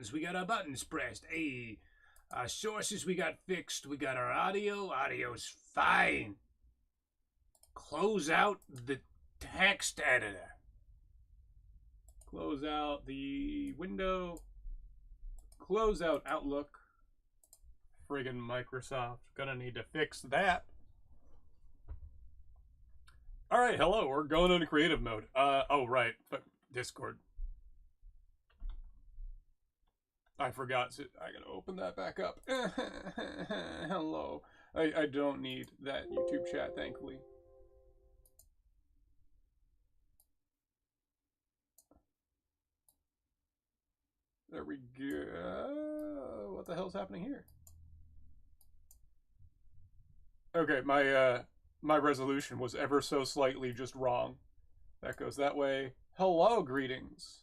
buttons. We got our buttons pressed. Hey, our sources we got fixed. We got our audio. Audio's fine. Close out the text editor. Close out the window. Close out Outlook. Friggin' Microsoft. Gonna need to fix that. Alright, hello. We're going into creative mode. Oh, right. Discord. I forgot to... I gotta open that back up. Hello. I don't need that YouTube chat, thankfully. There we go. What the hell's happening here? Okay, my resolution was ever so slightly just wrong. That goes that way. Hello, greetings.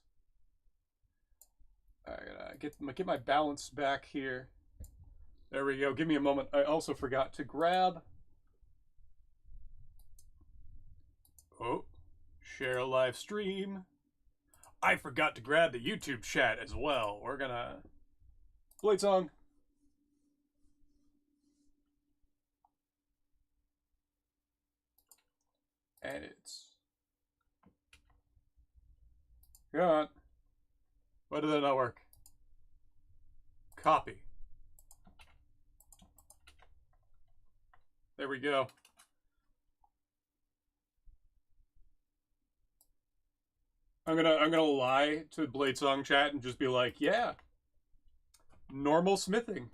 I gotta get my balance back here. There we go. Give me a moment. I also forgot to grab... Oh, share a live stream. I forgot to grab the YouTube chat as well. We're gonna... Bladesong. Edits. Come on. Why did that not work? Copy. There we go. I'm gonna lie to Bladesong chat and just be like, yeah, normal smithing.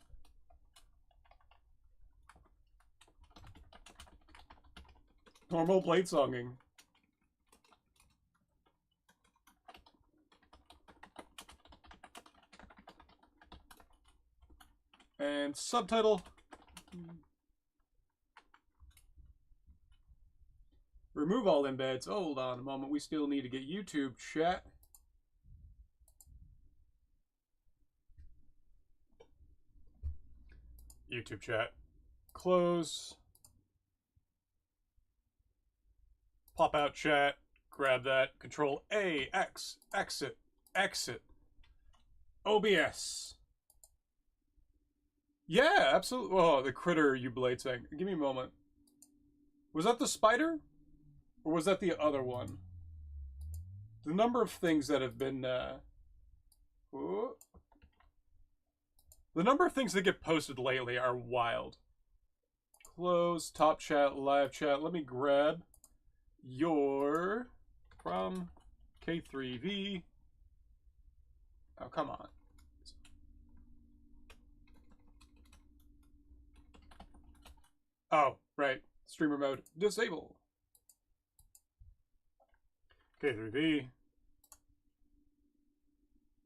Normal Bladesonging. And subtitle. Remove all embeds. Hold on a moment. We still need to get YouTube chat. YouTube chat. Close. Pop out chat. Grab that. Control A. X. Exit. Exit. OBS. Yeah, absolutely. Oh, the critter you Bladesong. Give me a moment. Was that the spider? Or was that the other one? The number of things that have been, the number of things that get posted lately are wild. Close, top chat, live chat. Let me grab your, from K3V. Oh, come on. Oh, right. Streamer mode. Disable. K3V.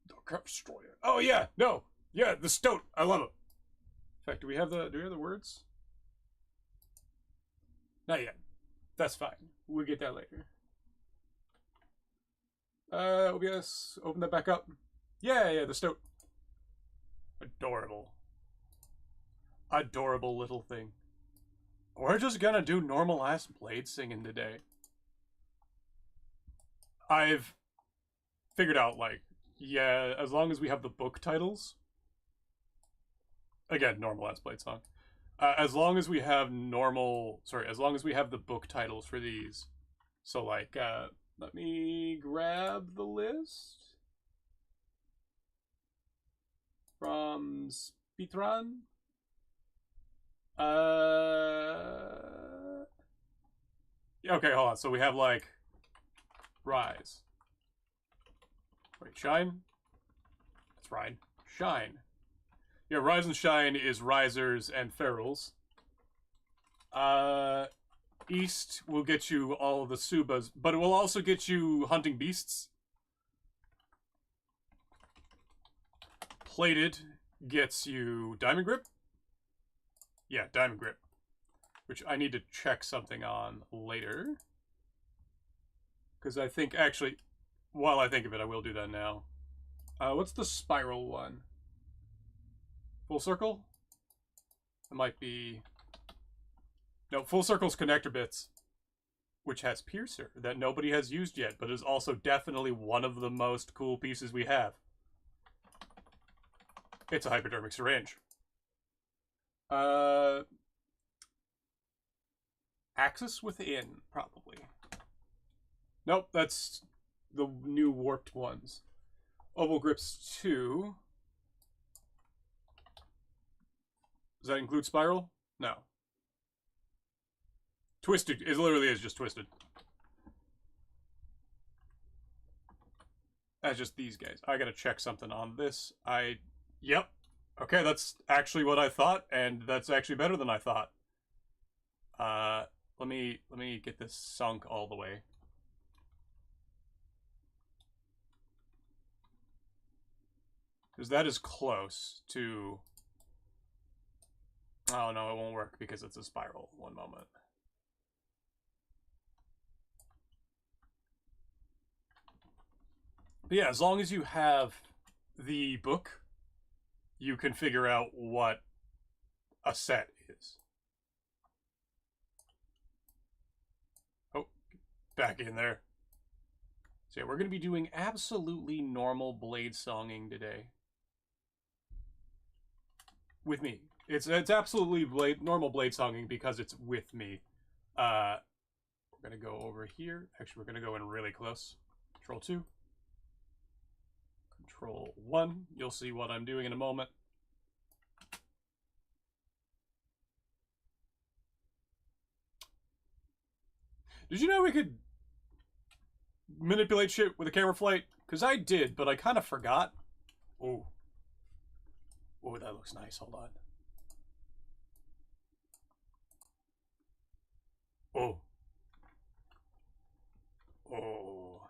Dark Destroyer. Oh yeah, no. Yeah, the stoat. I love it. In fact, do we have the words? Not yet. That's fine. We'll get that later. OBS, open that back up. Yeah, the stoat. Adorable. Adorable little thing. We're just gonna do normal ass blade singing today. I've figured out, like, yeah, as long as we have the book titles. Again, normal ass Bladesong. As long as we have as long as we have the book titles for these. So, like, let me grab the list. From Speedrun. Okay, hold on. So we have, like, Rise. Wait, Shine? That's right. Shine. Yeah, Rise and Shine is Risers and Ferals. East will get you all of the Subas, but it will also get you Hunting Beasts. Plated gets you Diamond Grip. Yeah, Diamond Grip. Which I need to check something on later. Because I think, actually, while I think of it, I will do that now. What's the spiral one? Full Circle? It might be... No, Full Circle's Connector Bits, which has Piercer, that nobody has used yet, but is also definitely one of the most cool pieces we have. It's a hypodermic syringe. Axis within, probably. Nope, that's the new warped ones. Oval grips 2. Does that include spiral? No. Twisted. It literally is just twisted. That's just these guys. I gotta check something on this. Yep. Okay, that's actually what I thought, and that's actually better than I thought. Let me get this sunk all the way. Because that is close to... Oh, no, it won't work because it's a spiral. One moment. But yeah, as long as you have the book, you can figure out what a set is. Oh, back in there. So yeah, we're going to be doing absolutely normal Bladesonging today. With me. It's absolutely normal Bladesonging because it's with me. We're going to go over here. Actually, we're going to go in really close. Control 2. Control 1. You'll see what I'm doing in a moment. Did you know we could manipulate shit with a camera flight? Because I did, but I kind of forgot. Oh. Oh, that looks nice. Hold on. Oh. Oh.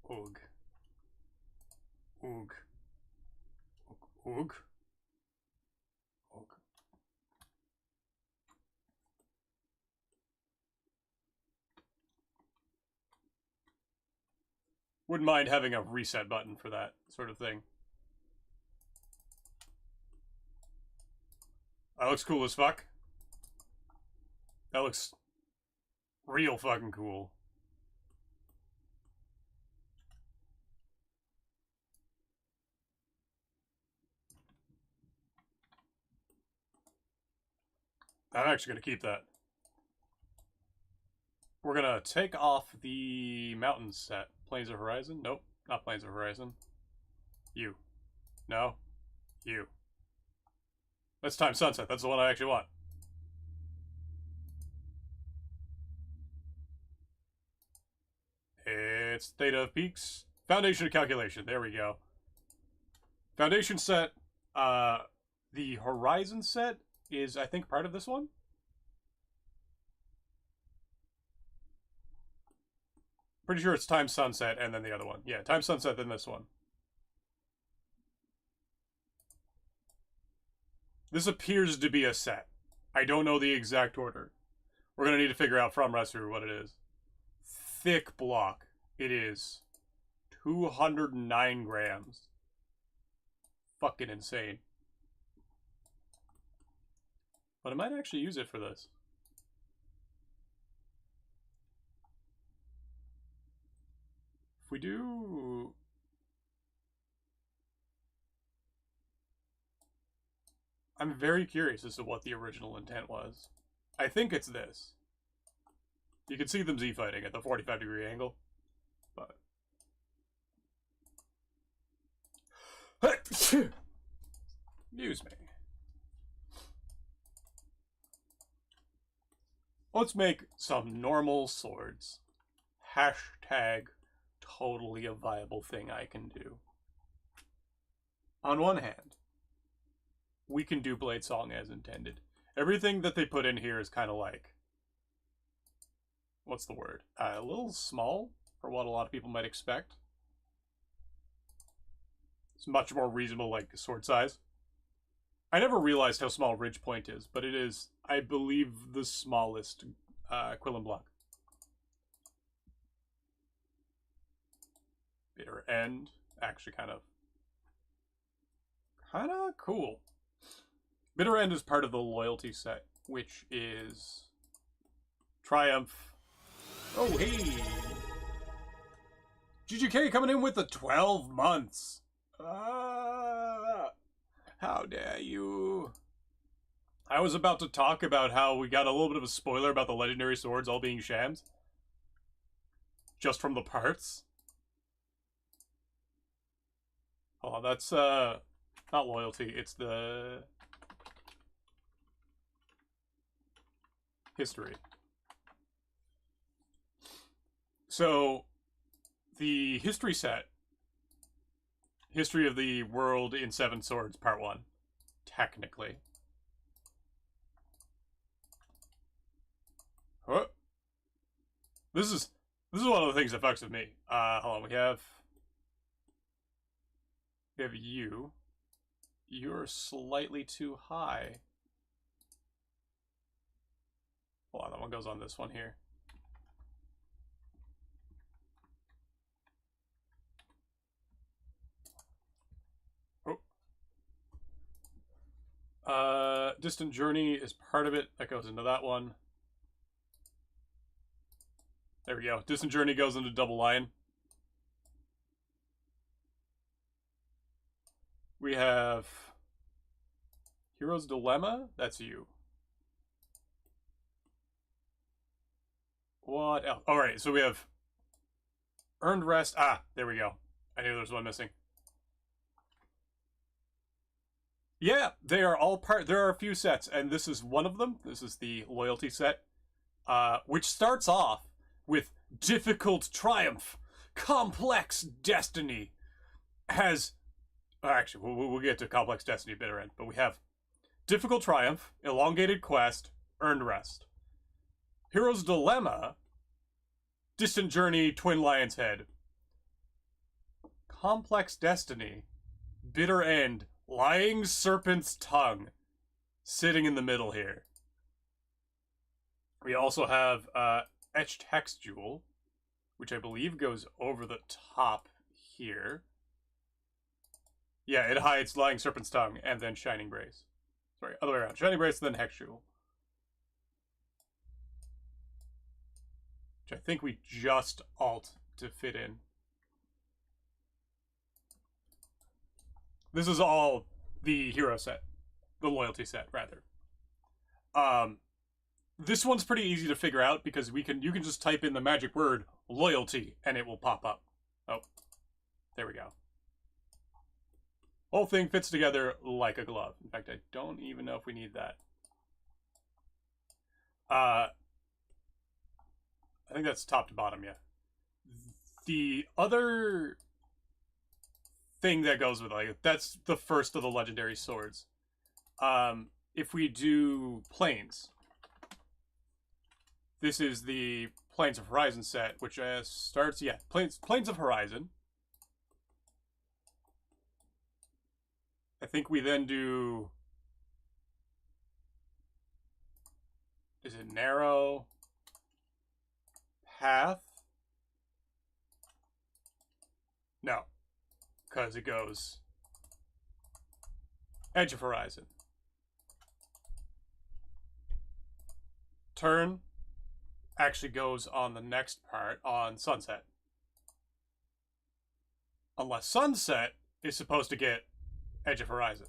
Oog. Oog. Oog. Oog. Wouldn't mind having a reset button for that sort of thing. That looks cool as fuck. That looks real fucking cool. I'm actually going to keep that. We're going to take off the mountain set. Plains of Horizon? Nope, not Plains of Horizon. You. No. You. That's Time Sunset. That's the one I actually want. It's Theta of Peaks. Foundation of Calculation. There we go. Foundation set. The Horizon set is, I think, part of this one. Pretty sure it's Time Sunset and then the other one. Yeah, Time Sunset, then this one. This appears to be a set. I don't know the exact order. We're going to need to figure out from Resser what it is. Thick block. It is 209 grams. Fucking insane. But I might actually use it for this. If we do... I'm very curious as to what the original intent was. I think it's this. You can see them Z-fighting at the 45-degree angle. But... Excuse me. Let's make some normal swords. Hashtag totally a viable thing I can do. On one hand, we can do Bladesong as intended. Everything that they put in here is kind of like... What's the word? A little small for what a lot of people might expect. It's much more reasonable, like, sword size. I never realized how small Ridge Point is, but it is, I believe, the smallest Quillen block. Bitter End, actually kind of cool. Bitter End is part of the loyalty set, which is Triumph. Oh, hey! GGK coming in with the 12 months. How dare you? I was about to talk about how we got a little bit of a spoiler about the legendary swords all being shams. Just from the parts. Oh, that's, not loyalty, it's the... history. So, the history set, History of the World in 7 Swords, Part 1, technically. Huh? This is one of the things that fucks with me. Hold on, we have you. You're slightly too high. Hold on, that one goes on this one here. Distant Journey is part of it. That goes into that one. There we go. Distant Journey goes into Double Lion. We have Hero's Dilemma. That's you. What else? Alright, so we have Earned Rest. Ah, there we go. I knew there was one missing. Yeah, they are all part. There are a few sets, and this is one of them. This is the loyalty set, which starts off with Difficult Triumph, Complex Destiny. Has actually, we'll get to Complex Destiny bitter end, but we have Difficult Triumph, Elongated Quest, Earned Rest, Hero's Dilemma, Distant Journey, Twin Lion's Head, Complex Destiny, Bitter End, Lying Serpent's Tongue, sitting in the middle here. We also have Etched Hex Jewel, which I believe goes over the top here. Yeah, it hides Lying Serpent's Tongue and then Shining Brace. Sorry, other way around. Shining Brace, then Hex Jewel. Which I think we just alt to fit in. This is all the hero set. The loyalty set, rather. This one's pretty easy to figure out because you can just type in the magic word loyalty and it will pop up. Oh, there we go. Whole thing fits together like a glove. In fact, I don't even know if we need that. I think that's top to bottom, yeah. The other thing that goes with that's the first of the legendary swords. If we do planes, this is the Plains of Horizon set, which starts, yeah, Plains of Horizon. I think we then do, is it Narrow Path? No, because it goes Edge of Horizon. Turn actually goes on the next part on Sunset. Unless Sunset is supposed to get Edge of Horizon.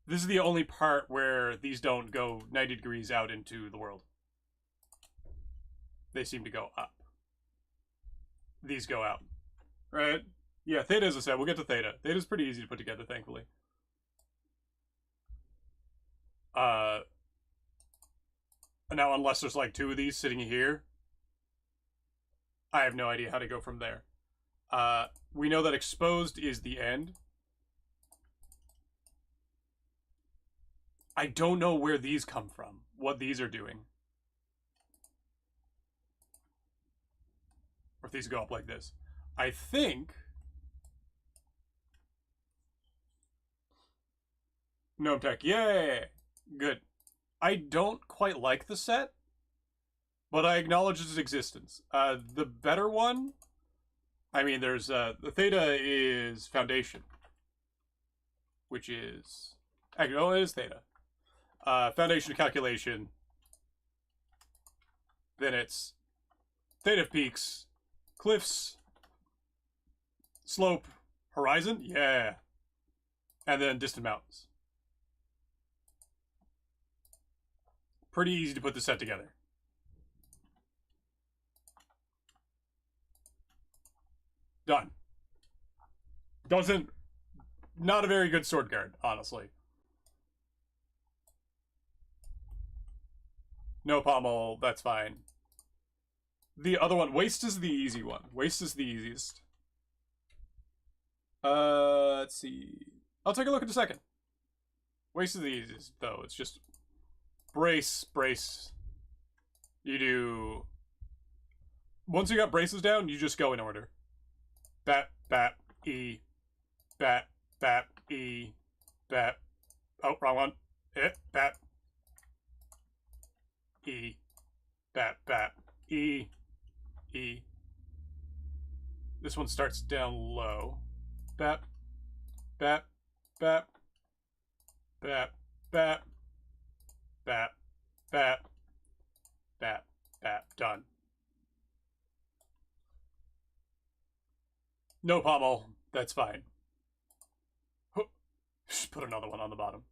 This is the only part where these don't go 90 degrees out into the world. They seem to go up. These go out. Right? Yeah, Theta is a set. We'll get to Theta. Theta's pretty easy to put together, thankfully. Now, unless there's like 2 of these sitting here, I have no idea how to go from there. We know that Exposed is the end. I don't know where these come from, what these are doing. Or if these go up like this. I think Gnome Tech, yay! Good. I don't quite like the set, but I acknowledge its existence. The better one, I mean, there's, the Theta is Foundation, which is, actually, oh, it is Theta. Foundation Calculation, then it's Theta of Peaks, Cliffs, Slope, horizon, yeah. And then distant mountains. Pretty easy to put the set together. Done. Not a very good sword guard, honestly. No pommel, that's fine. The other one, waist is the easy one. Waist is the easiest. Let's see. I'll take a look in a second. Waist is the easiest, though. It's just brace, brace. You do... Once you got braces down, you just go in order. Bat, bat, E. Bat, bat, E. Bat. Oh, wrong one. Bat. E. Bat, bat. E. E. This one starts down low. Bat. Bat. Bat. Bat. Bat. Bat. Bat. Bat. Bat. Done. No pommel. That's fine. Just put another one on the bottom.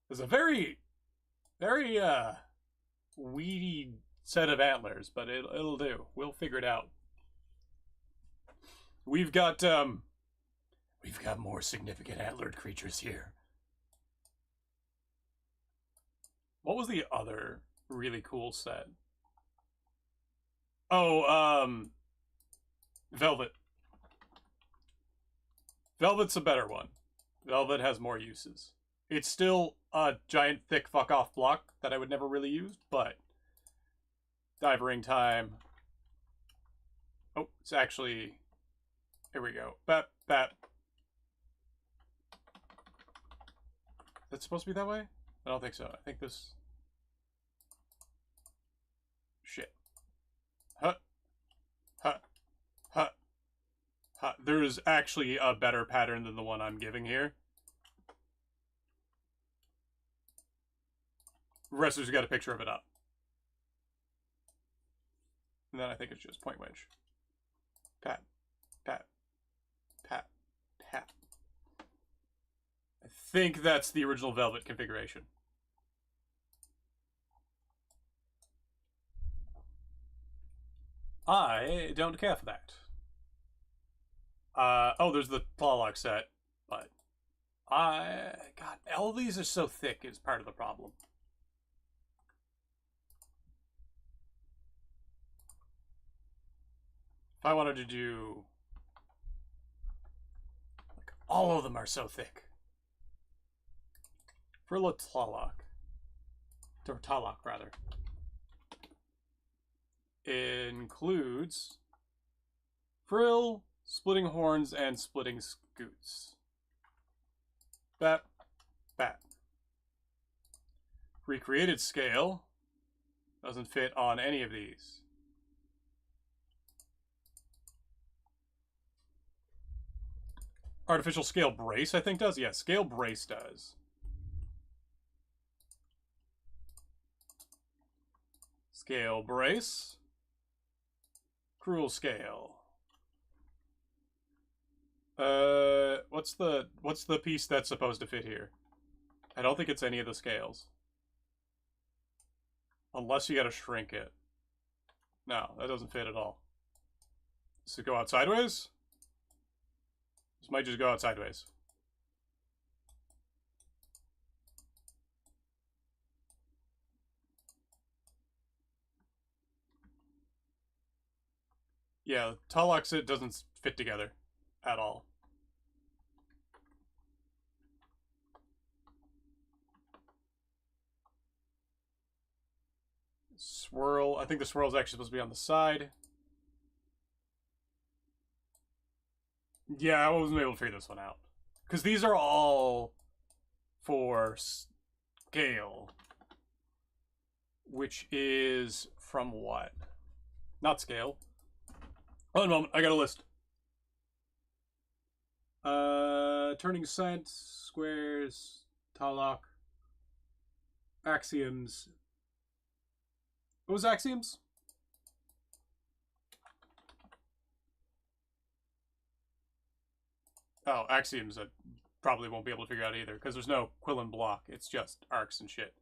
There's a very weedy set of antlers, but it'll do. We'll figure it out. We've got more significant antlered creatures here. What was the other really cool set? Oh, Velvet. Velvet's a better one. Velvet has more uses. It's still a giant, thick fuck-off block that I would never really use, but... Divering time. Oh, it's actually... Here we go. Bap, bap. Is that supposed to be that way? I don't think so. I think this... Shit. Hut. Hut. Hut. Hut. There's actually a better pattern than the one I'm giving here. Wrestler's got a picture of it up. And then I think it's just point wedge. Pat. Pat. Pat. Pat. I think that's the original Velvet configuration. I don't care for that. Oh, there's the Clawlock set, but God, all of these are so thick is part of the problem. If I wanted to do... Like, all of them are so thick. Frillo Tlaloc. Or Talok, rather. Includes... Frill, splitting horns, and splitting scoots. Bat. Bat. Recreated scale. Doesn't fit on any of these. Artificial scale brace, I think, does? Yeah, scale brace does. Scale brace. Cruel scale. What's the piece that's supposed to fit here? I don't think it's any of the scales. Unless you gotta shrink it. No, that doesn't fit at all. Does it go out sideways? This might just go out sideways. Yeah, Taloxit doesn't fit together at all. Swirl. I think the swirl is actually supposed to be on the side. Yeah, I wasn't able to figure this one out. Because these are all for scale. Which is from what? Not scale. Hold on a moment, I got a list. Turning scent, squares, Talok, axioms. What was axioms? Oh, axioms I probably won't be able to figure out either, because there's no Quillen block. It's just arcs and shit.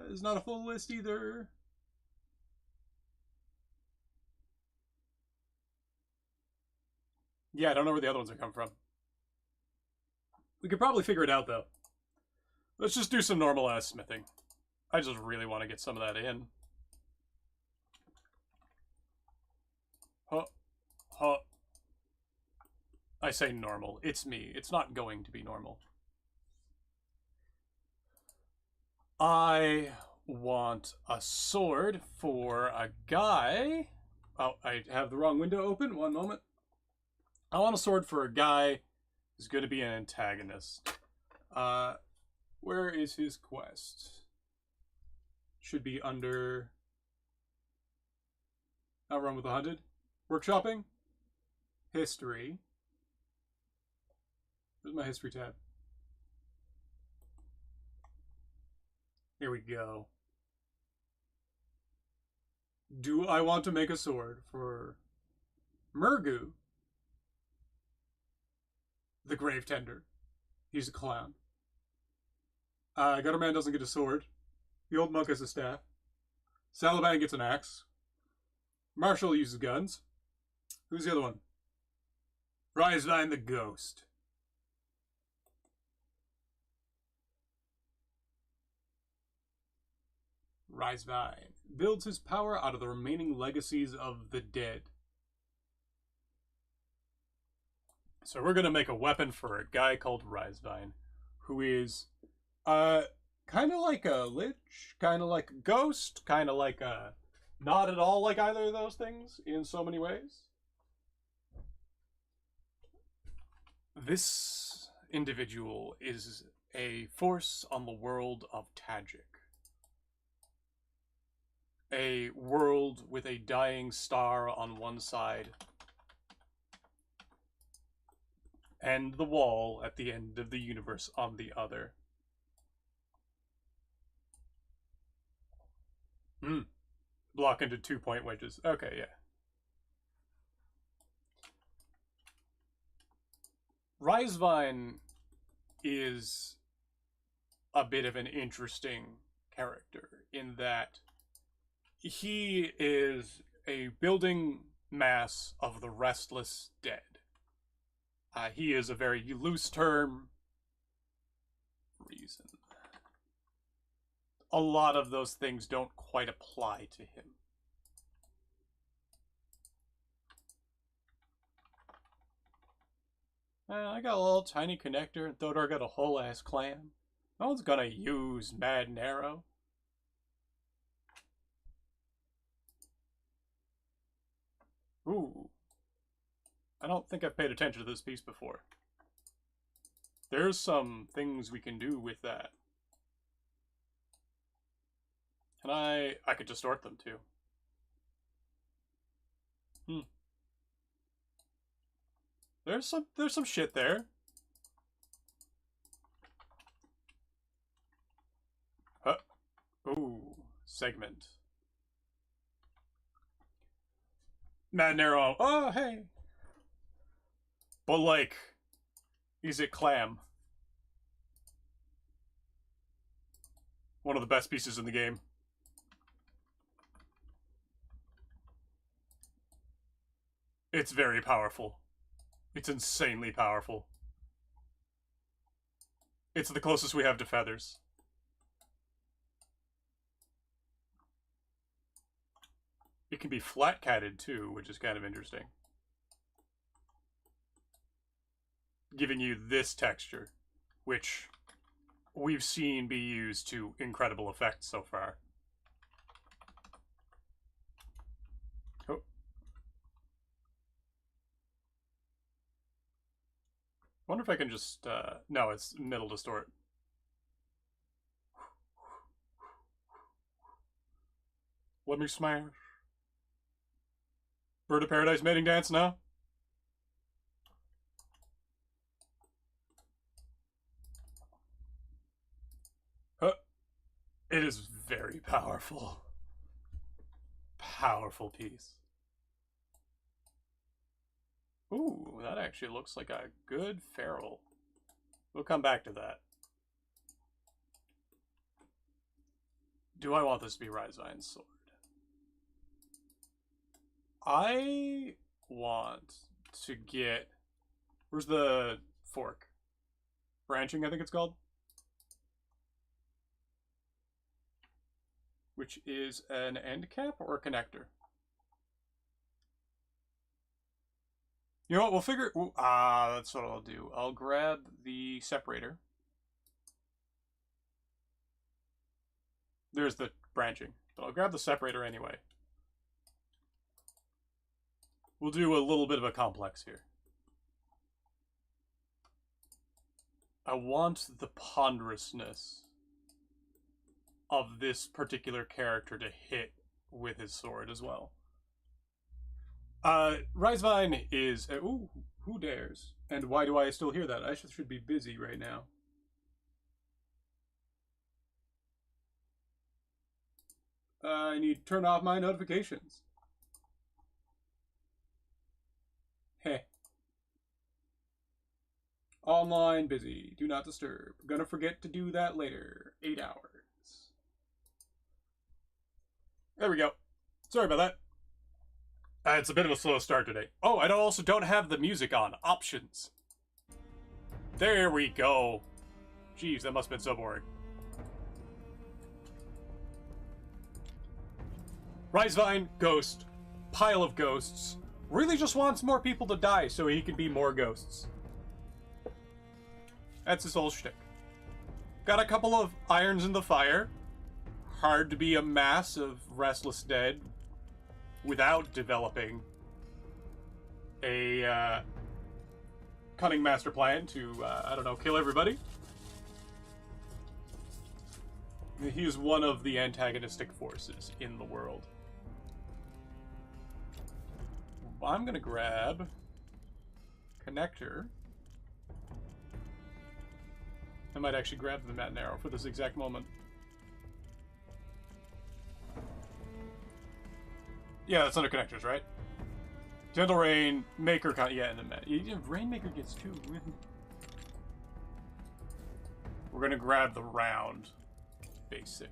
It's not a full list either. Yeah, I don't know where the other ones are coming from. We could probably figure it out, though. Let's just do some normal ass smithing. I just really want to get some of that in. Huh. Huh. I say normal. It's me. It's not going to be normal. I want a sword for a guy. Oh, I have the wrong window open. One moment. I want a sword for a guy who's going to be an antagonist. Where is his quest? Should be under Outrun with the Hunted. Workshopping. History. Where's my history tab? Here we go. Do I want to make a sword for Murgu, the Grave Tender? He's a clown. Gutterman doesn't get a sword. The old monk has a staff. Salaban gets an axe. Marshall uses guns. Who's the other one? Rysvine the Ghost. Rysvine builds his power out of the remaining legacies of the dead. So we're going to make a weapon for a guy called Rysvine, who is kind of like a lich, kind of like a ghost, kind of like a... not at all like either of those things in so many ways. This individual is a force on the world of Tajik. A world with a dying star on one side and the wall at the end of the universe on the other. Block into 2-point wedges. Okay, yeah. Rysvine is a bit of an interesting character in that he is a building mass of the restless dead. He is a very loose term. Reason. A lot of those things don't quite apply to him. I got a little tiny connector, and Thodor got a whole ass clan. No one's gonna use Mad and Arrow. Ooh. I don't think I've paid attention to this piece before. There's some things we can do with that. And I could distort them too. There's some shit there. Ooh, segment. Mad Narrow. Oh, hey. But like, is it Clam? One of the best pieces in the game. It's very powerful. It's insanely powerful. It's the closest we have to feathers. It can be flat-catted too, which is kind of interesting. Giving you this texture, which we've seen be used to incredible effect so far. Oh. Wonder if I can just, no, it's middle distort. Let me smash. Bird of Paradise mating dance now? It is very powerful. powerful piece. Ooh, that actually looks like a good ferrule. We'll come back to that. Do I want this to be Risevine's sword? I want to get... Where's the fork? Branching, I think it's called. Which is an end cap or a connector? You know what, we'll figure... that's what I'll do. I'll grab the separator. There's the branching. But I'll grab the separator anyway. We'll do a little bit of a complex here. I want the ponderousness of this particular character to hit with his sword as well. Risevine is... ooh, who dares? And why do I still hear that? I should be busy right now. I need to turn off my notifications. Heh. Online busy. Do not disturb. Gonna forget to do that later. 8 hours. There we go. Sorry about that. It's a bit of a slow start today. Oh, I also don't have the music on. Options. There we go. Jeez, that must have been so boring. Risevine, ghost, pile of ghosts. Really just wants more people to die so he can be more ghosts. That's his whole shtick. Got a couple of irons in the fire. Hard to be a mass of restless dead without developing a cunning master plan to, I don't know, kill everybody. He is one of the antagonistic forces in the world. I'm gonna grab connector. I might actually grab the matte arrow for this exact moment. Yeah, that's under connectors, right? Gentle Rain, Maker, yeah, and then matte. Yeah, Rainmaker gets two. We're gonna grab the round basic.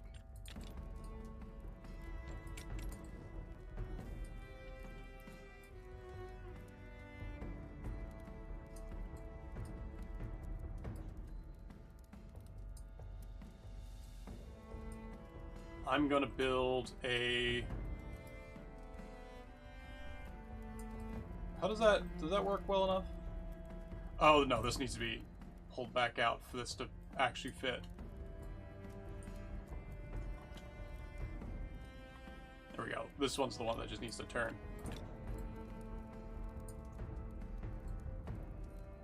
I'm gonna build a... does that work well enough? Oh no, this needs to be pulled back out for this to actually fit. There we go. This one's the one that just needs to turn.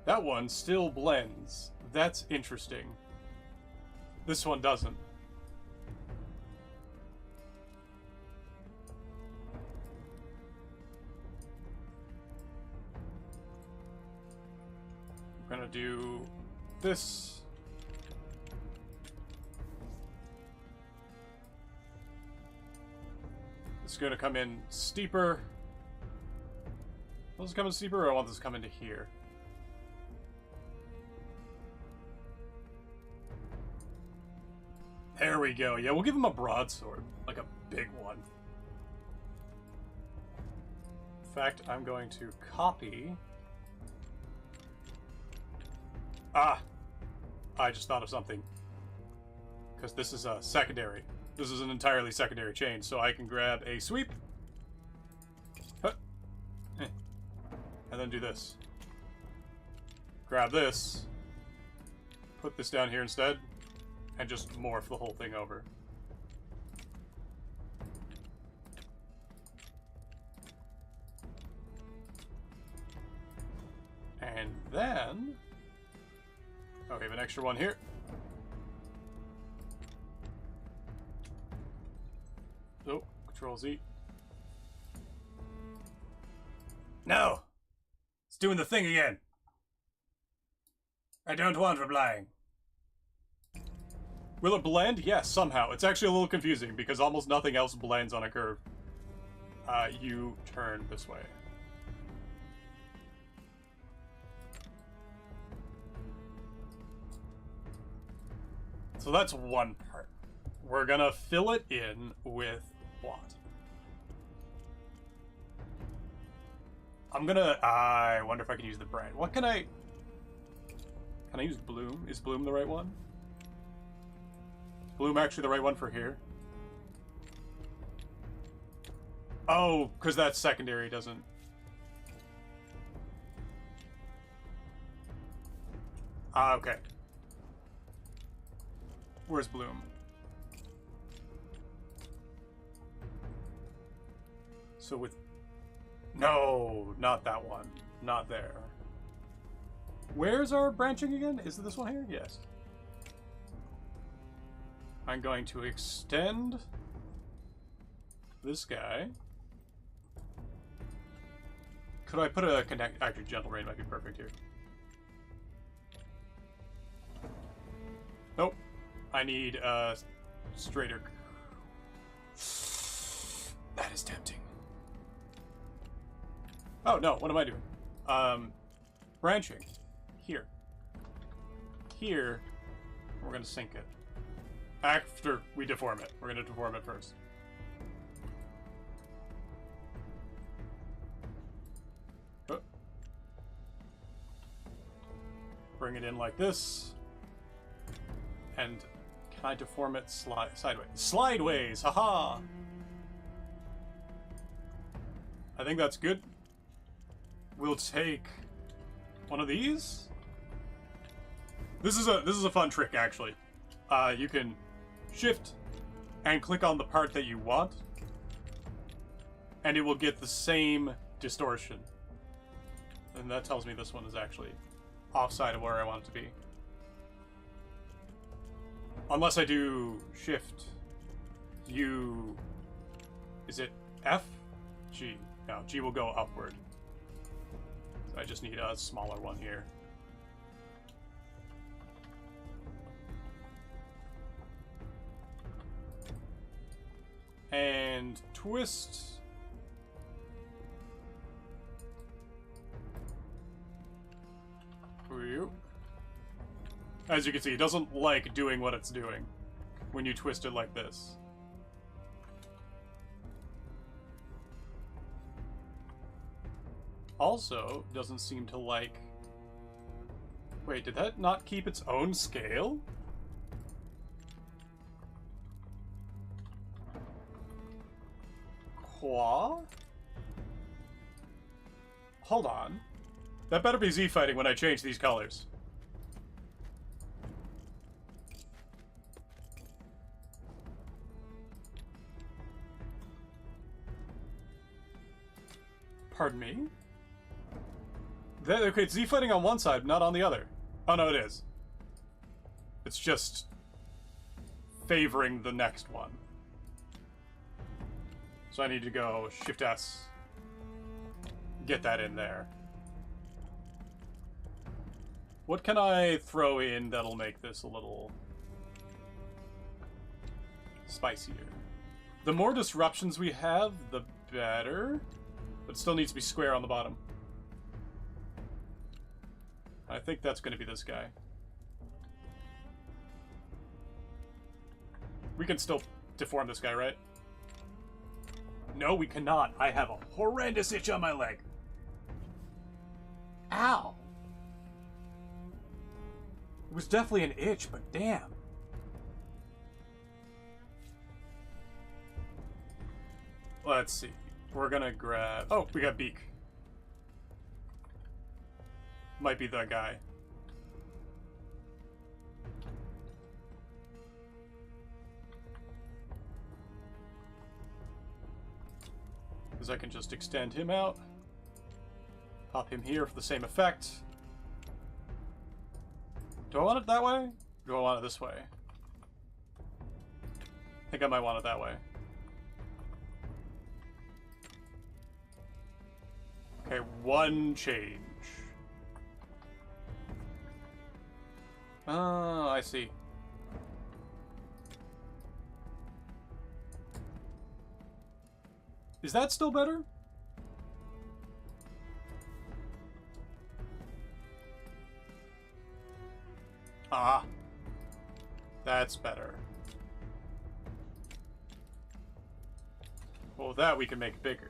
That one still blends. That's interesting. This one doesn't. We're gonna do this. It's gonna come in steeper. Will this come in steeper, or I want this to come into here? There we go. Yeah, we'll give him a broadsword, like a big one. In fact, I'm going to copy. Ah! I just thought of something. Because this is a secondary. This is an entirely secondary chain, so I can grab a sweep. And then do this. Grab this. Put this down here instead. And just morph the whole thing over. And then... oh, we have an extra one here. Oh, Control Z. No! It's doing the thing again. I don't want replying. Will it blend? Yes, somehow. It's actually a little confusing because almost nothing else blends on a curve. you turn this way. So that's one part. We're gonna fill it in with what? I'm gonna... I wonder if I can use the brand. What can I... Can I use Bloom? Is Bloom the right one? Is Bloom actually the right one for here? Oh, because that secondary doesn't... okay. Where's Bloom? So with... No, not that one. Not there. Where's our branching again? Is it this one here? Yes. I'm going to extend this guy. Could I put a connect... Actually, Gentle Rain might be perfect here. Nope. I need a straighter. That is tempting. Oh, no. What am I doing? Branching. Here. Here. We're going to sink it. After we deform it. We're going to deform it first. Oh. Bring it in like this. And can I deform it sideways? Slideways! Haha! I think that's good. We'll take one of these. This is a fun trick, actually. You can shift and click on the part that you want, and it will get the same distortion. And that tells me this one is actually offside of where I want it to be. Unless I do shift U. Is it F? G. No, G will go upward. So I just need a smaller one here. And twist. As you can see, it doesn't like doing what it's doing when you twist it like this. Also, doesn't seem to like... Wait, did that not keep its own scale? Qua? Hold on. That better be Z fighting when I change these colors. Pardon me? Okay, it's Z fighting on one side, not on the other. Oh no, it is. It's just favoring the next one. So I need to go Shift S. Get that in there. What can I throw in that'll make this a little spicier? The more disruptions we have, the better. But it still needs to be square on the bottom. I think that's going to be this guy. We can still deform this guy, right? No, we cannot. I have a horrendous itch on my leg. Ow! It was definitely an itch, but damn. Let's see. We're gonna grab... Oh, we got beak. Might be the guy. Because I can just extend him out. Pop him here for the same effect. Do I want it that way? Or do I want it this way? I think I might want it that way. Okay, one change. Oh, I see. Is that still better? Ah. That's better. Well, with that we can make it bigger.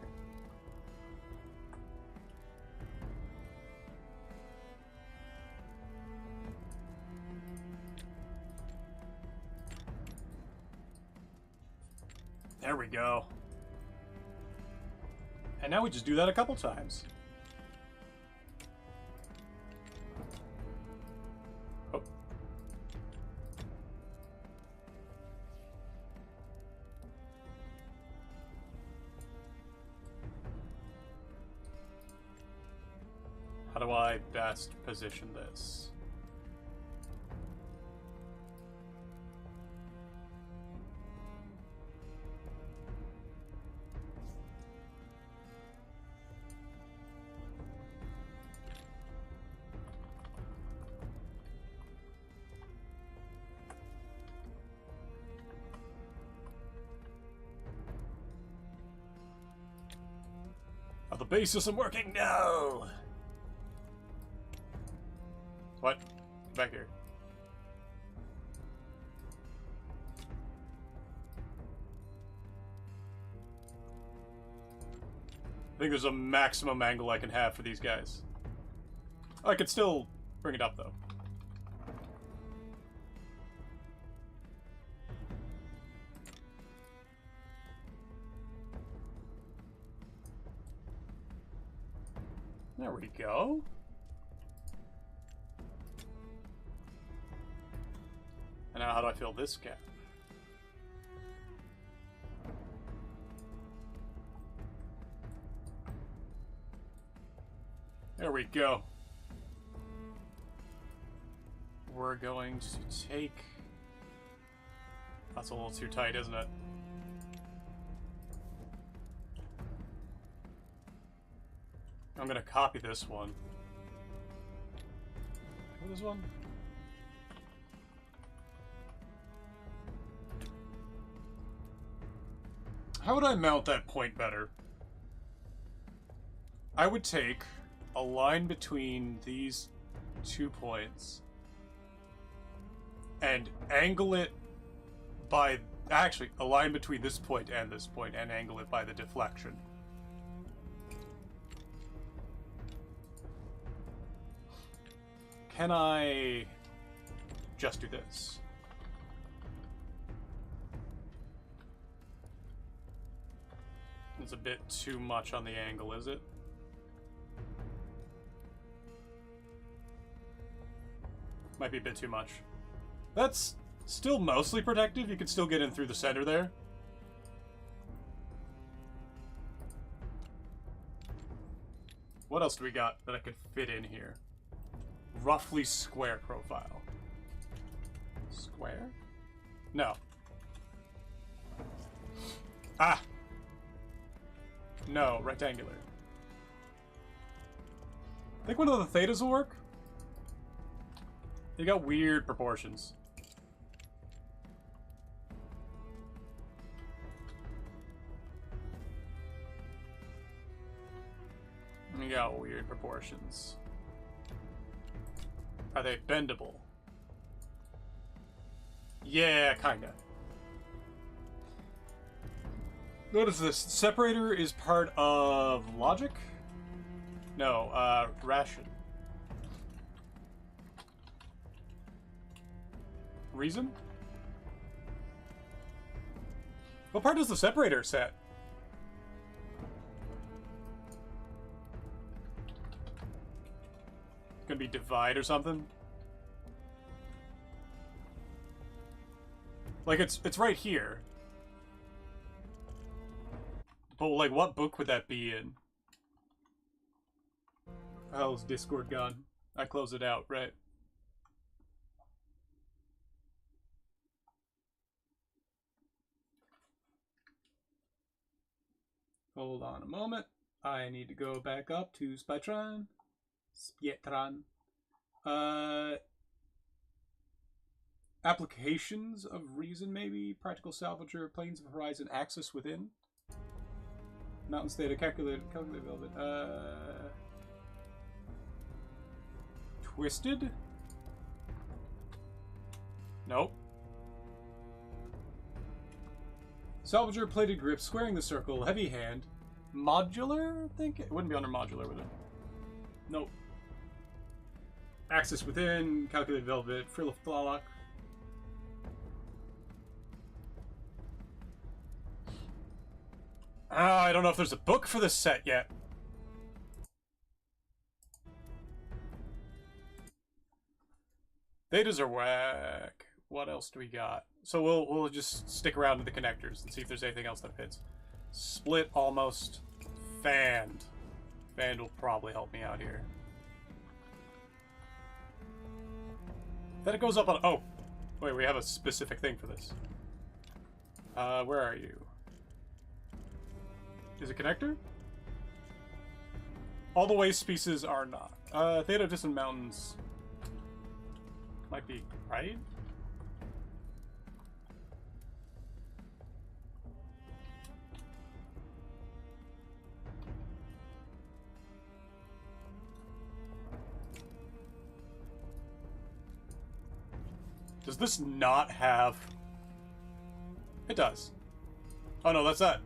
There we go. And now we just do that a couple times. Oh. How do I best position this? Oh, the base isn't working? No! What? Get back here. I think there's a maximum angle I can have for these guys. I could still bring it up, though. There we go. And now how do I fill this gap? There we go. We're going to take... That's a little too tight, isn't it? I'm gonna copy this one. This one? How would I mount that point better? I would take a line between these 2 points and angle it by... Actually, a line between this point and angle it by the deflection. Can I just do this? It's a bit too much on the angle, is it? Might be a bit too much. That's still mostly protective. You can still get in through the center there. What else do we got that I could fit in here? Roughly square profile. Square? No. Ah! No, rectangular. I think one of the thetas will work. They got weird proportions. They got weird proportions. Are they bendable? Yeah, kinda. Notice this. Separator is part of logic? No, ration. Reason? What part does the separator set? Gonna be divide or something? Like, it's right here. But, like, what book would that be in? How's Discord gone? I closed it out, right? Hold on a moment. I need to go back up to Spytron. Spietron. Applications of reason, maybe? Practical salvager, planes of horizon, axis within. Mountain theta, calculate velvet. Twisted? Nope. Salvager, plated grip, squaring the circle, heavy hand. Modular, I think? It wouldn't be under modular with it. Nope. Axis within, calculated velvet, frill of flalock. I don't know if there's a book for this set yet. Thetas are whack. What else do we got? So we'll just stick around to the connectors and see if there's anything else that fits. Split almost. Fanned. Fanned will probably help me out here. Then it goes up on... Oh! Wait, we have a specific thing for this. Where are you? Is it connector? All the waste pieces are not. Theta Distant Mountains... might be right? Does this not have... It does. Oh no, that's that.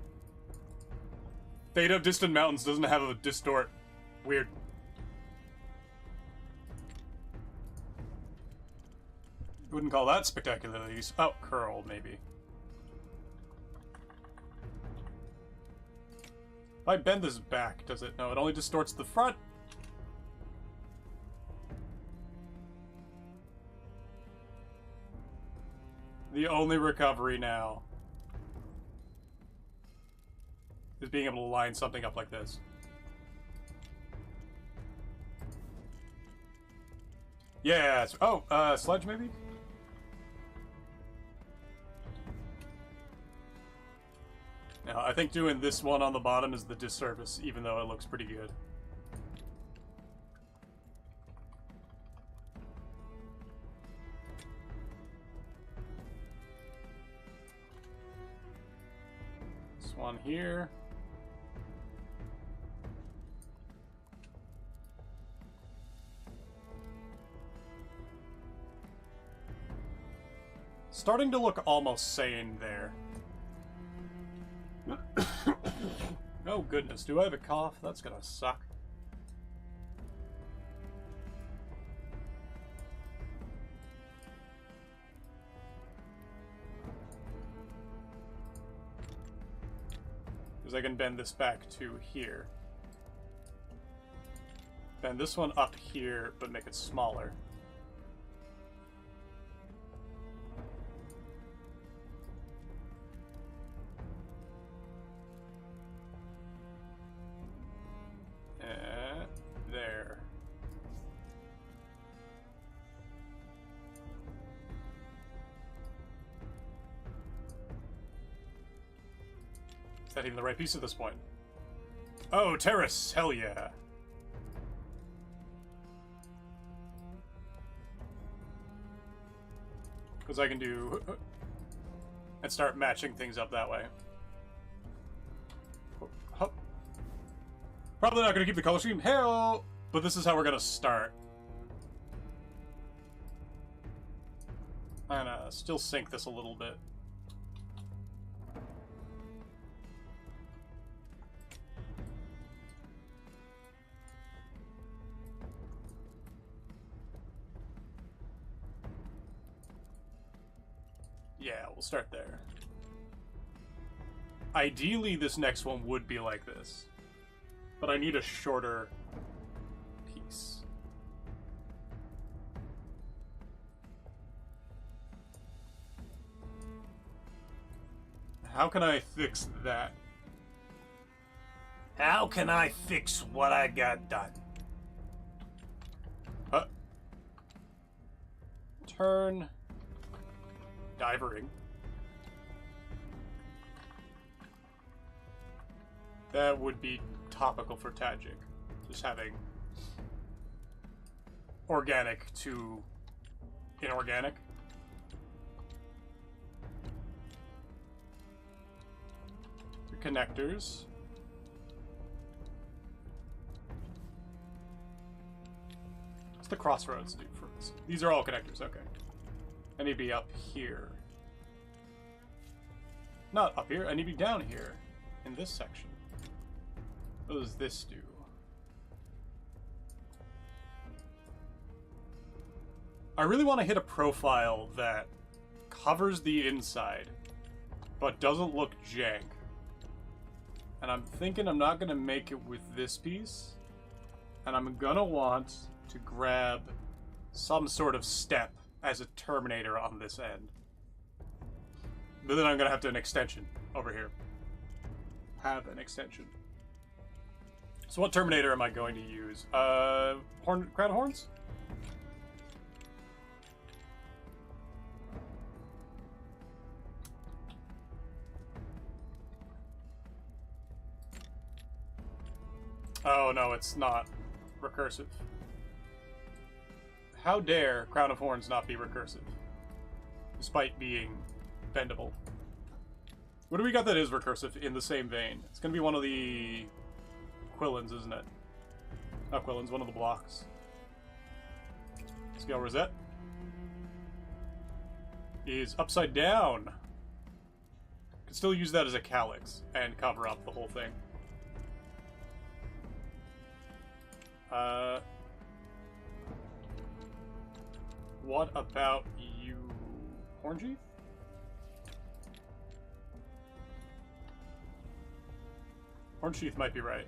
Theta of Distant Mountains doesn't have a distort. Weird. Wouldn't call that spectacularly useful. Oh, curl, maybe. If I bend this back, does it? No, it only distorts the front. The only recovery now is being able to line something up like this. Yeah. Oh, sledge maybe? Now, I think doing this one on the bottom is the disservice, even though it looks pretty good. This one here. Starting to look almost sane there. Oh goodness, do I have a cough? That's gonna suck. Because I can bend this back to here. Bend this one up here, but make it smaller. There. Is that even the right piece at this point? Oh, terrace! Hell yeah! Because I can do... and start matching things up that way. Probably not going to keep the color scheme. Hell! But this is how we're going to start. I'm gonna still sync this a little bit. Yeah, we'll start there. Ideally, this next one would be like this. But I need a shorter piece. How can I fix that? How can I fix what I got done? Turn. Divering. That would be topical for Tajik. Just having organic to inorganic. The connectors. the crossroads do first? These are all connectors, okay. I need to be up here. Not up here, I need to be down here. In this section. What does this do? I really want to hit a profile that covers the inside, but doesn't look jank. And I'm thinking I'm not going to make it with this piece. And I'm going to want to grab some sort of step as a terminator on this end. But then I'm going to have to an extension over here. Have an extension. So what terminator am I going to use? Crown of horns? Oh no, it's not recursive. How dare Crown of Horns not be recursive? Despite being bendable. What do we got that is recursive in the same vein? It's gonna be one of the Quillins, isn't it? Not Quillins, one of the blocks. Scale Rosette is upside down. Can still use that as a calyx and cover up the whole thing. What about you, Hornsheath? Hornsheath might be right.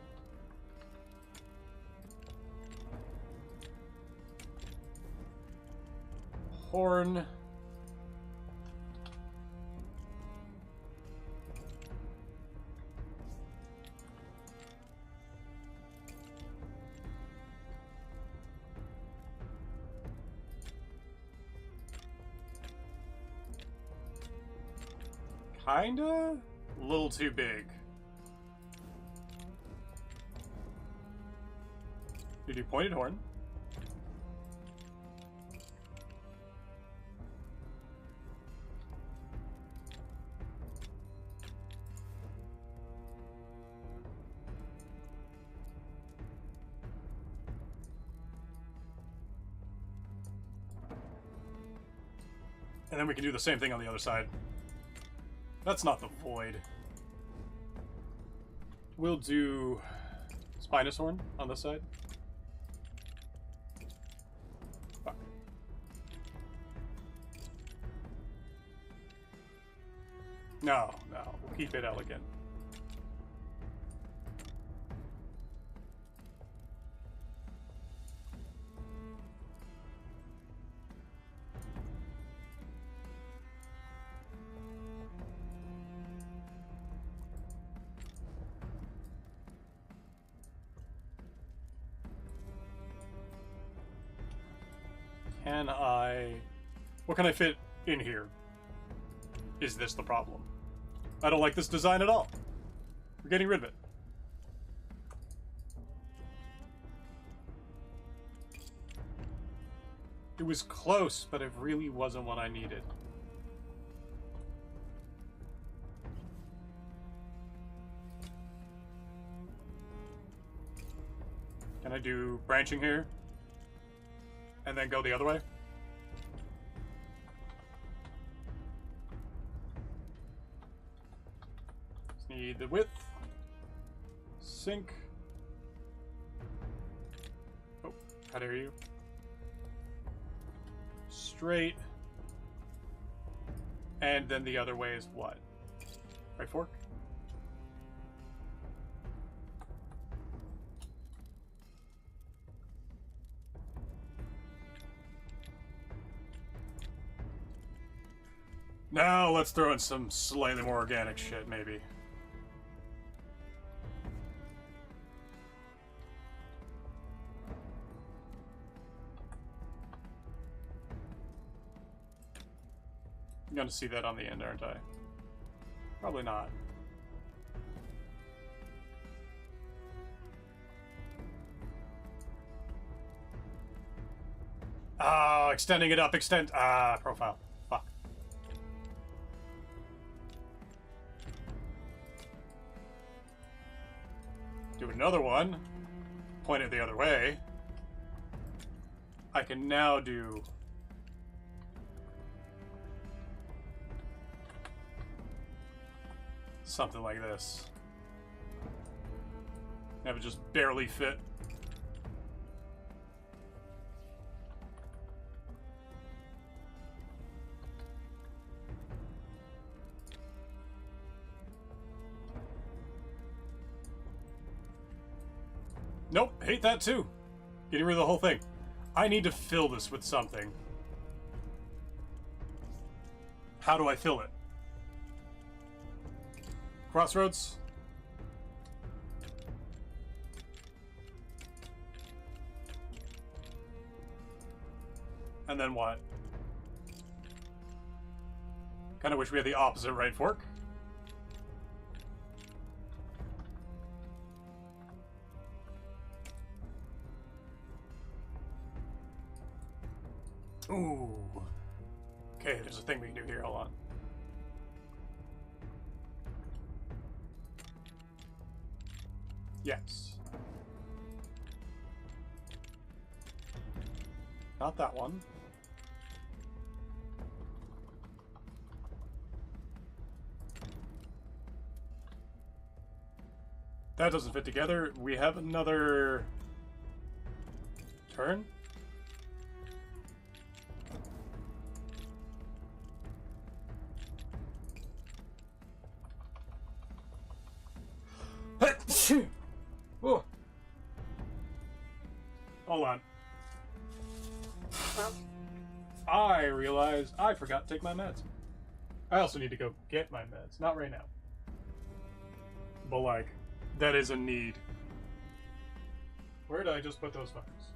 Horn. Kinda? A little too big. You do pointed horn. And then we can do the same thing on the other side. That's not the void. We'll do Spinous Horn on this side. Fuck. No, we'll keep it elegant. What can I fit in here? Is this the problem? I don't like this design at all. We're getting rid of it. It was close, but it really wasn't what I needed. Can I do branching here? And then go the other way? Just need the width. Sync. Oh, how dare you? Straight. And then the other way is what? Right fork? Now let's throw in some slightly more organic shit, maybe. I'm gonna see that on the end, aren't I? Probably not. Oh, extending it up, profile. Fuck. Do another one. Point it the other way. I can now do something like this. Have it just barely fit. Nope, hate that too. Getting rid of the whole thing. I need to fill this with something. How do I fill it? Crossroads? And then what? Kind of wish we had the opposite right fork. Ooh. Okay, there's a thing we can do here. Hold on. Yes. Not that one. That doesn't fit together. We have another turn. Oh. Hold on. I realized I forgot to take my meds. I also need to go get my meds. Not right now. But, like, that is a need. Where did I just put those fuckers?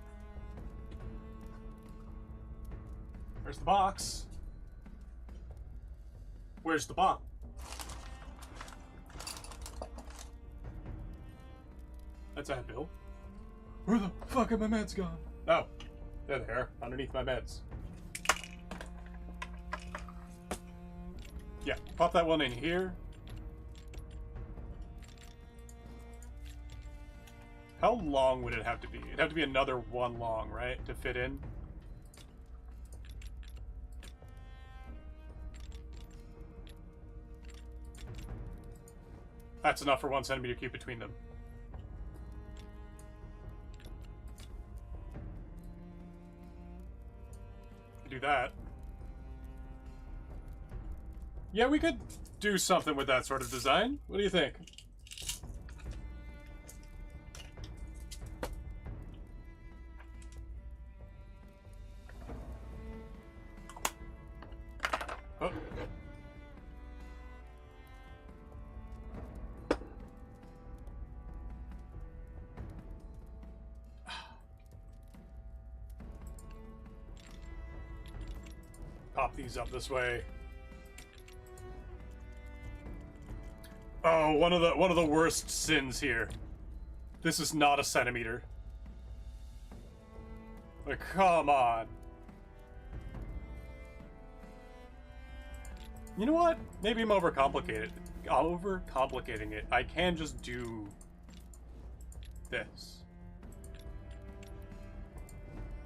Where's the box? Where's the box? That's a bill. Where the fuck are my meds gone? Oh, they're there, underneath my meds. Yeah, pop that one in here. How long would it have to be? It'd have to be another one long, right? To fit in? That's enough for 1 centimeter cube between them. Do that. Yeah, we could do something with that sort of design. What do you think? Oh. Pop these up this way. Oh, one of the worst sins here. This is not a centimeter. Like, come on. You know what? Maybe I'm overcomplicating it. I can just do this.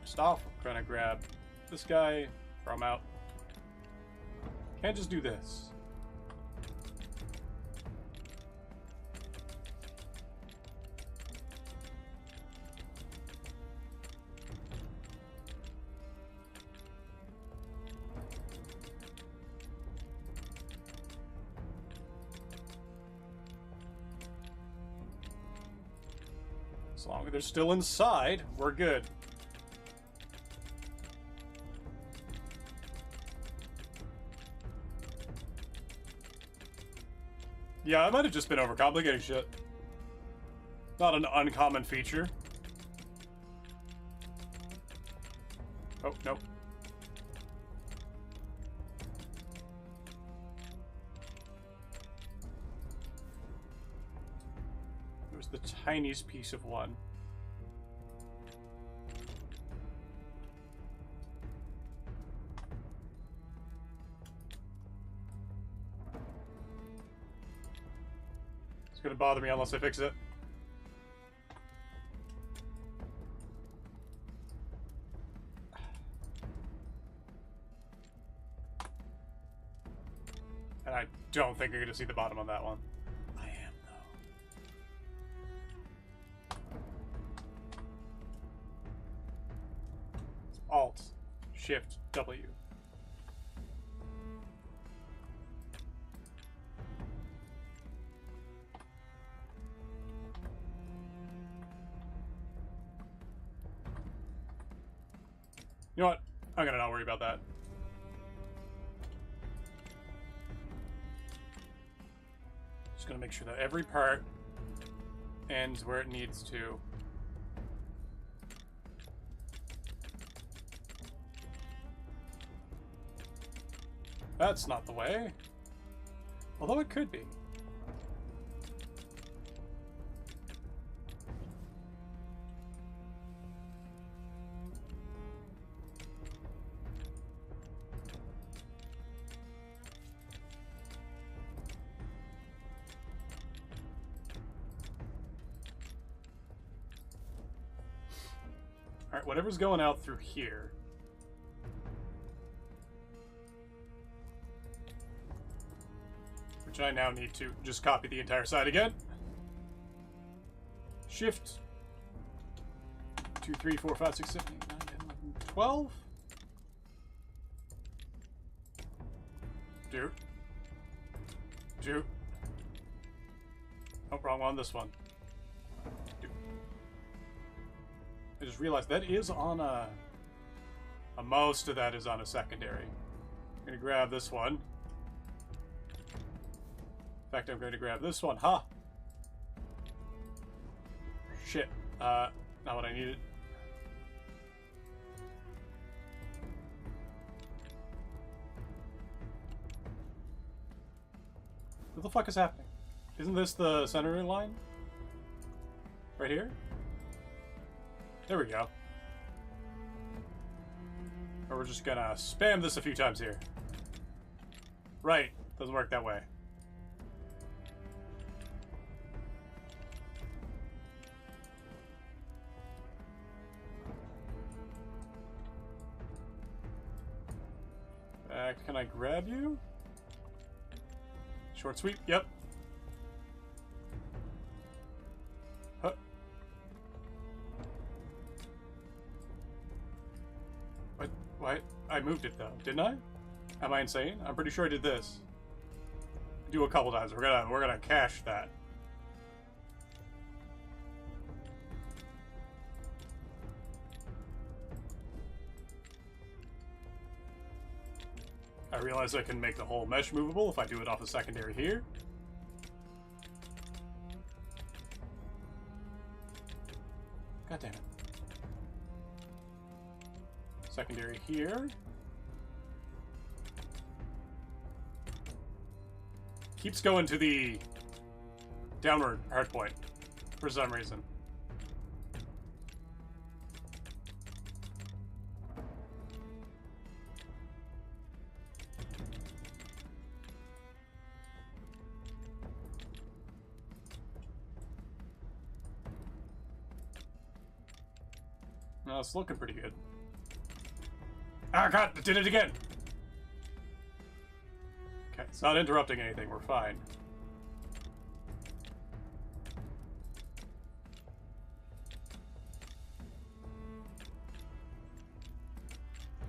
First off, I'm trying to grab this guy, throw him out. Can't just do this. As long as they're still inside, we're good. Yeah, I might have just been overcomplicating shit. Not an uncommon feature. Oh, nope. It was the tiniest piece of one. It's gonna bother me unless I fix it. I don't think you're going to see the bottom on that one. I am, though. It's Alt, Shift, W. You know what? I'm going to not worry about that. Just going to make sure that every part ends where it needs to. That's not the way. Although it could be. Alright, whatever's going out through here. Which I now need to just copy the entire side again. Shift. 2, 3, 4, 5, 6, 7, 8, 9, 10, 11, 12. Do. Oh, wrong one, this one. I just realized that is on a most of that is on a secondary. I'm going to grab this one. In fact, I'm going to grab this one. Ha! Shit. Not what I needed. What the fuck is happening? Isn't this the centering line? Right here? There we go. Or we're just gonna spam this a few times here. Right. Doesn't work that way. Can I grab you? Short sweep, yep. Huh. What? I moved it though, didn't I? Am I insane? I'm pretty sure I did this. Do a couple times. We're gonna cache that. I realize I can make the whole mesh movable if I do it off a secondary here. God damn it. Secondary here. Keeps going to the downward hard point for some reason. No, it's looking pretty good. Ah, God, it did it again! Okay, it's not interrupting anything, we're fine.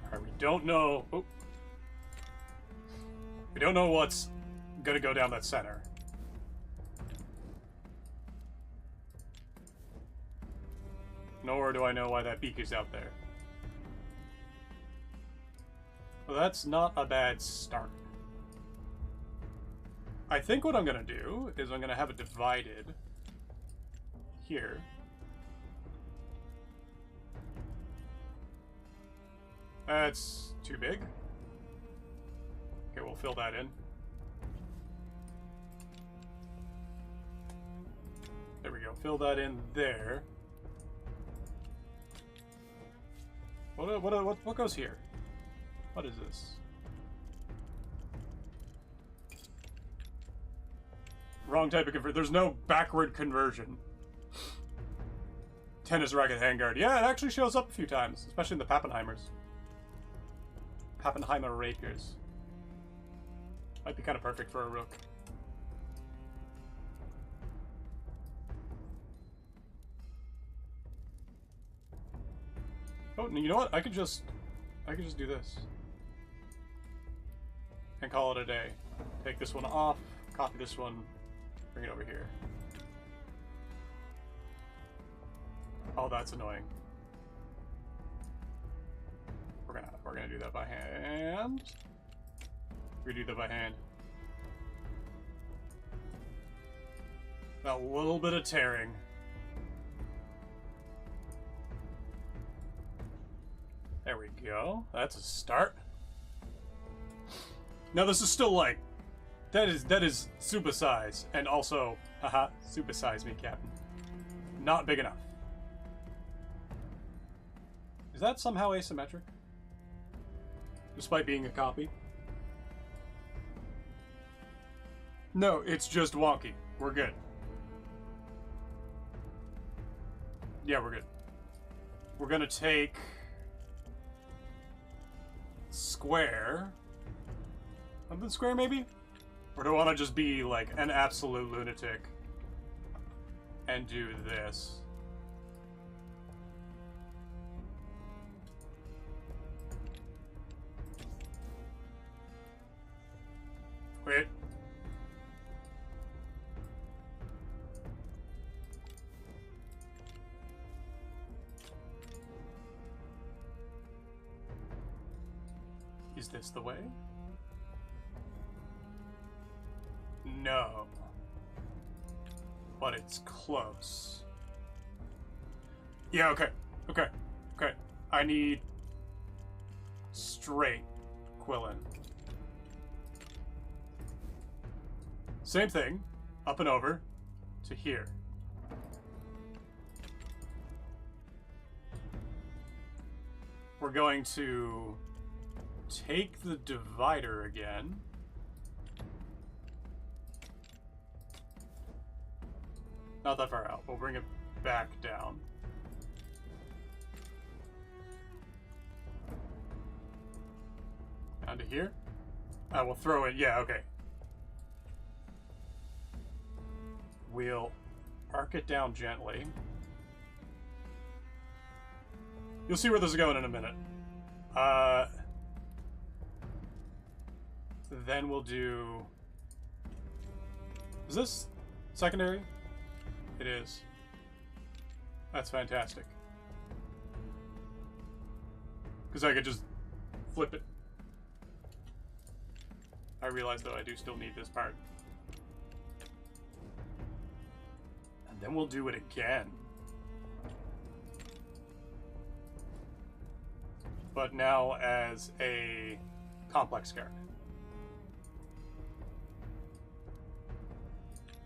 Alright, we don't know... Oh. We don't know what's gonna go down that center. Nor do I know why that beak is out there. Well, that's not a bad start. I think what I'm gonna do is I'm gonna have it divided here. That's too big. Okay, we'll fill that in. There we go, fill that in there. What goes here? What is this? Wrong type of conversion. There's no backward conversion. Tennis racket handguard. Yeah, it actually shows up a few times, especially in the Pappenheimers. Pappenheimer rapiers. Might be kind of perfect for a rook. Oh, you know what? I could just do this. And call it a day. Take this one off, copy this one, bring it over here. Oh, that's annoying. We're gonna do that by hand. We do that by hand. A little bit of tearing. There we go. That's a start. Now this is still like, that is super size, and also, haha, super size me, Captain. Not big enough. Is that somehow asymmetric? Despite being a copy? No, it's just wonky. We're good. Yeah, we're good. We're gonna take square. Something square, maybe? Or do I want to just be like an absolute lunatic and do this? Wait. Is this the way? No. But it's close. Yeah, okay. Okay. Okay. I need straight quillin. Same thing. Up and over to here. We're going to take the divider again. Not that far out. We'll bring it back down. Down to here. I will throw it. Yeah, okay. We'll arc it down gently. You'll see where this is going in a minute. Then we'll do... Is this secondary? It is. That's fantastic. Because I could just flip it. I realize, though, I do still need this part. And then we'll do it again. But now as a complex card.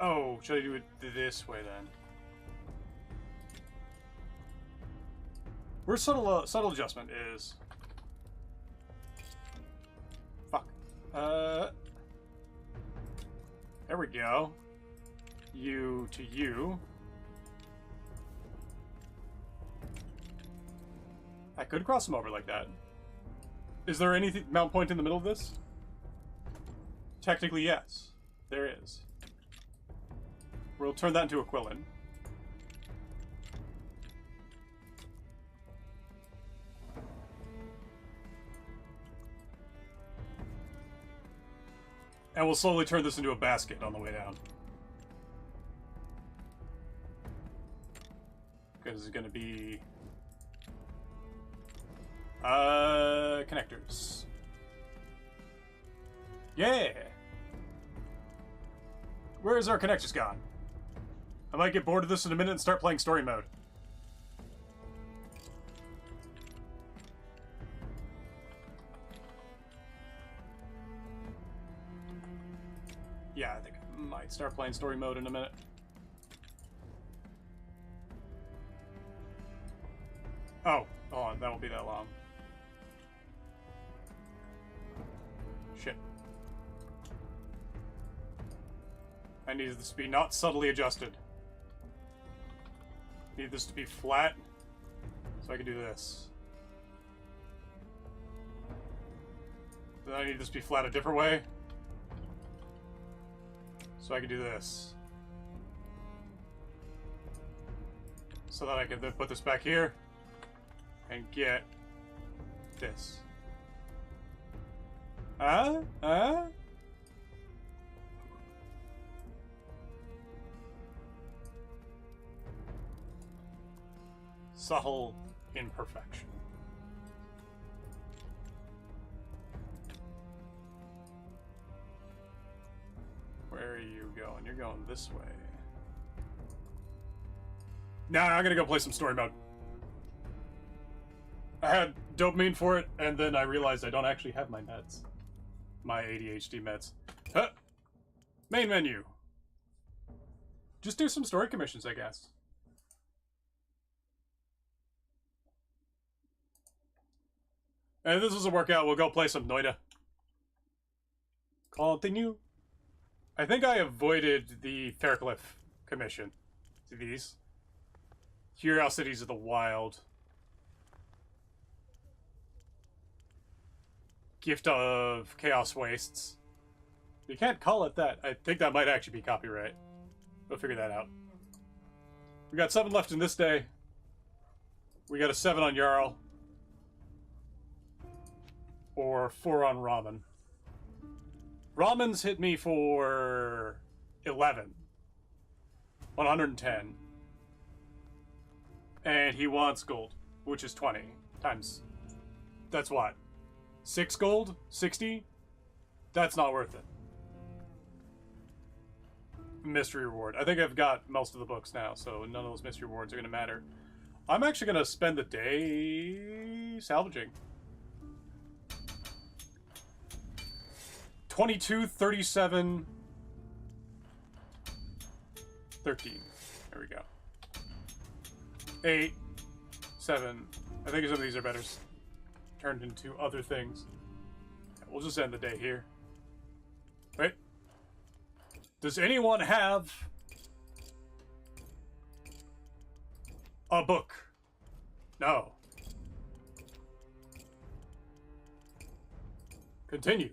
Oh, should I do it this way then? Where subtle adjustment is. Fuck. There we go. You to you. I could cross them over like that. Is there anything mount point in the middle of this? Technically, yes. There is. We'll turn that into a quillin. And we'll slowly turn this into a basket on the way down. Because it's going to be... connectors. Yeah! Where's our connectors gone? I might get bored of this in a minute and start playing story mode. Yeah, I think I might start playing story mode in a minute. Oh, hold on, that won't be that long. Shit. I need this to be not subtly adjusted. Need this to be flat, so I can do this. Then I need this to be flat a different way. So I can do this. So that I can then put this back here and get this. Subtle imperfection. Where are you going? You're going this way. Nah, I'm gonna go play some story mode. I had dopamine for it, and then I realized I don't actually have my meds. My ADHD meds. Huh. Main menu. Just do some story commissions, I guess. And if this doesn't work out, we'll go play some Noida. Continue. I think I avoided the Faircliff commission. See these? Curiosities of the Wild. Gift of Chaos Wastes. You can't call it that. I think that might actually be copyright. We'll figure that out. We got 7 left in this day. We got a 7 on Jarl. Or 4 on Ramen. Ramen's hit me for 11. 110. And he wants gold, which is 20 times. That's what? 6 gold? 60? That's not worth it. Mystery reward. I think I've got most of the books now, so none of those mystery rewards are going to matter. I'm actually going to spend the day salvaging. 22, 37, 13. There we go. 8, 7. I think some of these are better turned into other things. We'll just end the day here. Wait. Does anyone have a book? No. Continue.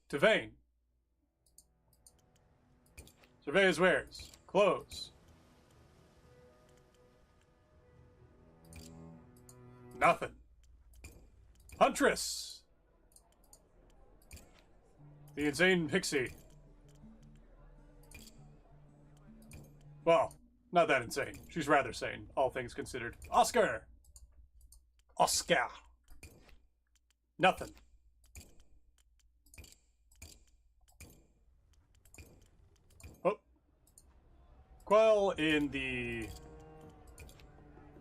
To Vane. Survey his wares. Close. Nothing. Huntress. The insane pixie. Well, not that insane. She's rather sane, all things considered. Oscar. Oscar. Nothing. Oh. Quell in the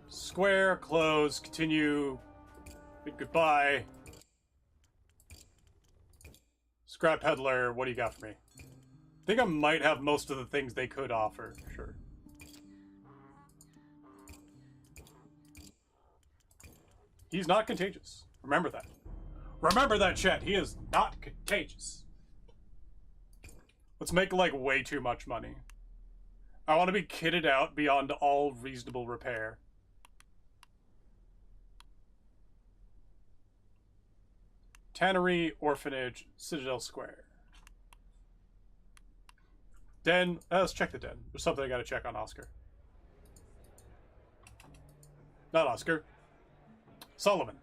square, close, continue, bid goodbye. Scrap Peddler, what do you got for me? I think I might have most of the things they could offer, sure. He's not contagious. Remember that. Remember that, chat. He is not contagious. Let's make, like, way too much money. I want to be kitted out beyond all reasonable repair. Tannery, Orphanage, Citadel Square. Den. Let's check the den. There's something I gotta check on Oscar. Not Oscar. Sullivan.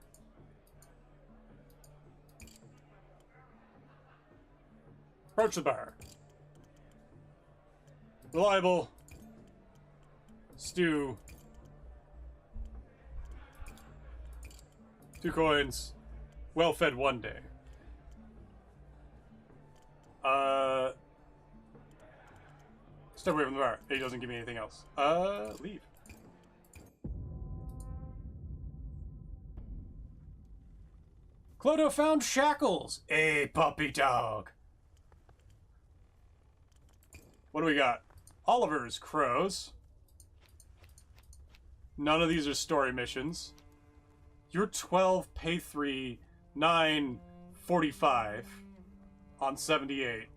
Approach the bar. Reliable. Stew. 2 coins. Well-fed one day. Step away from the bar. He doesn't give me anything else. Leave. Clodo found shackles. A puppy dog. What do we got? Oliver's crows. None of these are story missions. You're 12, pay 3, 9, 45 on 78.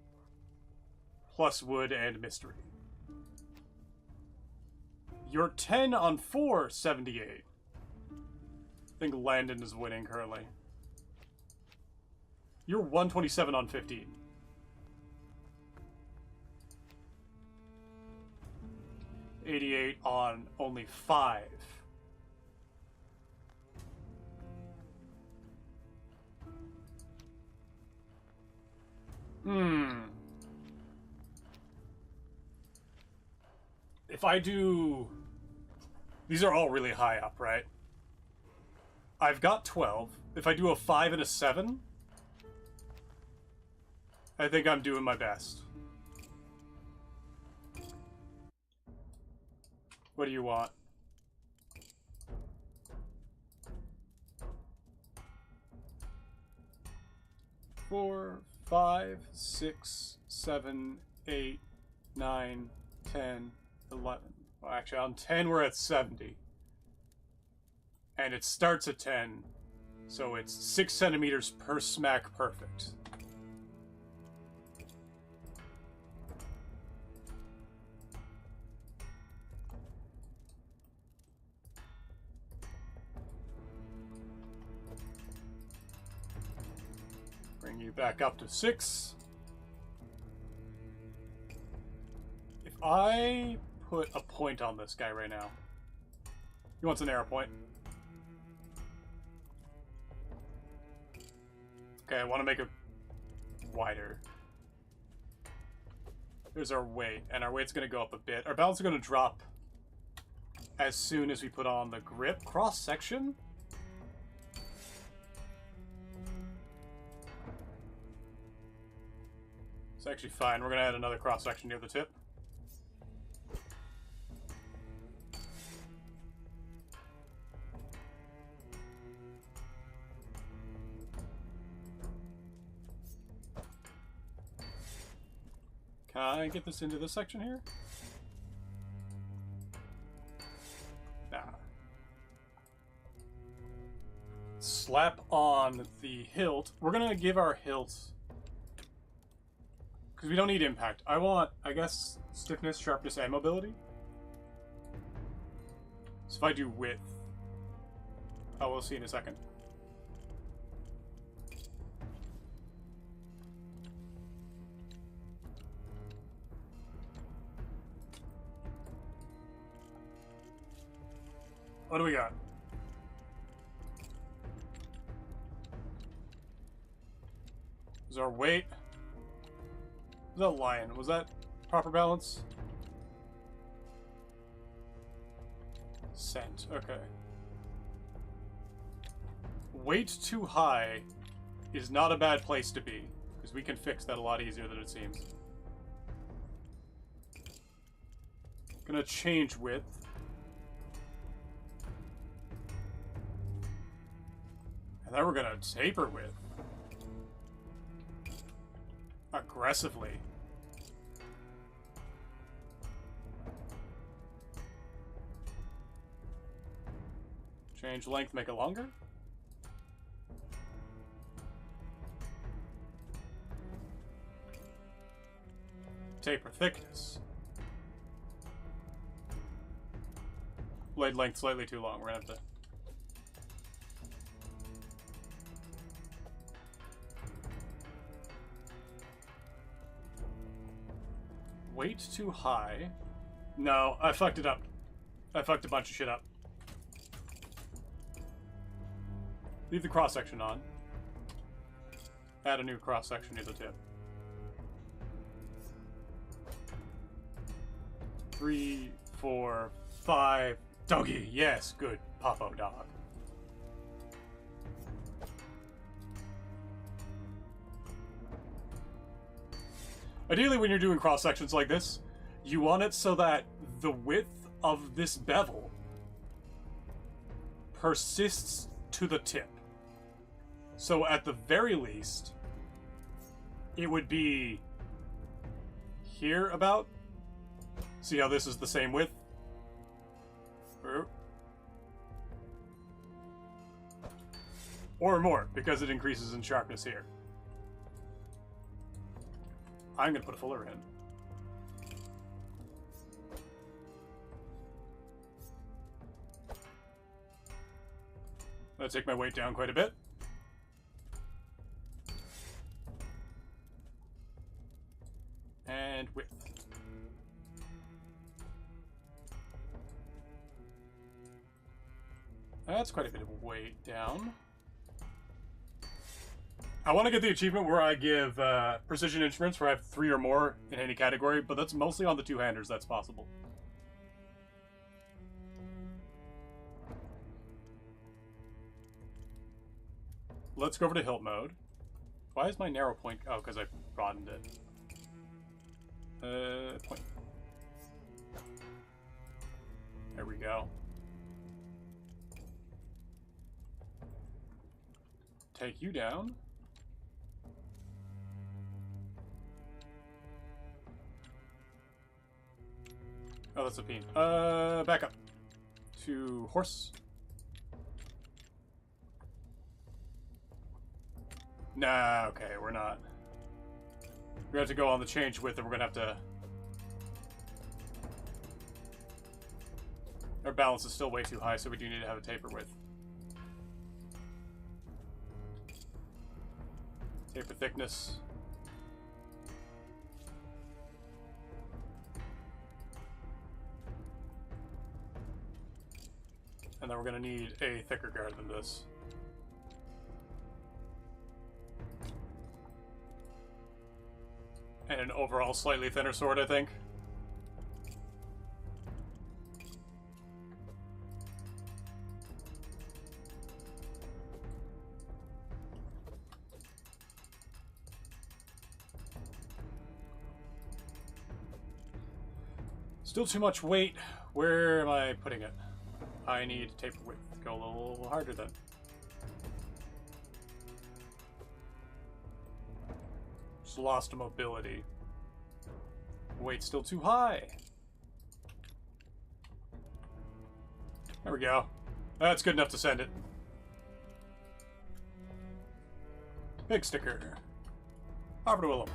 Plus wood and mystery. You're 10 on 4, 78. I think Landon is winning currently. You're 127 on 15. 88 on only 5. If I do... These are all really high up, right? I've got 12. If I do a 5 and a 7, I think I'm doing my best. What do you want? Four, 5, 6, 7, 8, 9, 10, 11. Well, actually, on 10, we're at 70. And it starts at 10, so it's 6 centimeters per smack perfect. Bring you back up to 6. If I put a point on this guy right now, he wants an arrow point. Okay, I want to make it wider. Here's our weight, and our weight's going to go up a bit. Our balance is going to drop as soon as we put on the grip. Cross-section? It's actually fine. We're going to add another cross-section near the tip. Can I get this into this section here? Nah. Slap on the hilt. We're gonna give our hilt, because we don't need impact. I want, I guess, stiffness, sharpness, and mobility. So if I do width, oh, we'll see in a second. What do we got? Is our weight? Was that lion? Was that proper balance? Scent. Okay. Weight too high is not a bad place to be, because we can fix that a lot easier than it seems. Gonna change width. And then we're gonna taper width. Aggressively. Change length, make it longer. Taper thickness. Blade length slightly too long. We're gonna have to... Weight too high. No, I fucked it up. I fucked a bunch of shit up. Leave the cross-section on. Add a new cross-section near the tip. 3, 4, 5. Doggy, yes, good. Popo dog. Ideally, when you're doing cross-sections like this, you want it so that the width of this bevel persists to the tip. So at the very least, it would be here about. See how this is the same width? Or more, because it increases in sharpness here. I'm going to put a fuller in. I'm going to take my weight down quite a bit. And width. That's quite a bit of weight down. I want to get the achievement where I give precision instruments where I have 3 or more in any category, but that's mostly on the two-handers that's possible. Let's go over to hilt mode. Why is my narrow point? Oh, because I broadened it. Point. There we go. Take you down. Oh, that's a peen. Back up. To horse. Nah, okay, we're not. We have to go on the change width, and we're gonna have to... Our balance is still way too high, so we do need to have a taper width. Taper thickness. And then we're gonna need a thicker guard than this. And an overall slightly thinner sword, I think. Still too much weight. Where am I putting it? I need taper width. Go a little harder then. Just lost mobility. Weight's still too high. There we go. That's good enough to send it. Big sticker. Over to Willem.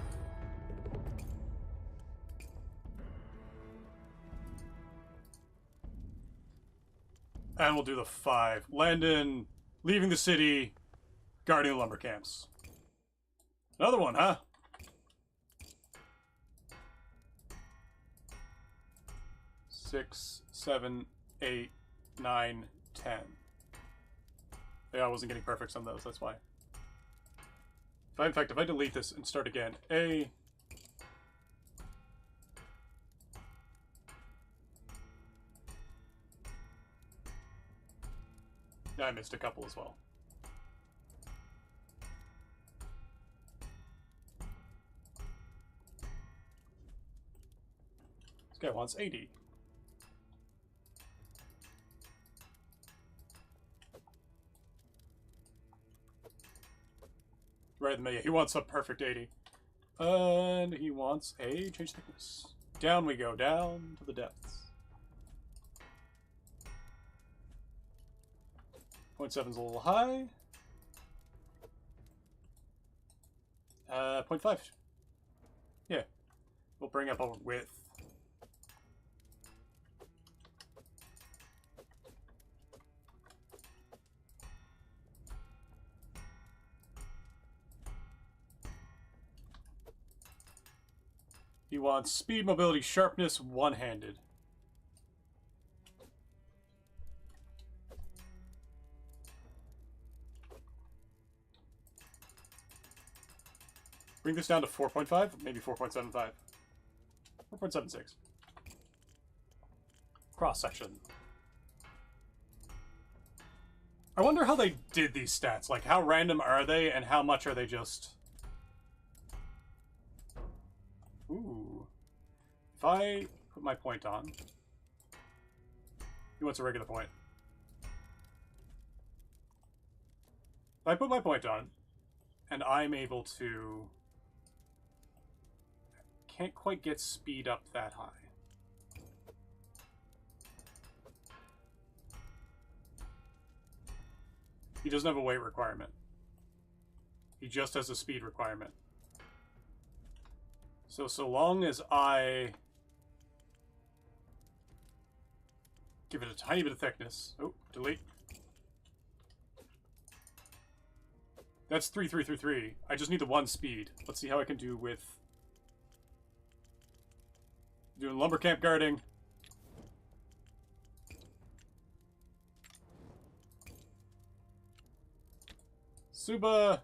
And we'll do the 5. Landon, leaving the city, guarding the lumber camps. Another one, huh? Six, 7, 8, 9, 10. Yeah, I wasn't getting perfects on those, that's why. In fact, if I delete this and start again, A... I missed a couple as well. This guy wants 80. Right in the middle. He wants a perfect 80. And he wants a change thickness. Down we go, down to the depths. 0.7's a little high. 0.5. Yeah. We'll bring up our width. He wants speed, mobility, sharpness, one-handed. Bring this down to 4.5, maybe 4.75. 4.76. Cross-section. I wonder how they did these stats. Like, how random are they, and how much are they just... Ooh. If I put my point on... He wants a regular point. If I put my point on, and I'm able to... Can't quite get speed up that high. He doesn't have a weight requirement. He just has a speed requirement. So long as I give it a tiny bit of thickness. Oh, delete. That's 3, 3, 3, 3. I just need the 1 speed. Let's see how I can do with doing lumber camp guarding. Suba...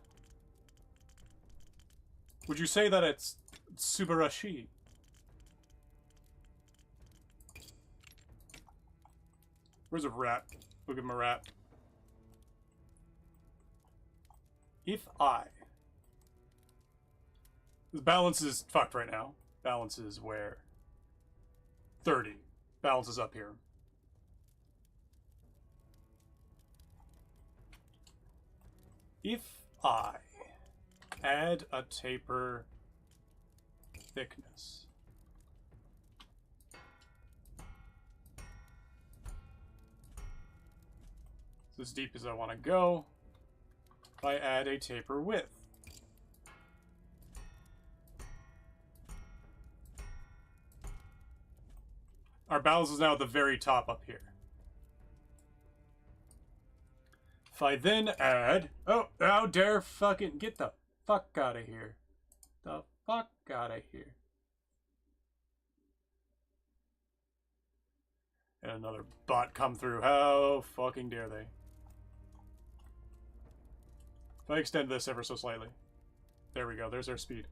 Would you say that it's Subarashi? Where's a rat? We'll give him a rat. If I... This balance is fucked right now. Balance is where? 30. Balance is up here. If I add a taper thickness. It's as deep as I want to go. If I add a taper width. Our balance is now at the very top up here. If I then add... Oh, how dare fucking... Get the fuck out of here. The fuck out of here. And another bot come through. How fucking dare they? If I extend this ever so slightly. There we go. There's our speed.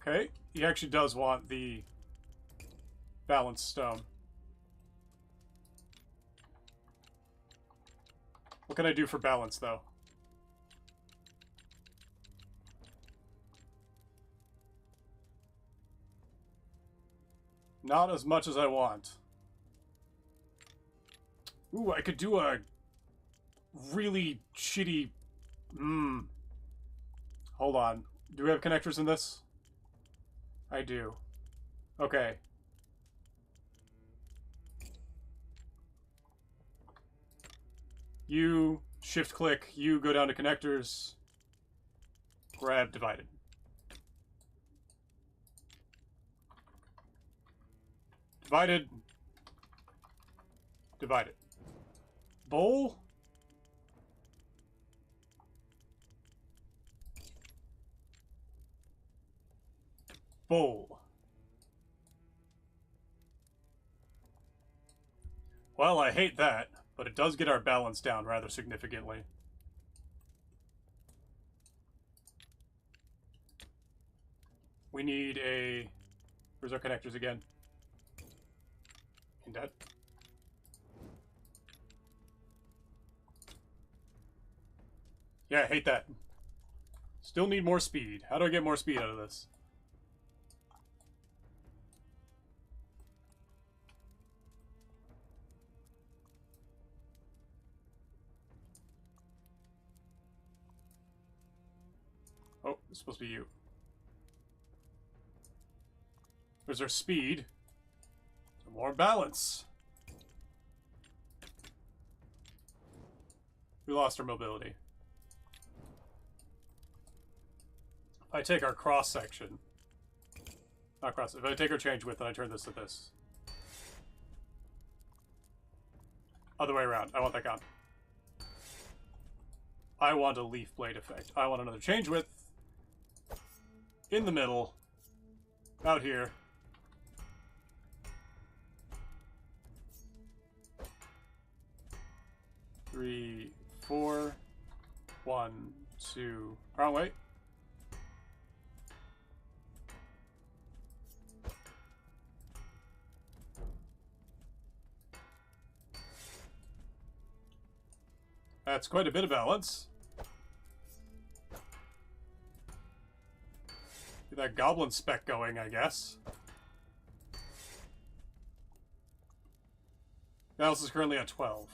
Okay, he actually does want the balanced stone. What can I do for balance, though? Not as much as I want. Ooh, I could do a really shitty... Hold on. Do we have connectors in this? I do. Okay. You shift click, you go down to connectors, grab divided. Divided. Divided. Bowl. Bowl. Well, I hate that, but it does get our balance down rather significantly. We need a... Where's our connectors again? In that. Yeah, I hate that. Still need more speed. How do I get more speed out of this? Oh, it's supposed to be you. There's our speed. Some more balance. We lost our mobility. If I take our cross section, not cross, if I take our change width and I turn this to this. Other way around. I want that gone. I want a leaf blade effect. I want another change width. In the middle. Out here. Three, four. 1, 2. Wrong way. That's quite a bit of balance. Get that goblin spec going, I guess. Balance is currently at 12.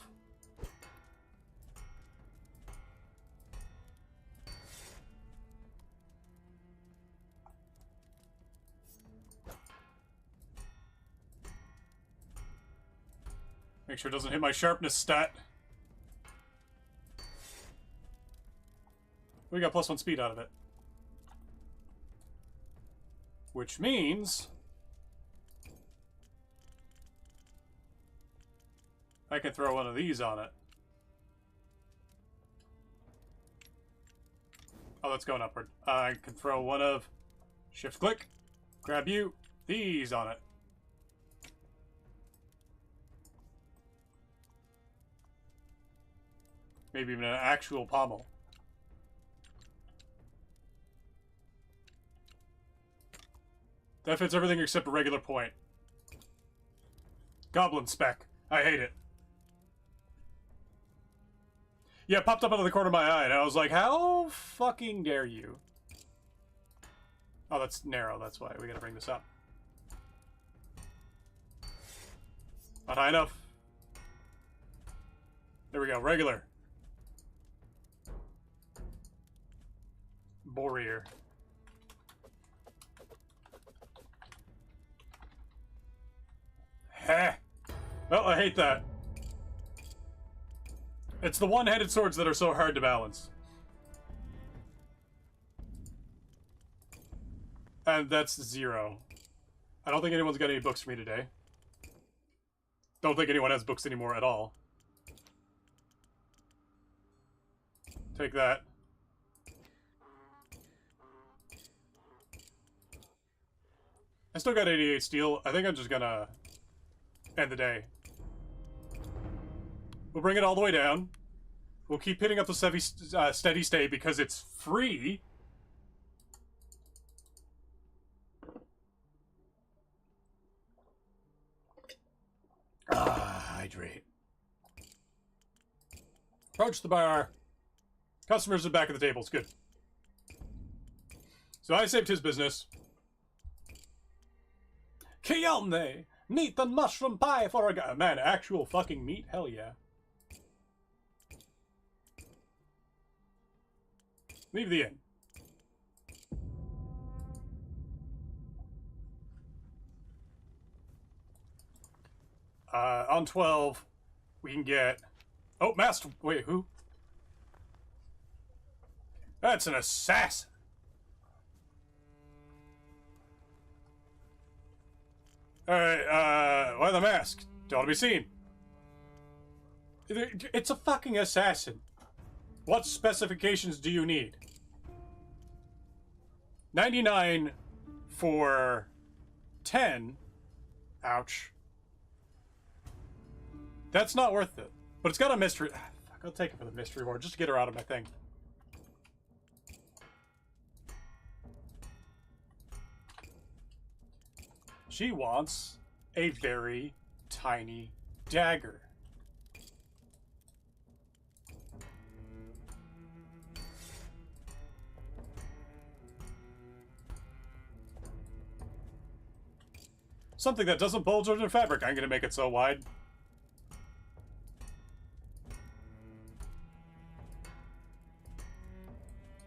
Make sure it doesn't hit my sharpness stat. We got +1 speed out of it. Which means I can throw one of these on it. Oh, that's going upward. I can throw one of shift click, grab you, Ease on it. Maybe even an actual pommel. That fits everything except a regular point. Goblin spec. I hate it. Yeah, it popped up out of the corner of my eye, and I was like, how fucking dare you? Oh, that's narrow. That's why we gotta bring this up. Not high enough. There we go. Regular. Warrior. Heh. Well, I hate that. It's the one-handed swords that are so hard to balance. And that's 0. I don't think anyone's got any books for me today. Don't think anyone has books anymore at all. Take that. I still got 88 steel. I think I'm just gonna end the day. We'll bring it all the way down. We'll keep hitting up the steady state because it's free. Hydrate. Approach the bar. Customers are back at the tables. Good. So I saved his business. Kielne! Meat and mushroom pie for a guy. Man, actual fucking meat? Hell yeah. Leave the inn. On 12, we can get... Oh, Master... Wait, who? That's an assassin. Alright, why the mask? Don't want to be seen. It's a fucking assassin. What specifications do you need? 99 for 10. Ouch. That's not worth it. But it's got a mystery... Fuck, I'll take it for the mystery reward, just to get her out of my thing. She wants a very tiny dagger. Something that doesn't bulge under fabric. I'm gonna make it so wide.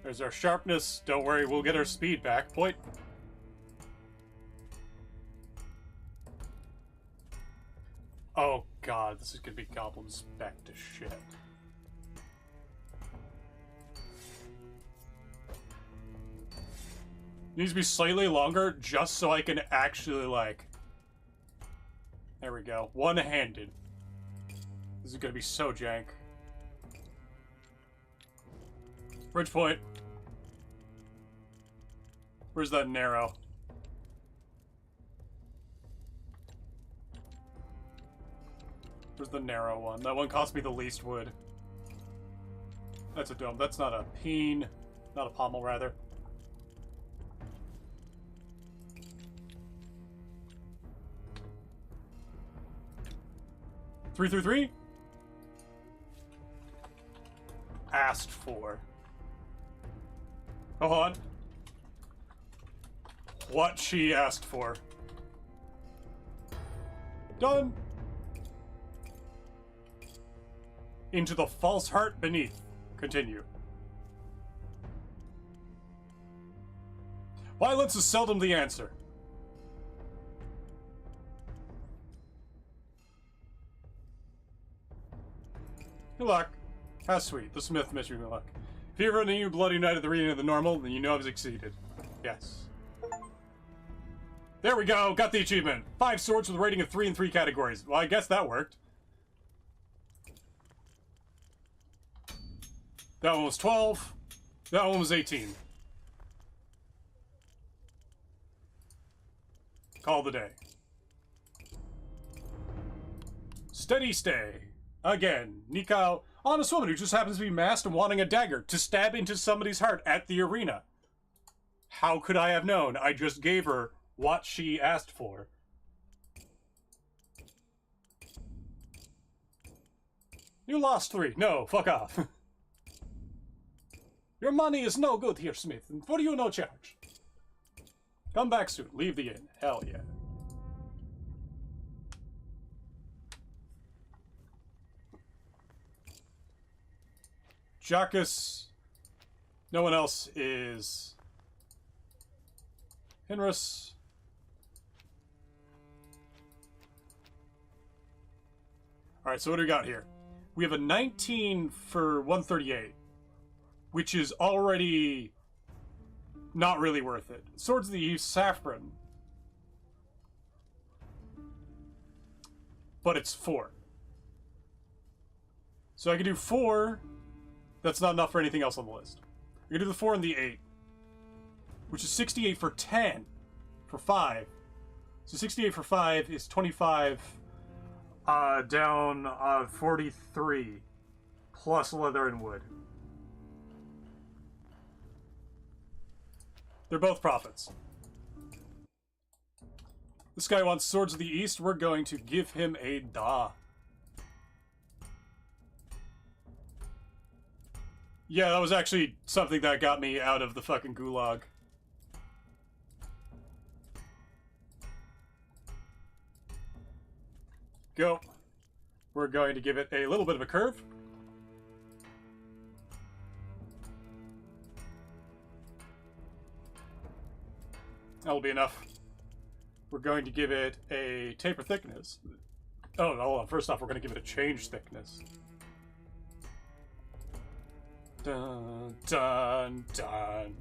There's our sharpness. Don't worry, we'll get our speed back. Point. Oh god, this is gonna be goblins back to shit. Needs to be slightly longer just so I can actually, like... There we go. One-handed. This is gonna be so jank. Bridge point. Where's that narrow? Where's the narrow one? That one cost me the least wood. That's a dome. That's not a peen. Not a pommel, rather. Three? Asked for. Hold on. What she asked for. Done. Into the false heart beneath. Continue. Violence is seldom the answer. Good luck. How sweet. The Smith wishes me luck. If you ever run a new bloody night at the reading of the normal, then you know I've succeeded. Yes. There we go. Got the achievement. 5 swords with a rating of 3 in 3 categories. Well, I guess that worked. That one was 12. That one was 18. Call the day. Steady stay. Again, Nikao, honest woman who just happens to be masked and wanting a dagger to stab into somebody's heart at the arena. How could I have known? I just gave her what she asked for. You lost 3. No, fuck off. Your money is no good here, Smith, and for you no charge. Come back soon. Leave the inn. Hell yeah. Jacques. No one else is... Henris. Alright, so what do we got here? We have a 19 for 138, which is already not really worth it. Swords of the East, Saffron. But it's 4. So I can do 4. That's not enough for anything else on the list. I can do the 4 and the 8, which is 68 for 10 for 5. So 68 for 5 is 25 down 43 plus leather and wood. They're both profits. This guy wants Swords of the East. We're going to give him a da. Yeah, that was actually something that got me out of the fucking gulag. Go. We're going to give it a little bit of a curve. That'll be enough. We're going to give it a taper thickness. Oh, hold on. First off, we're going to give it a change thickness. Dun, dun, dun.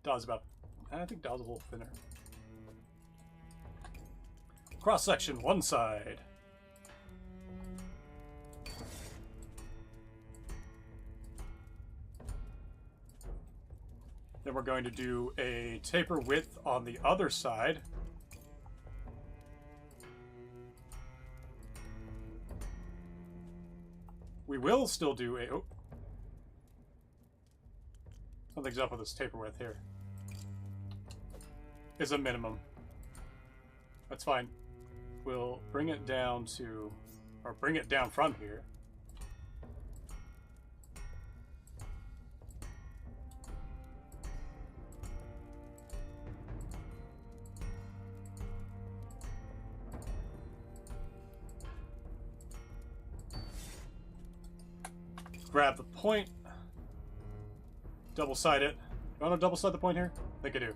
Daw's about... I think Daw's a little thinner. Cross-section, one side. Then we're going to do a taper width on the other side. We will still do a... Oh. Something's up with this taper width here. Is a minimum. That's fine. We'll bring it down to... Or bring it down from here. Grab the point. Double side it. Do I want to double side the point here? I think I do.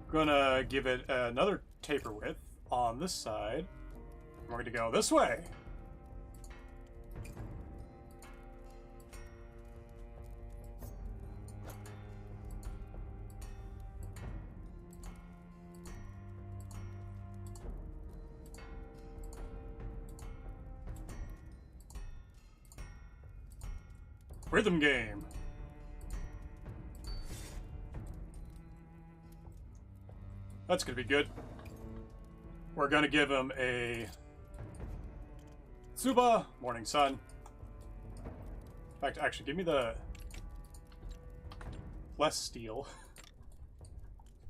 Gonna give it another taper width on this side. We're going to go this way. Rhythm game. That's gonna be good. We're gonna give him a Tsuba, Morning Sun. In fact, actually, give me the less steel.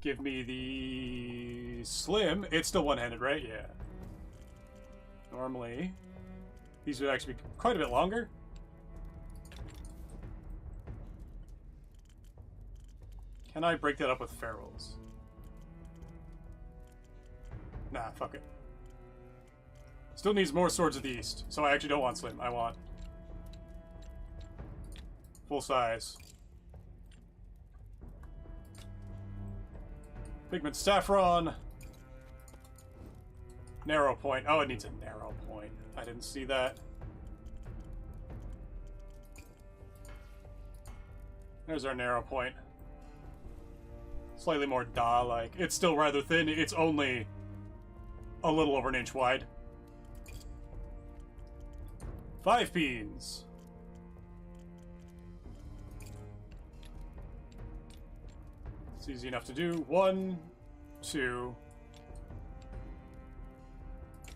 Give me the Slim. It's still one-handed, right? Yeah. Normally, these would actually be quite a bit longer. Can I break that up with ferrules? Nah, fuck it. Still needs more Swords of the East, so I actually don't want Slim. I want full size. Pigment Saffron. Narrow point. Oh, it needs a narrow point. I didn't see that. There's our narrow point. Slightly more Da-like. It's still rather thin. It's only a little over an inch wide. 5 beans. It's easy enough to do. 1, 2,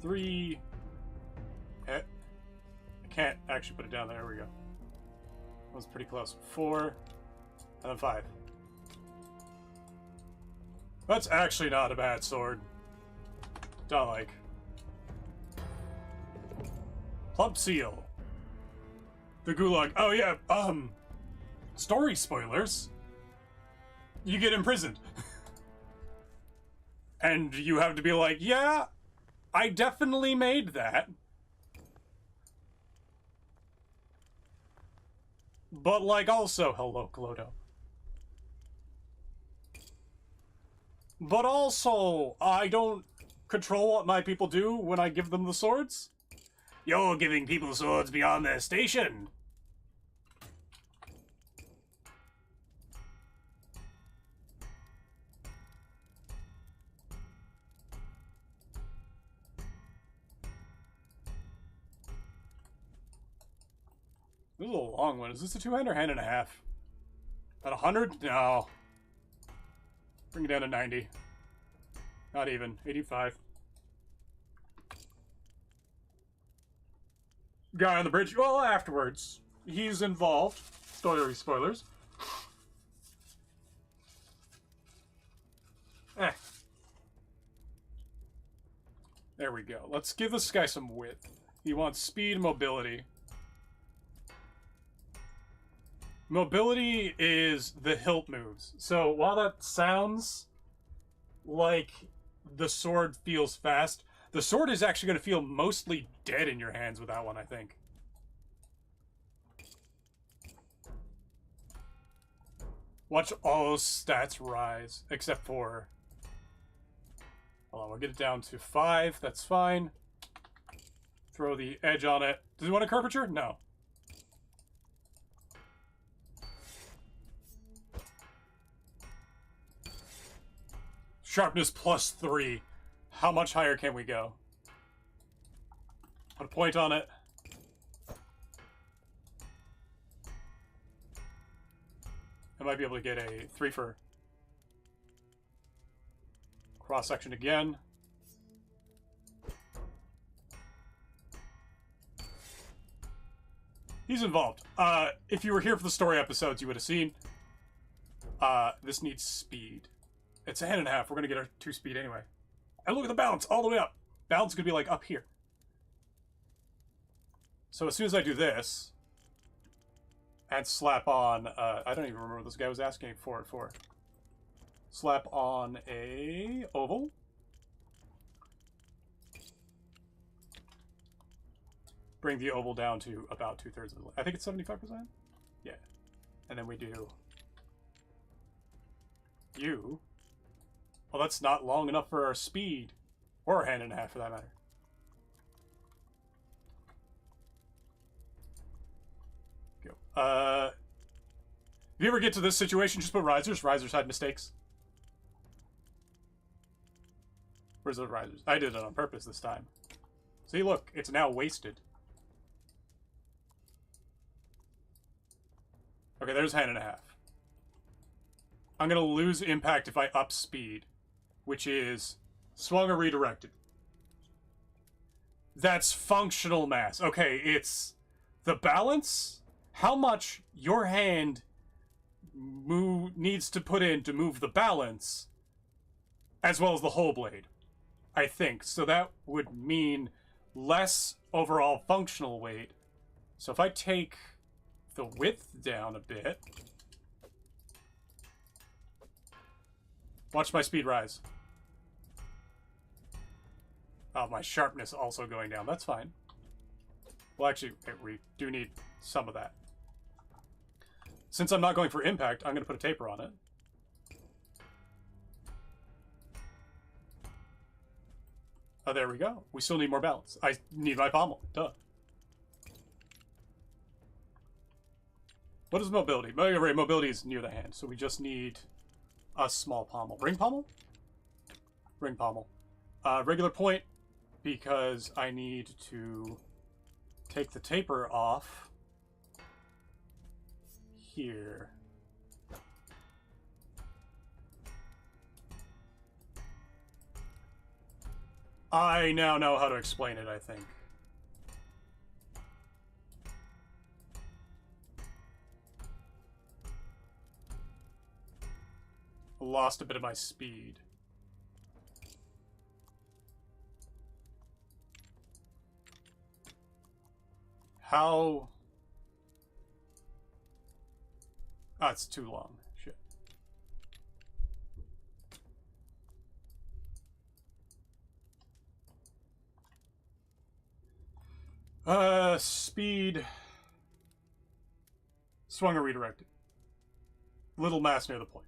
3. I can't actually put it down there. There we go. That was pretty close. 4, and then 5. That's actually not a bad sword. Don't like. Plump seal. The gulag. Oh yeah, story spoilers. You get imprisoned. And you have to be like, yeah, I definitely made that. But like also, hello, Clodo. But also, I don't control what my people do when I give them the swords. You're giving people swords beyond their station. This is a long one. Is this a 2-hand or hand and a half? About 100? No. Bring it down to 90. Not even. 85. Guy on the bridge. Well, afterwards. He's involved. Spoilers. There we go. Let's give this guy some width. He wants speed and mobility. Mobility is the hilt moves. So while that sounds like the sword feels fast, the sword is actually going to feel mostly dead in your hands with that one, I think. Watch all those stats rise, except for... Hold on, we'll get it down to 5. That's fine. Throw the edge on it. Does he want a curvature? No. Sharpness +3. How much higher can we go? Put a point on it. I might be able to get a 3 for cross-section again. He's involved. If you were here for the story episodes, you would have seen. This needs speed. It's a hand and a half. We're going to get our 2 speed anyway. And look at the balance all the way up. Balance is going to be like up here. So as soon as I do this, and slap on, I don't even remember what this guy was asking for it for. Slap on a oval. Bring the oval down to about 2/3 of the length. I think it's 75%? Yeah. And then we do you. Well, that's not long enough for our speed. Or a hand and a half, for that matter. Go. If you ever get to this situation, just put risers. Risers had mistakes. Where's the risers? I did it on purpose this time. See, look. It's now wasted. Okay, there's hand and a half. I'm going to lose impact if I up speed, which is swung or redirected. That's functional mass. Okay, it's the balance, how much your hand needs to put in to move the balance, as well as the whole blade, I think. So that would mean less overall functional weight. So if I take the width down a bit, watch my speed rise. Oh, my sharpness also going down. That's fine. Well, actually, we do need some of that. Since I'm not going for impact, I'm going to put a taper on it. Oh, there we go. We still need more balance. I need my pommel. Duh. What is mobility? Mobility is near the hand, so we just need a small pommel. Ring pommel? Ring pommel. Regular point, because I need to take the taper off here. I now know how to explain it, I think. Lost a bit of my speed. How? Ah, it's too long. Shit. Speed. Swung or redirected. Little mass near the point.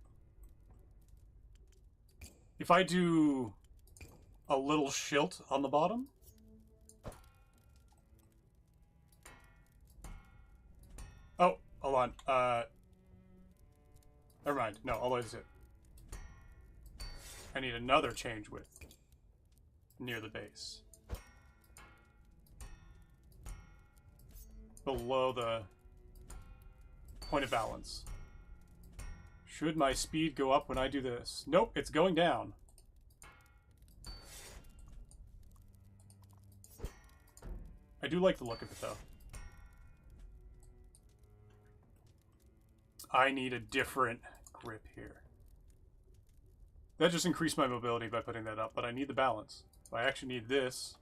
If I do a little shilt on the bottom, oh, hold on. Never mind. No, I'll lose it. I need another change width near the base. Below the point of balance. Should my speed go up when I do this? Nope, it's going down. I do like the look of it, though. I need a different grip here. That just increased my mobility by putting that up, but I need the balance. So I actually need this.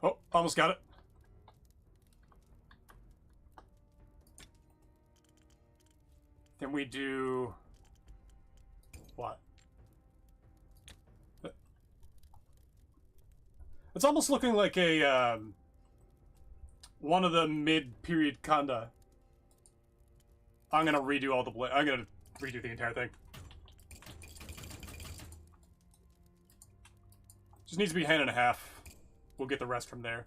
Oh, almost got it. Then we do... what? It's almost looking like a, one of the mid-period kanda. I'm gonna redo all the I'm gonna redo the entire thing. Just needs to be hand and a half. We'll get the rest from there.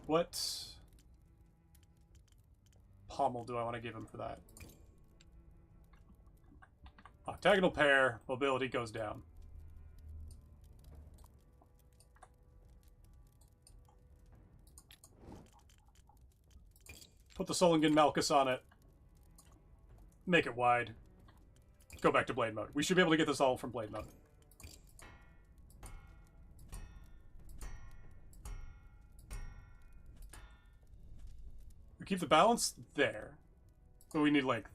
What pommel do I want to give him for that? Octagonal pair, mobility goes down. Put the Solingen Malchus on it. Make it wide. Go back to blade mode. We should be able to get this all from blade mode. We keep the balance there. But we need length.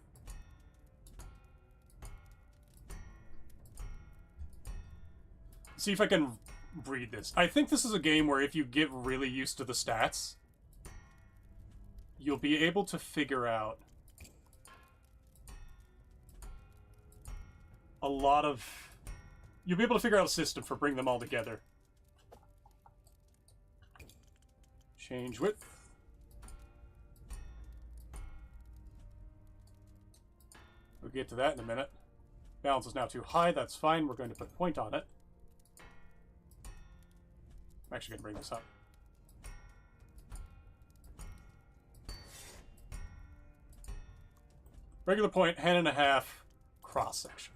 See if I can read this. I think this is a game where if you get really used to the stats, you'll be able to figure out a lot of... You'll be able to figure out a system for bringing them all together. Change width. We'll get to that in a minute. Balance is now too high. That's fine. We're going to put a point on it. I'm actually going to bring this up. Regular point, hand and a half, cross section.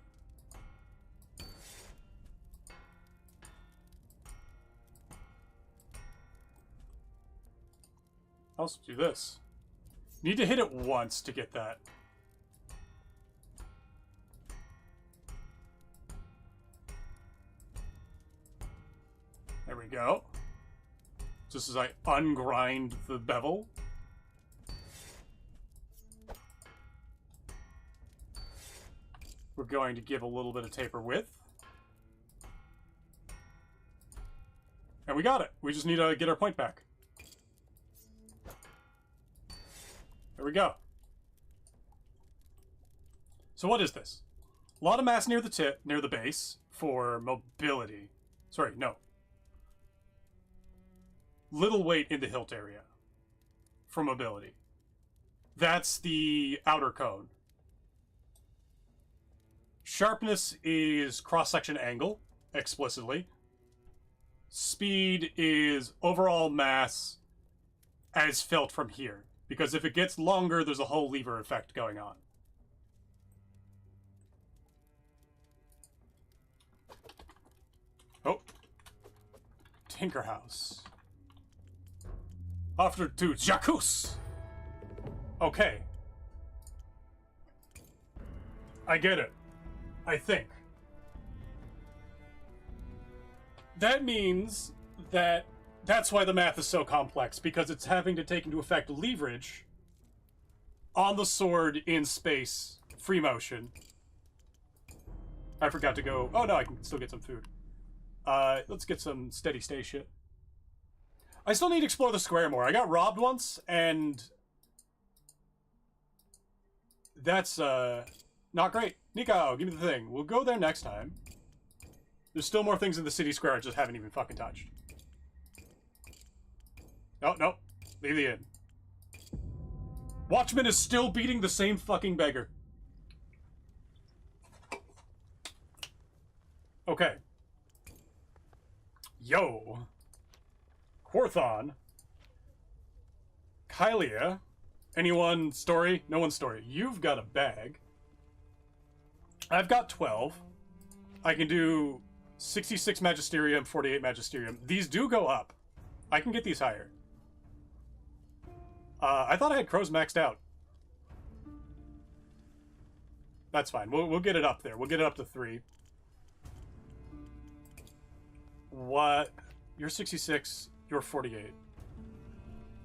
I'll also do this. Need to hit it once to get that. There we go. Just as I ungrind the bevel. We're going to give a little bit of taper width. And we got it. We just need to get our point back. There we go. So what is this? A lot of mass near the tip, near the base, for mobility. Sorry, no. Little weight in the hilt area for mobility. That's the outer cone. Sharpness is cross-section angle, explicitly. speed is overall mass as felt from here. Because if it gets longer, there's a whole lever effect going on. Oh. Tinker House. After to Jacques. Okay. I get it. I think. That means that that's why the math is so complex, because it's having to take into effect leverage on the sword in space, free motion. I forgot to go. Oh no, I can still get some food. Let's get some steady stay shit. I still need to explore the square more. I got robbed once, and that's not great. Nico, give me the thing. We'll go there next time. There's still more things in the city square I just haven't even fucking touched. Oh, no. Leave the inn. Watchman is still beating the same fucking beggar. Okay. Yo. Quarthon. Kylia. Anyone story? No one's story. You've got a bag. I've got 12. I can do 66 Magisterium, 48 Magisterium. These do go up. I can get these higher. I thought I had crows maxed out. That's fine. We'll get it up there. We'll get it up to 3. What? You're 66. You're 48.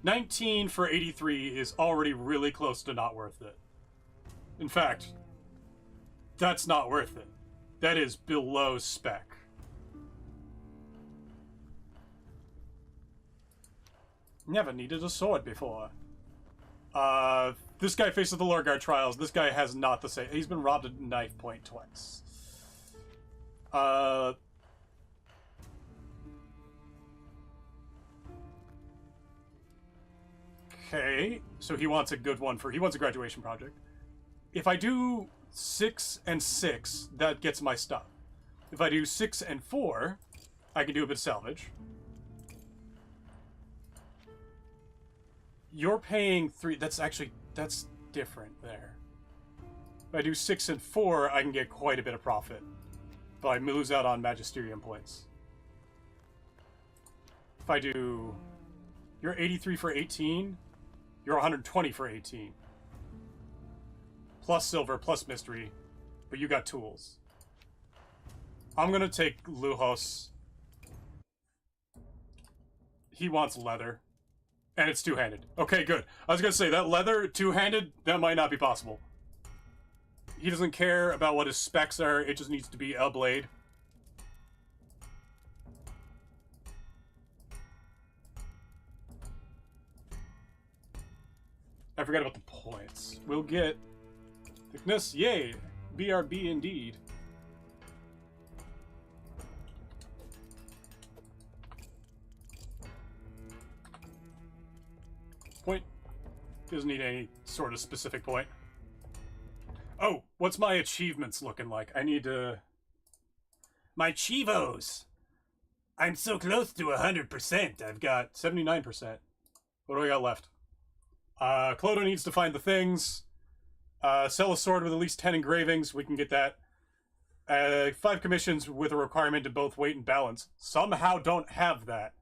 19 for 83 is already really close to not worth it. In fact, that's not worth it. That is below spec. Never needed a sword before. This guy faces the Lord Guard trials. This guy has not the same. He's been robbed at knife point twice. Okay, so he wants a good one for. He wants a graduation project. If I do 6 and 6, that gets my stuff. If I do 6 and 4, I can do a bit of salvage. You're paying 3. That's different there. If I do 6 and 4, I can get quite a bit of profit. But I lose out on Magisterium points. If I do... You're 83 for 18. You're 120 for 18. Plus silver, plus mystery. But you got tools. I'm gonna take Luhos. He wants leather. And it's two-handed. Okay, good. I was gonna say, that leather, two-handed, that might not be possible. He doesn't care about what his specs are, it just needs to be a blade. I forgot about the points. We'll get thickness, yay! BRB indeed. Point. Doesn't need any sort of specific point. Oh, what's my achievements looking like? I need to... My Chivos! I'm so close to 100%. I've got 79%. What do I got left? Clodo needs to find the things. Sell a sword with at least 10 engravings. We can get that. 5 commissions with a requirement to both weight and balance. Somehow don't have that.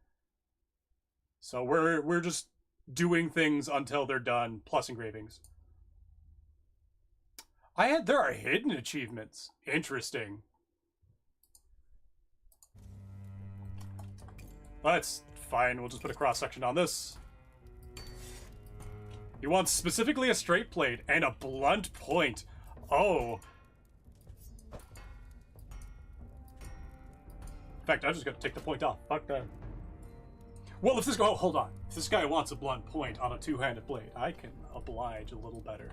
So we're just doing things until they're done, plus engravings. There are hidden achievements. Interesting. That's fine. We'll just put a cross-section on this. He wants specifically a straight plate and a blunt point. Oh. In fact, I just got to take the point off. Fuck that. Well, if this guy... Oh, hold on. If this guy wants a blunt point on a two-handed blade, I can oblige a little better.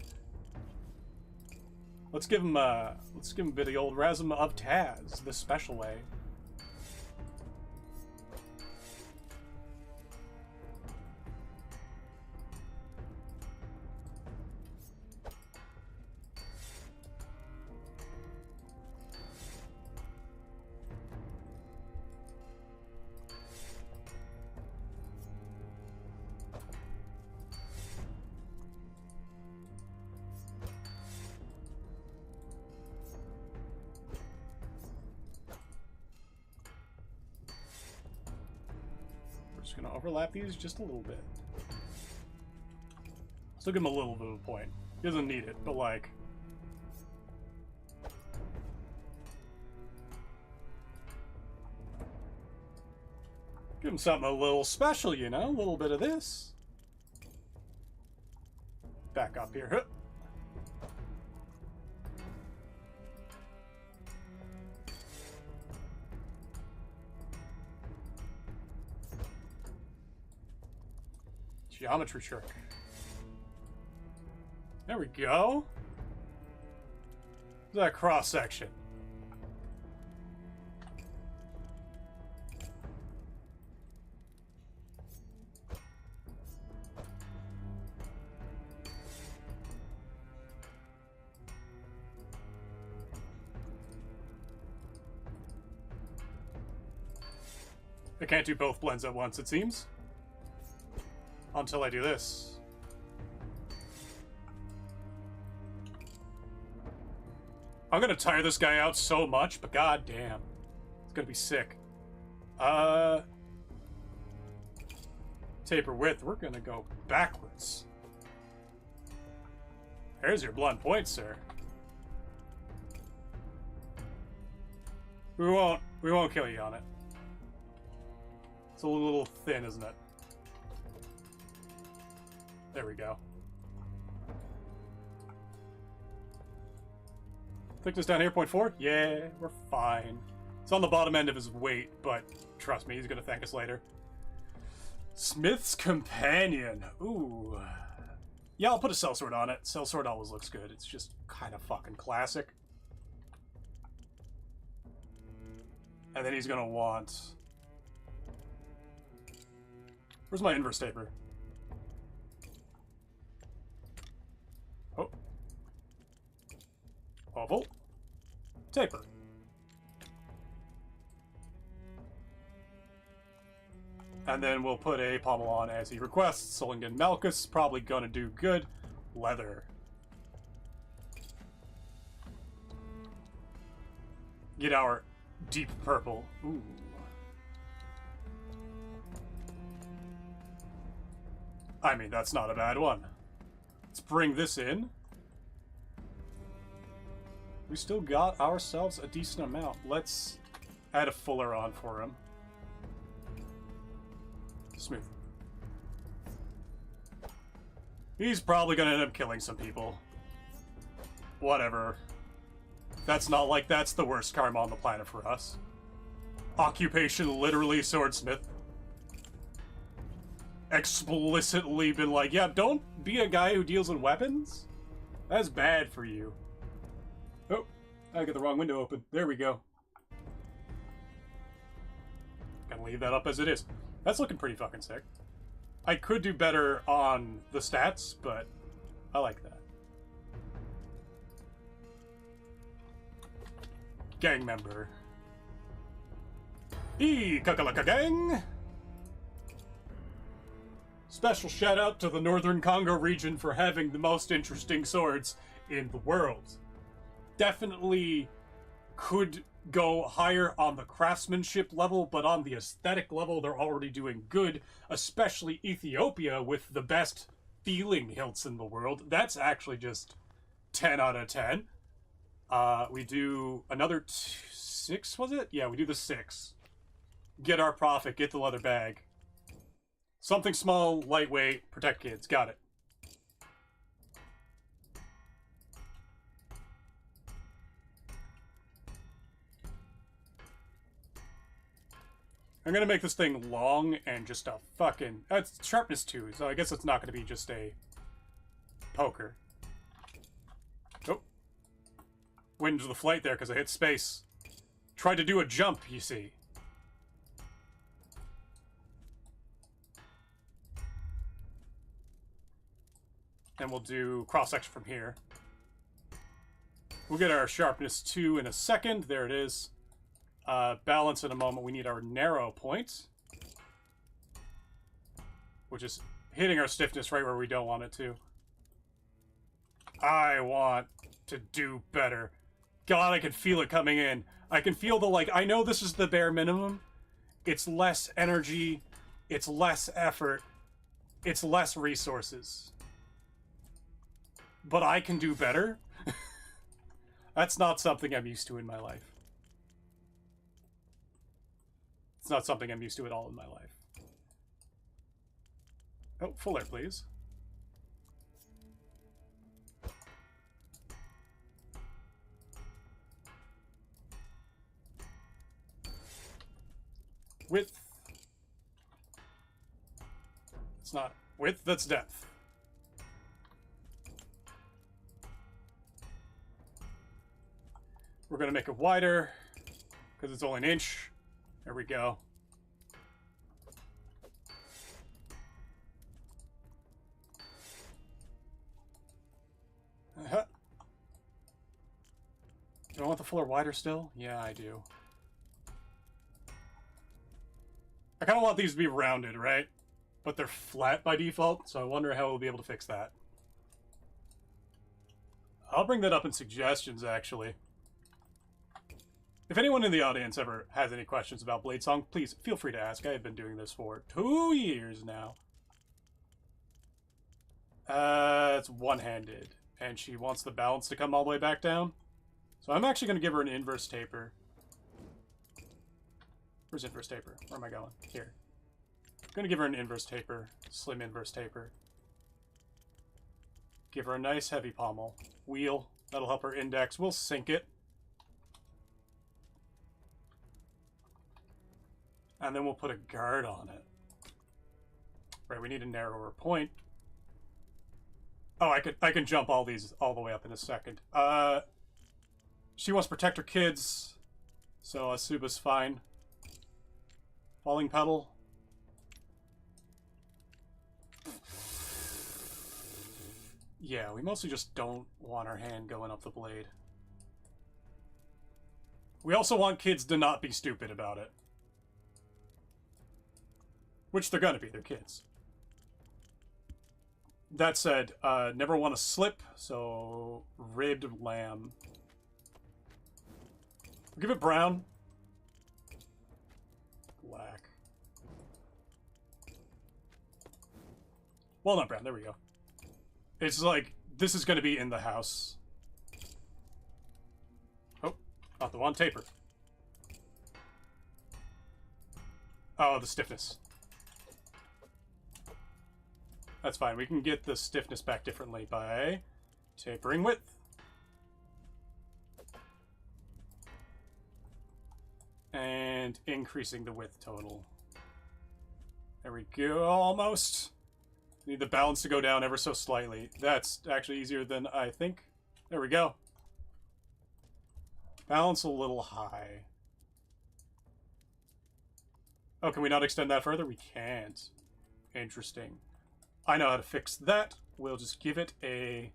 Let's give him a bit of the old Rasm of Taz, the special way. Just gonna overlap these just a little bit. Still give him a little bit of a point. He doesn't need it, but like... give him something a little special, you know? A little bit of this. Back up here. Huh. Geometry trick. There we go. Look at that cross section. I can't do both blends at once, it seems. Until I do this. I'm gonna tire this guy out so much, but god damn. It's gonna be sick. Taper width, we're gonna go backwards. There's your blunt point, sir. We won't kill you on it. It's a little thin, isn't it? There we go. Thickness down here, 0.4? Yeah, we're fine. It's on the bottom end of his weight, but trust me, he's gonna thank us later. Smith's Companion. Ooh. Yeah, I'll put a sellsword on it. Sellsword always looks good. It's just kind of fucking classic. And then he's gonna want... where's my inverse taper? Oh. Oval. Taper. And then we'll put a pommel on as he requests. Solingen Malchus, probably gonna do good. Leather. Get our deep purple. Ooh. I mean, that's not a bad one. Let's bring this in. We still got ourselves a decent amount. Let's add a fuller on for him. Smooth. He's probably gonna end up killing some people. Whatever. That's not like that's the worst karma on the planet for us. Occupation, literally swordsmith. Explicitly been like, yeah, don't be a guy who deals in weapons. That's bad for you. Oh, I got the wrong window open. There we go. Gotta leave that up as it is. That's looking pretty fucking sick. I could do better on the stats, but I like that. Gang member. Kakalaka gang! Special shout out to the Northern Congo region for having the most interesting swords in the world. Definitely could go higher on the craftsmanship level, but on the aesthetic level, they're already doing good, especially Ethiopia with the best feeling hilts in the world. That's actually just 10 out of 10. We do another 6, was it? Yeah, we do the 6. Get our profit, get the leather bag. Something small, lightweight, protect kids. Got it. I'm gonna make this thing long and just a fucking... it's sharpness 2, so I guess it's not gonna be just a poker. Oh. Went into the flight there because I hit space. Tried to do a jump, you see. And we'll do cross-section from here. We'll get our sharpness 2 in a second. There it is. Balance in a moment. We need our narrow point, which is hitting our stiffness right where we don't want it to. I want to do better. God, I can feel it coming in. I can feel the, like, I know this is the bare minimum. It's less energy. It's less effort. It's less resources. But I can do better. That's not something I'm used to in my life. It's not something I'm used to at all in my life. Oh, full air, please. Width. It's not width, that's depth. We're going to make it wider because it's only an inch. There we go. Do I want the fuller wider still? Yeah, I do. I kind of want these to be rounded, right? But they're flat by default, so I wonder how we'll be able to fix that. I'll bring that up in suggestions, actually. If anyone in the audience ever has any questions about Bladesong, please feel free to ask. I have been doing this for 2 years now. It's one-handed, and she wants the balance to come all the way back down. So I'm actually going to give her an inverse taper. Where's inverse taper? Where am I going? Here. I'm going to give her an inverse taper. Slim inverse taper. Give her a nice heavy pommel. Wheel. That'll help her index. We'll sink it. And then we'll put a guard on it. Right, we need a narrower point. Oh, I can jump all these all the way up in a second. She wants to protect her kids, so Asuba's fine. Falling pedal. Yeah, we mostly just don't want our hand going up the blade. We also want kids to not be stupid about it. Which they're gonna be, they're kids. That said, never want to slip, so ribbed lamb. We'll give it brown. Black. Walnut brown, there we go. It's like, this is going to be in the house. Oh, not the one. Taper. Oh, the stiffness. That's fine. We can get the stiffness back differently by tapering width. And increasing the width total. There we go, almost. Need the balance to go down ever so slightly. That's actually easier than I think. There we go. Balance a little high. Oh, can we not extend that further? We can't. Interesting. I know how to fix that. We'll just give it a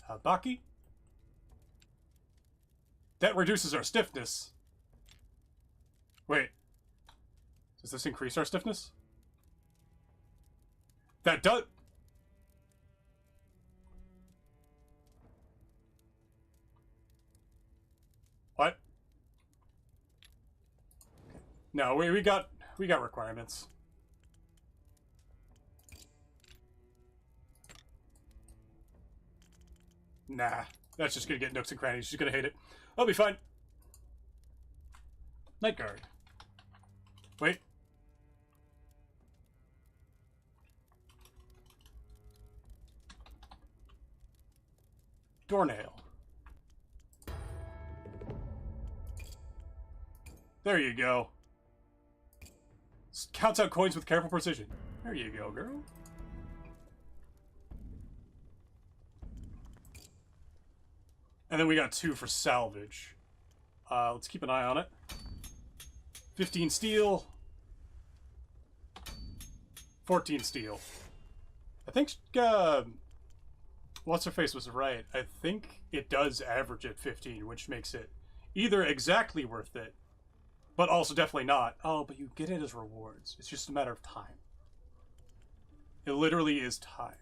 habaki. That reduces our stiffness. Wait. Does this increase our stiffness? That does... What? No, we got requirements. Nah, that's just gonna get nooks and crannies. She's gonna hate it. I'll be fine. Night guard. Wait. Doornail. There you go. Counts out coins with careful precision. There you go, girl. And then we got 2 for salvage. Let's keep an eye on it. 15 steel. 14 steel. I think what's-her-face was right. I think it does average at 15, which makes it either exactly worth it, but also definitely not. Oh, but you get it as rewards. It's just a matter of time. It literally is time.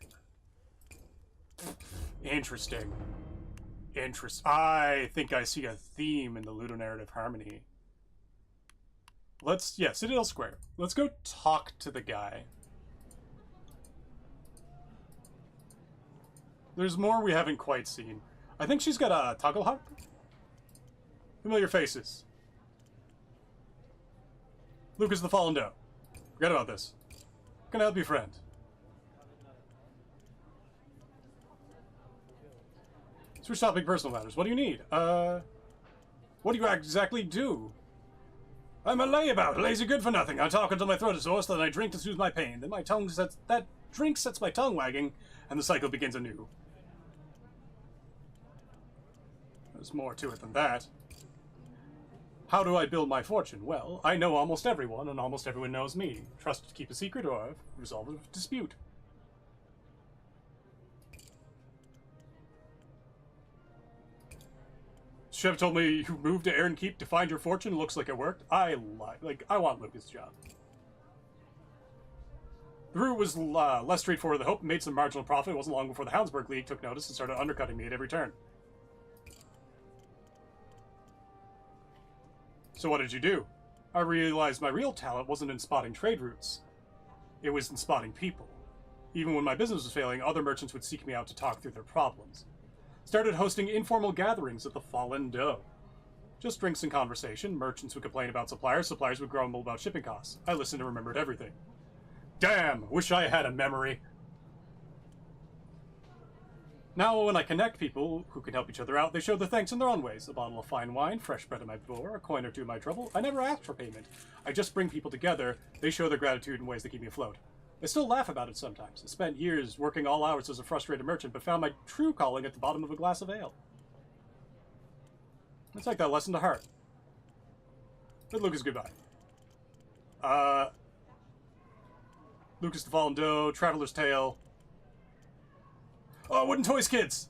Interesting. I think I see a theme in the ludonarrative harmony. Let's, yeah, Citadel Square. Let's go talk to the guy. There's more we haven't quite seen. I think she's got a toggle harp. Familiar faces. Lucas the Fallen Doe. Forget about this. Can I help you, friend? Switch topic, personal matters. What do you need? What do you exactly do? I'm a layabout, lazy good for nothing. I talk until my throat is hoarse, then I drink to soothe my pain. Then my tongue sets, that drink sets my tongue wagging, and the cycle begins anew. There's more to it than that. How do I build my fortune? Well, I know almost everyone, and almost everyone knows me. Trust to keep a secret or resolve a dispute. Chef told me you moved to Aaron Keep to find your fortune. Looks like it worked. I want Lucas' job. The route was less straightforward than hoped, made some marginal profit. It wasn't long before the Houndsburg League took notice and started undercutting me at every turn. So what did you do? I realized my real talent wasn't in spotting trade routes. It was in spotting people. Even when my business was failing, other merchants would seek me out to talk through their problems. Started hosting informal gatherings at the Fallen Doe. Just drinks and conversation. Merchants would complain about suppliers. Suppliers would grumble about shipping costs. I listened and remembered everything. Damn! Wish I had a memory. Now, when I connect people who can help each other out, they show their thanks in their own ways. A bottle of fine wine, fresh bread in my door, a coin or two in my trouble. I never ask for payment. I just bring people together. They show their gratitude in ways that keep me afloat. I still laugh about it sometimes. I spent years working all hours as a frustrated merchant, but found my true calling at the bottom of a glass of ale. Let's take that lesson to heart. But Lucas, goodbye. Lucas the Fallen Doe, Traveler's Tale. Oh, Wooden Toys Kids!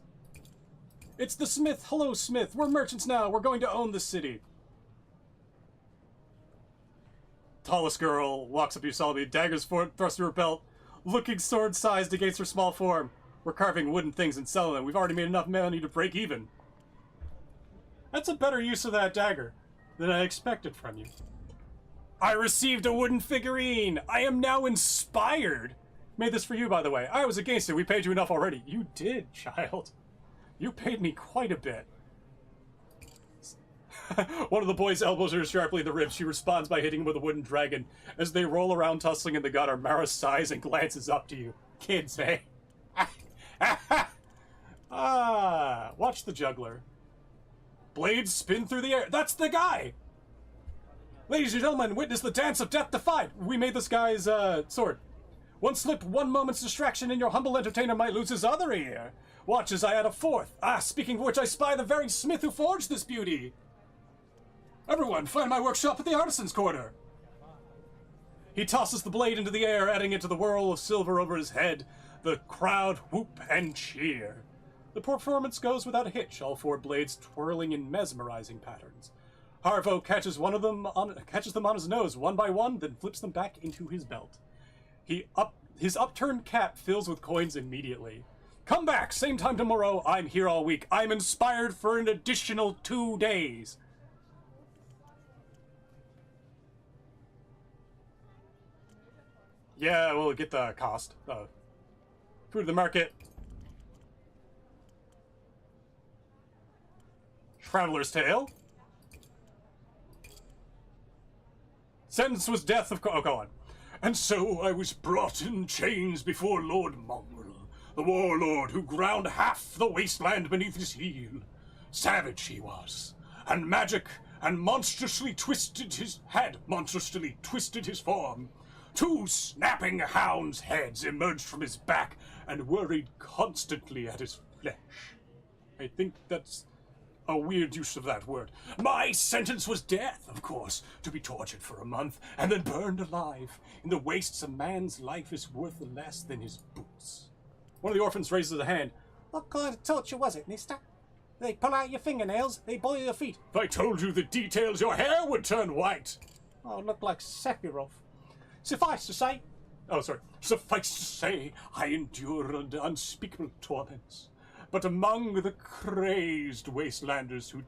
It's the Smith. Hello, Smith. We're merchants now. We're going to own this city. Tallest girl walks up to you solemnly, daggers thrust through her belt, looking sword-sized against her small form. We're carving wooden things and selling them. We've already made enough money to break even. That's a better use of that dagger than I expected from you. I received a wooden figurine! I am now inspired! Made this for you, by the way. I was against it. We paid you enough already. You did, child. You paid me quite a bit. One of the boys elbows her sharply in the ribs. She responds by hitting him with a wooden dragon. As they roll around tussling in the gutter, Mara sighs and glances up to you. Kids, eh? Watch the juggler. Blades spin through the air. That's the guy! Ladies and gentlemen, witness the dance of death defied. We made this guy's, sword. One slip, one moment's distraction, and your humble entertainer might lose his other ear. Watch as I add a fourth. Speaking of which, I spy the very smith who forged this beauty. Everyone, find my workshop at the Artisan's Quarter. He tosses the blade into the air, adding it to the whirl of silver over his head. The crowd whoop and cheer. The performance goes without a hitch, all four blades twirling in mesmerizing patterns. Harvo catches them on his nose one by one, then flips them back into his belt. His upturned cap fills with coins immediately. Come back, same time tomorrow. I'm here all week. I'm inspired for an additional 2 days. Yeah, we'll get the cost. Food to the market. Traveler's Tale. Sentence was death of... Oh, go on. And so I was brought in chains before Lord Mongrel, the warlord who ground half the wasteland beneath his heel. Savage he was, and magic, and monstrously twisted his form. 2 snapping hounds' heads emerged from his back and worried constantly at his flesh. I think that's a weird use of that word. My sentence was death, of course, to be tortured for a month and then burned alive. In the wastes, a man's life is worth less than his boots. One of the orphans raises a hand. What kind of torture was it, mister? They pull out your fingernails, they boil your feet. If I told you the details, your hair would turn white. Oh, it looked like Sephiroth. Suffice to say, I endured unspeakable torments. But among the crazed wastelanders who'd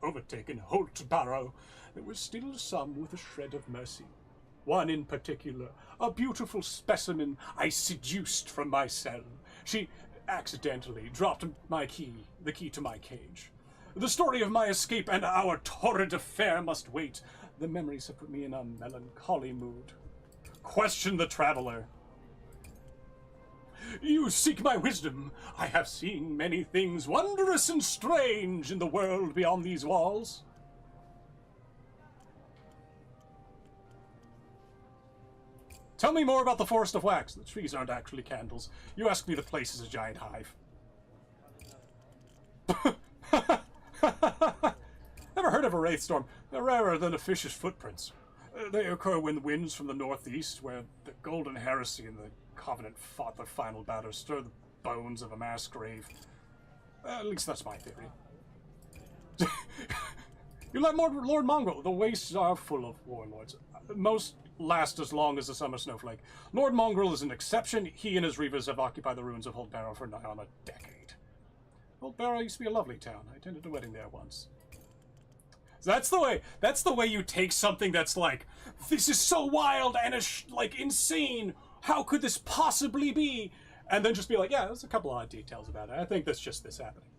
overtaken Holt Barrow, there were still some with a shred of mercy. One in particular, a beautiful specimen I seduced from my cell. She accidentally dropped the key to my cage. The story of my escape and our torrid affair must wait. The memories have put me in a melancholy mood. Question the traveler. You seek my wisdom. I have seen many things wondrous and strange in the world beyond these walls. Tell me more about the Forest of Wax. The trees aren't actually candles. You ask me, the place is a giant hive. Never heard of a wraith storm. They're rarer than a fish's footprints. They occur when winds from the northeast, where the Golden Heresy and the Covenant fought their final battle, stir the bones of a mass grave. At least that's my theory. You let Lord Mongrel. The wastes are full of warlords. Most last as long as a summer snowflake. Lord Mongrel is an exception. He and his reavers have occupied the ruins of Old Barrow for nigh on a decade. Old Barrow used to be a lovely town. I attended a wedding there once. So that's the way you take something that's like, this is so wild and like insane. How could this possibly be? And then just be like, yeah, there's a couple odd details about it. I think that's just this happening.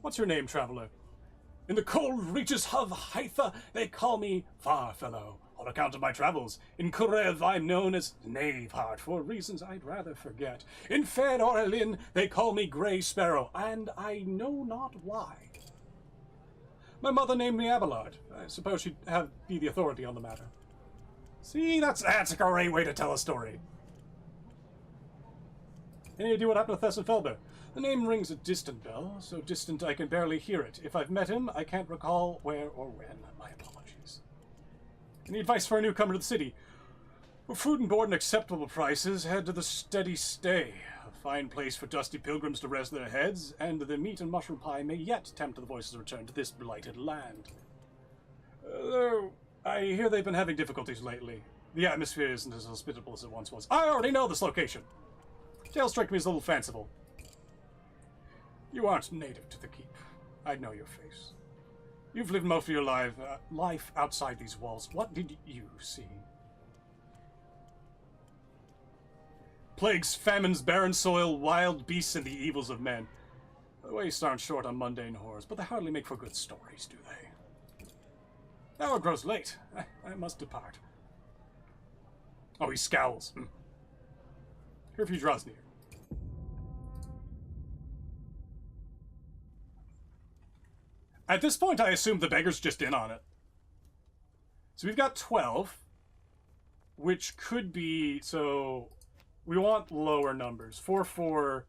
What's your name, traveler? In the cold reaches of Haitha, they call me Farfellow, on account of my travels. In Kurev, I'm known as Knaveheart, for reasons I'd rather forget. In Fair Orelin, they call me Grey Sparrow, and I know not why. My mother named me Abelard. I suppose she'd be the authority on the matter. See, that's a great way to tell a story. Any idea what happened to Thesson Felber? The name rings a distant bell, so distant I can barely hear it. If I've met him, I can't recall where or when. My apologies. Any advice for a newcomer to the city? For food and board and acceptable prices, head to the Steady Stay. A fine place for dusty pilgrims to rest their heads, and the meat and mushroom pie may yet tempt the voices to return to this blighted land. Though I hear they've been having difficulties lately. The atmosphere isn't as hospitable as it once was. I already know this location. Tales strike me as a little fanciful. You aren't native to the keep. I know your face. You've lived most of your life outside these walls. What did you see? Plagues, famines, barren soil, wild beasts, and the evils of men. The wastes aren't short on mundane horrors, but they hardly make for good stories, do they? The hour grows late. I must depart. Oh, he scowls. Curfew draws near. At this point, I assume the beggar's just in on it. So we've got 12, which could be, so we want lower numbers. 4, 4.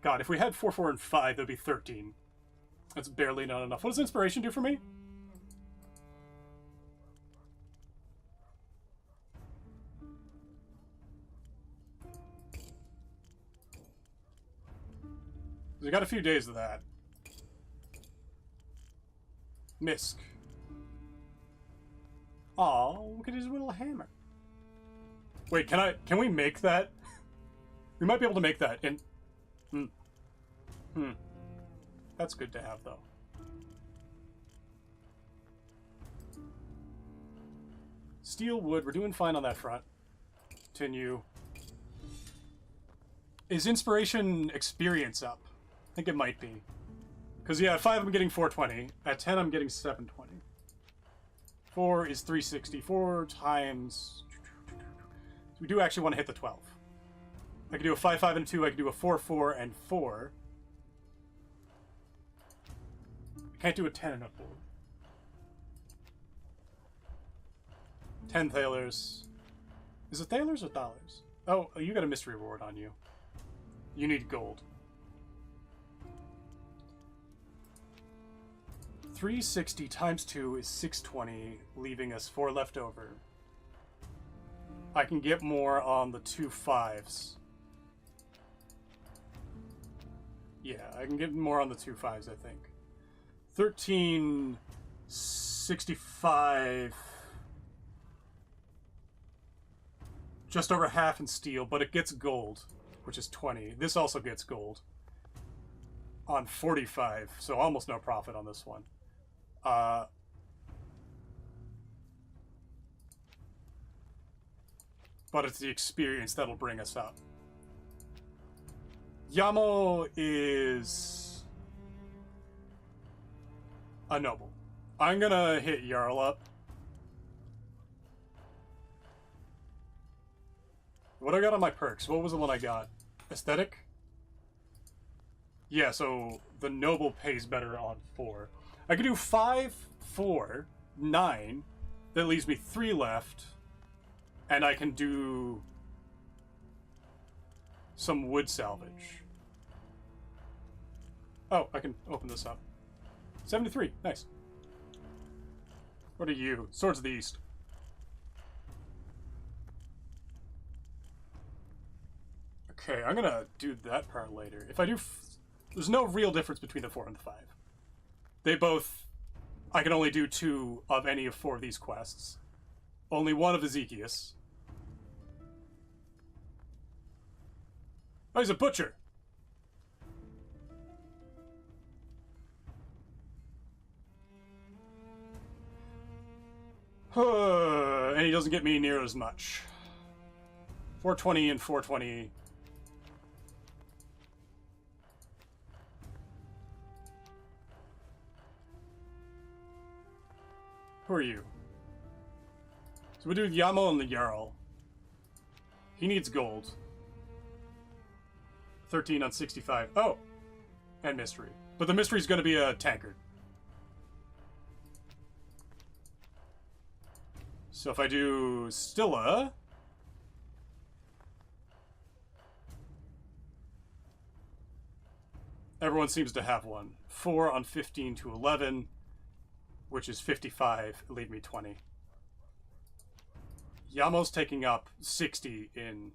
God, if we had 4, 4, and 5, that'd be 13. That's barely not enough. What does inspiration do for me? We got a few days of that. Misk. Aw, look at his little hammer. Wait, can we make that? We might be able to make that in... That's good to have, though. Steel wood, we're doing fine on that front. Continue. Is inspiration experience up? I think it might be. Because, yeah, at 5 I'm getting 420. At 10 I'm getting 720. 4 is 360. 4 times... So we do actually want to hit the 12. I can do a 5, 5, and 2. I can do a 4, 4, and 4. I can't do a 10 and a 4. 10 thalers. Is it thalers or dollars? Oh, you got a mystery reward on you. You need gold. 360 times 2 is 620, leaving us 4 left over. I can get more on the 2 5s. Yeah, I can get more on the 2 5s, I think. 1365. Just over half in steel, but it gets gold, which is 20. This also gets gold. On 45, so almost no profit on this one. But it's the experience that'll bring us up. Yamo is a noble. I'm gonna hit Jarl up. What I got on my perks? What was the one I got? Aesthetic? Yeah, so the noble pays better on 4. I could do 5, 4, 9. That leaves me 3 left. And I can do some wood salvage. Oh, I can open this up. 73, nice. What are you? Swords of the East. Okay, I'm gonna do that part later. If I do... There's no real difference between the 4 and the 5. They both... I can only do 2 of any of 4 of these quests. Only 1 of Ezekias. Oh, he's a butcher! And he doesn't get me near as much. 420 and 420. Who are you? So we do Yamo and the Jarl. He needs gold. 13 on 65. Oh! And mystery. But the mystery's going to be a tankard. So if I do Stilla... Everyone seems to have one. 4 on 15 to 11, which is 55. Leave me 20. Yamo's taking up 60 in...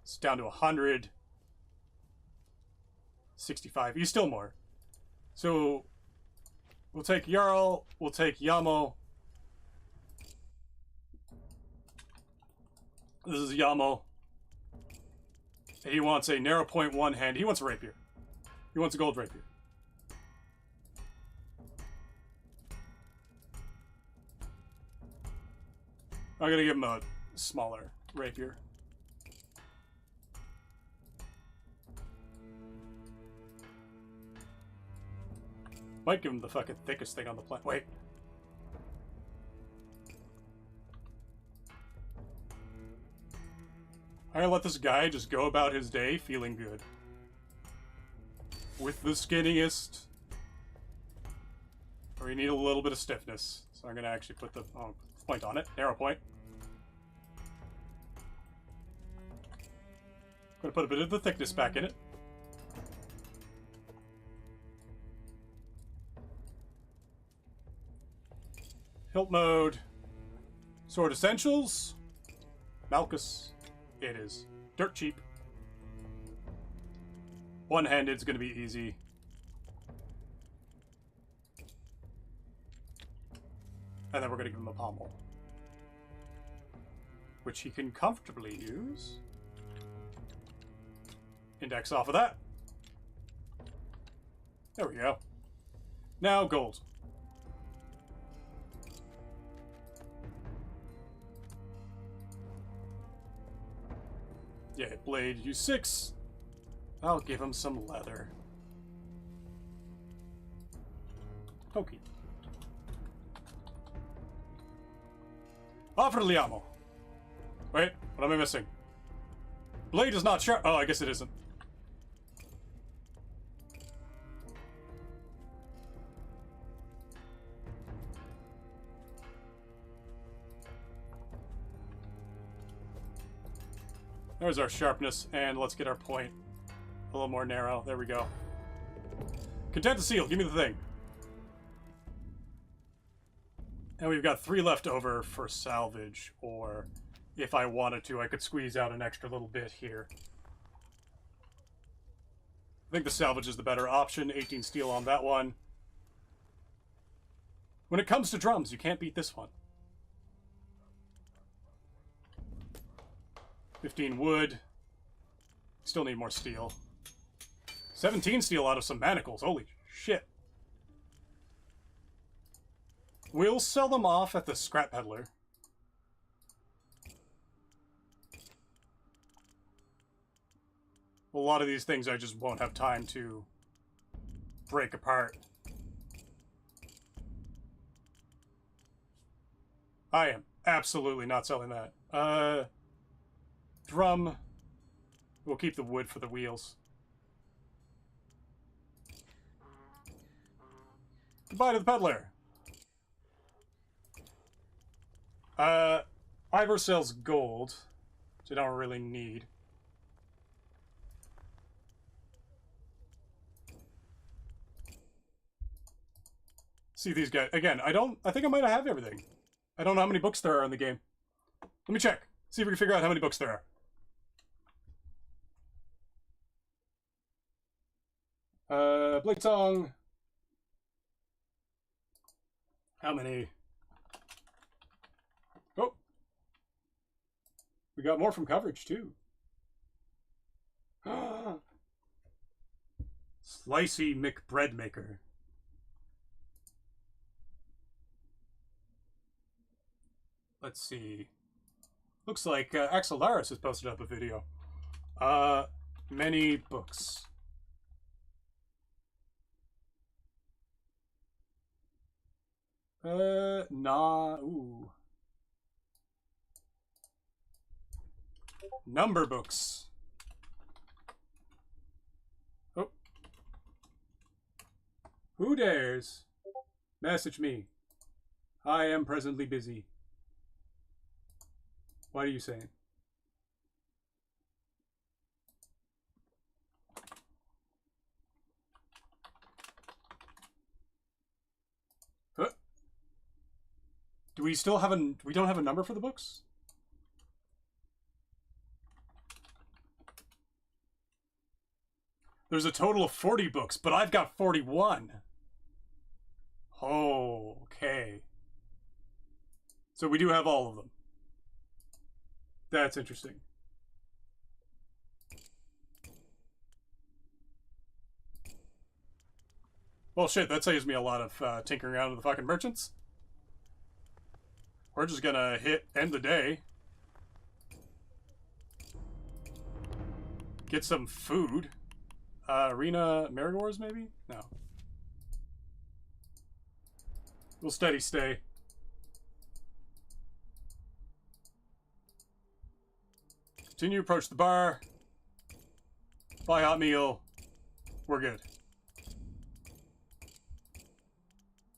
It's down to 100. 65. He's still more. So we'll take Jarl. We'll take Yamo. This is Yamo. He wants a narrow point one hand. He wants a rapier. He wants a gold rapier. I'm gonna give him a smaller rapier. Might give him the fucking thickest thing on the planet. Wait. I'm gonna let this guy just go about his day feeling good. With the skinniest. Or you need a little bit of stiffness. So I'm gonna actually put the point on it. Arrow point. Gonna put a bit of the thickness back in it. Hilt mode. Sword essentials. Malchus. It is. Dirt cheap. One-handed is going to be easy. And then we're going to give him a pommel. Which he can comfortably use. Index off of that. There we go. Now gold. Yeah, blade, use 6. I'll give him some leather. Pokey. Offer to Liamo. Wait, what am I missing? Blade is not sharp. Oh, I guess it isn't. There's our sharpness, and let's get our point a little more narrow. There we go. Content to seal. Give me the thing. And we've got 3 left over for salvage, or if I wanted to, I could squeeze out an extra little bit here. I think the salvage is the better option. 18 steel on that one. When it comes to drums, you can't beat this one. 15 wood. Still need more steel. 17 steel out of some manacles. Holy shit. We'll sell them off at the scrap peddler. A lot of these things I just won't have time to break apart. I am absolutely not selling that. Drum. We'll keep the wood for the wheels. Goodbye to the peddler. Ivor sells gold, which I don't really need. See these guys again. I think I might have everything. I don't know how many books there are in the game. Let me check. See if we can figure out how many books there are. Bladesong. How many? Oh. We got more from coverage, too. Slicey McBreadmaker. Let's see. Looks like Axelaris has posted up a video. Many books. Ooh. Number books. Oh. Who dares message me? I am presently busy. What are you saying? Huh? Do we still have we don't have a number for the books? There's a total of 40 books, but I've got 41. Oh, okay. So we do have all of them. That's interesting. Well, shit, that saves me a lot of tinkering around with the fucking merchants. We're just gonna end the day. Get some food. Arena Marigors, maybe? No. We'll steady stay. Continue to approach the bar. Buy hot meal. We're good.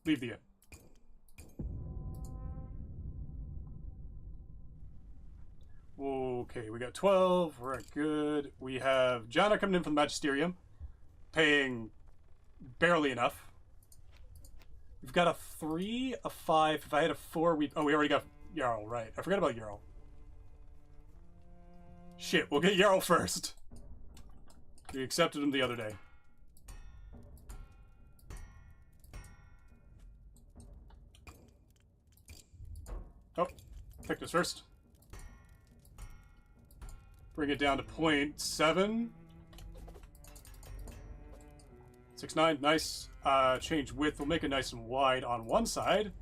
Leave the inn. Okay, we got 12. We're good. We have Jana coming in from the Magisterium, paying barely enough. We've got a 3, a 5. If I had a 4, we already got Jarl, right. I forgot about Jarl. Shit, we'll get Jarl first. We accepted him the other day. Oh, picked us first. Bring it down to 0.7. 6.9, nice. Change width, we'll make it nice and wide on one side.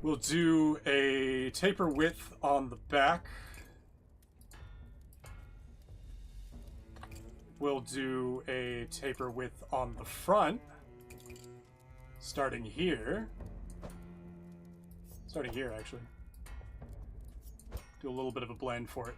We'll do a taper width on the back. We'll do a taper width on the front. Starting here. Starting here, actually. Do a little bit of a blend for it.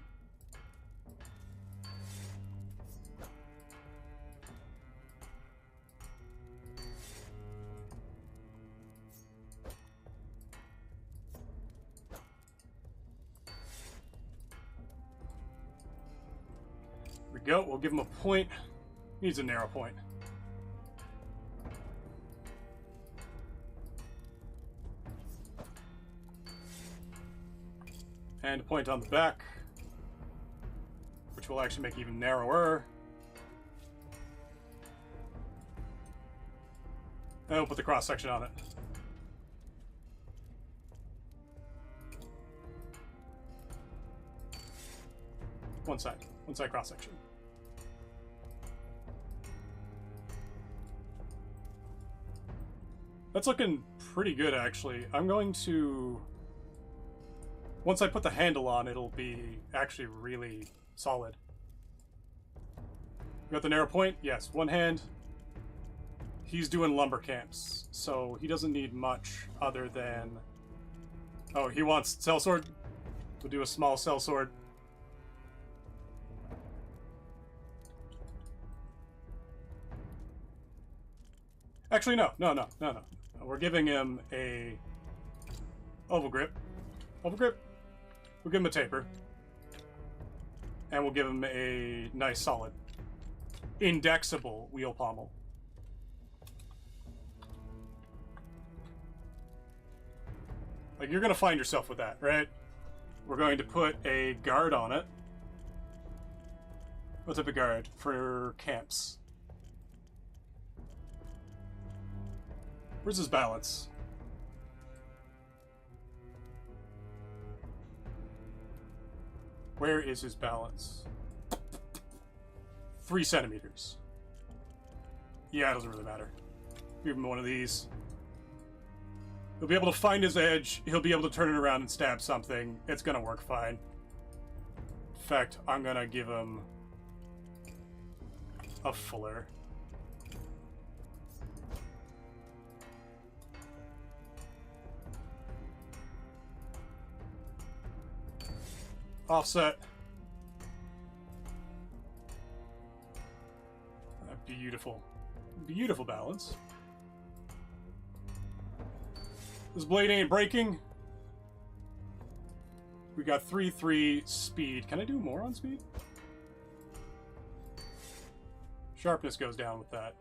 Go. We'll give him a point. Needs a narrow point. And a point on the back, which will actually make even narrower. And we'll put the cross section on it. One side cross section. That's looking pretty good, actually. I'm going to... Once I put the handle on, it'll be actually really solid. Got the narrow point? Yes. One hand. He's doing lumber camps, so he doesn't need much other than... Oh, he wants sellsword? We'll do a small sellsword. Actually, no. We're giving him a oval grip. Oval grip. We'll give him a taper. And we'll give him a nice, solid, indexable wheel pommel. Like, you're going to find yourself with that, right? We're going to put a guard on it. What type of guard? For camps. Where's his balance? Where is his balance? 3 centimeters. Yeah, it doesn't really matter. Give him one of these. He'll be able to find his edge. He'll be able to turn it around and stab something. It's gonna work fine. In fact, I'm gonna give him a fuller. Offset. Beautiful. Beautiful balance. This blade ain't breaking. We got 3-3 speed. Can I do more on speed? Sharpness goes down with that.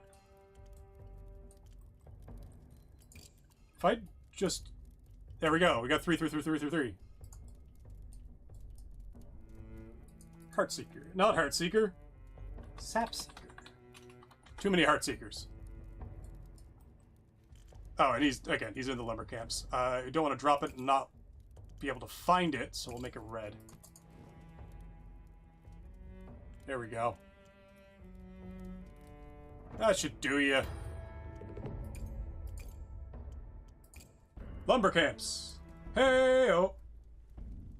If I just... There we go. We got 3-3. Heartseeker. Not Heartseeker. Sapseeker. Too many Heartseekers. Oh, and he's in the lumber camps. You don't want to drop it and not be able to find it, so we'll make it red. There we go. That should do ya. Lumber camps. Hey-oh.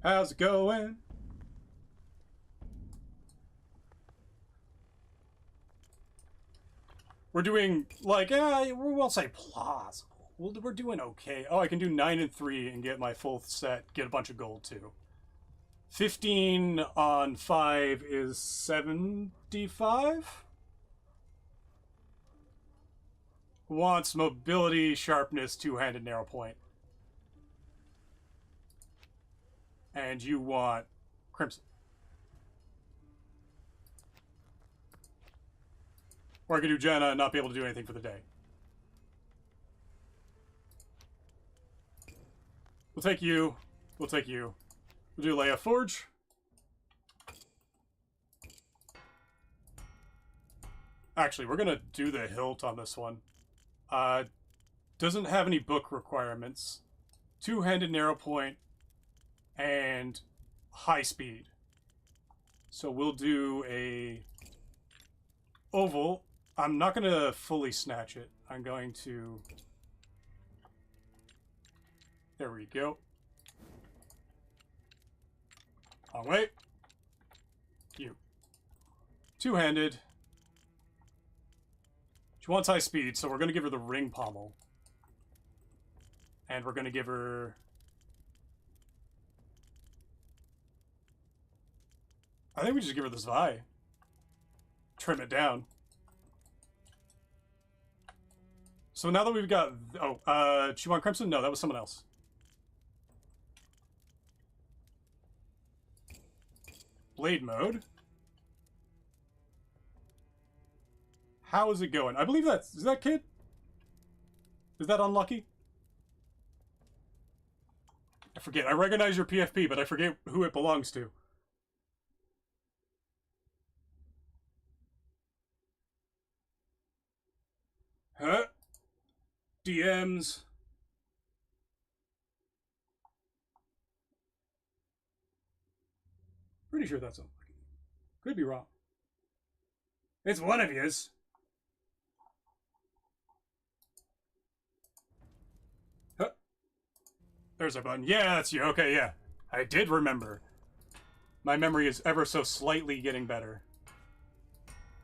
How's it going? We're doing, like, we won't say plausible. We're doing okay. Oh, I can do 9 and 3 and get my full set, get a bunch of gold, too. 15 on 5 is 75? Wants mobility, sharpness, two-handed narrow point. And you want crimson. Or I could do Jenna and not be able to do anything for the day. We'll take you. We'll take you. We'll do Leia Forge. Actually, we're going to do the hilt on this one. Doesn't have any book requirements. Two-handed narrow point and high speed. So we'll do a oval. I'm not going to fully snatch it. I'm going to... There we go. Wrong way. You. Two-handed. She wants high speed, so we're going to give her the ring pommel. And we're going to give her... I think we just give her the Zwei. Trim it down. So now that we've got... Oh, she want Crimson? No, that was someone else. Blade mode. How is it going? I believe that's... Is that Kid? Is that Unlucky? I forget. I recognize your PFP, but I forget who it belongs to. Huh? DMs. Pretty sure that's Unlucky. Could be wrong. It's one of yous. Huh. There's our button. Yeah, that's you. Okay, yeah. I did remember. My memory is ever so slightly getting better.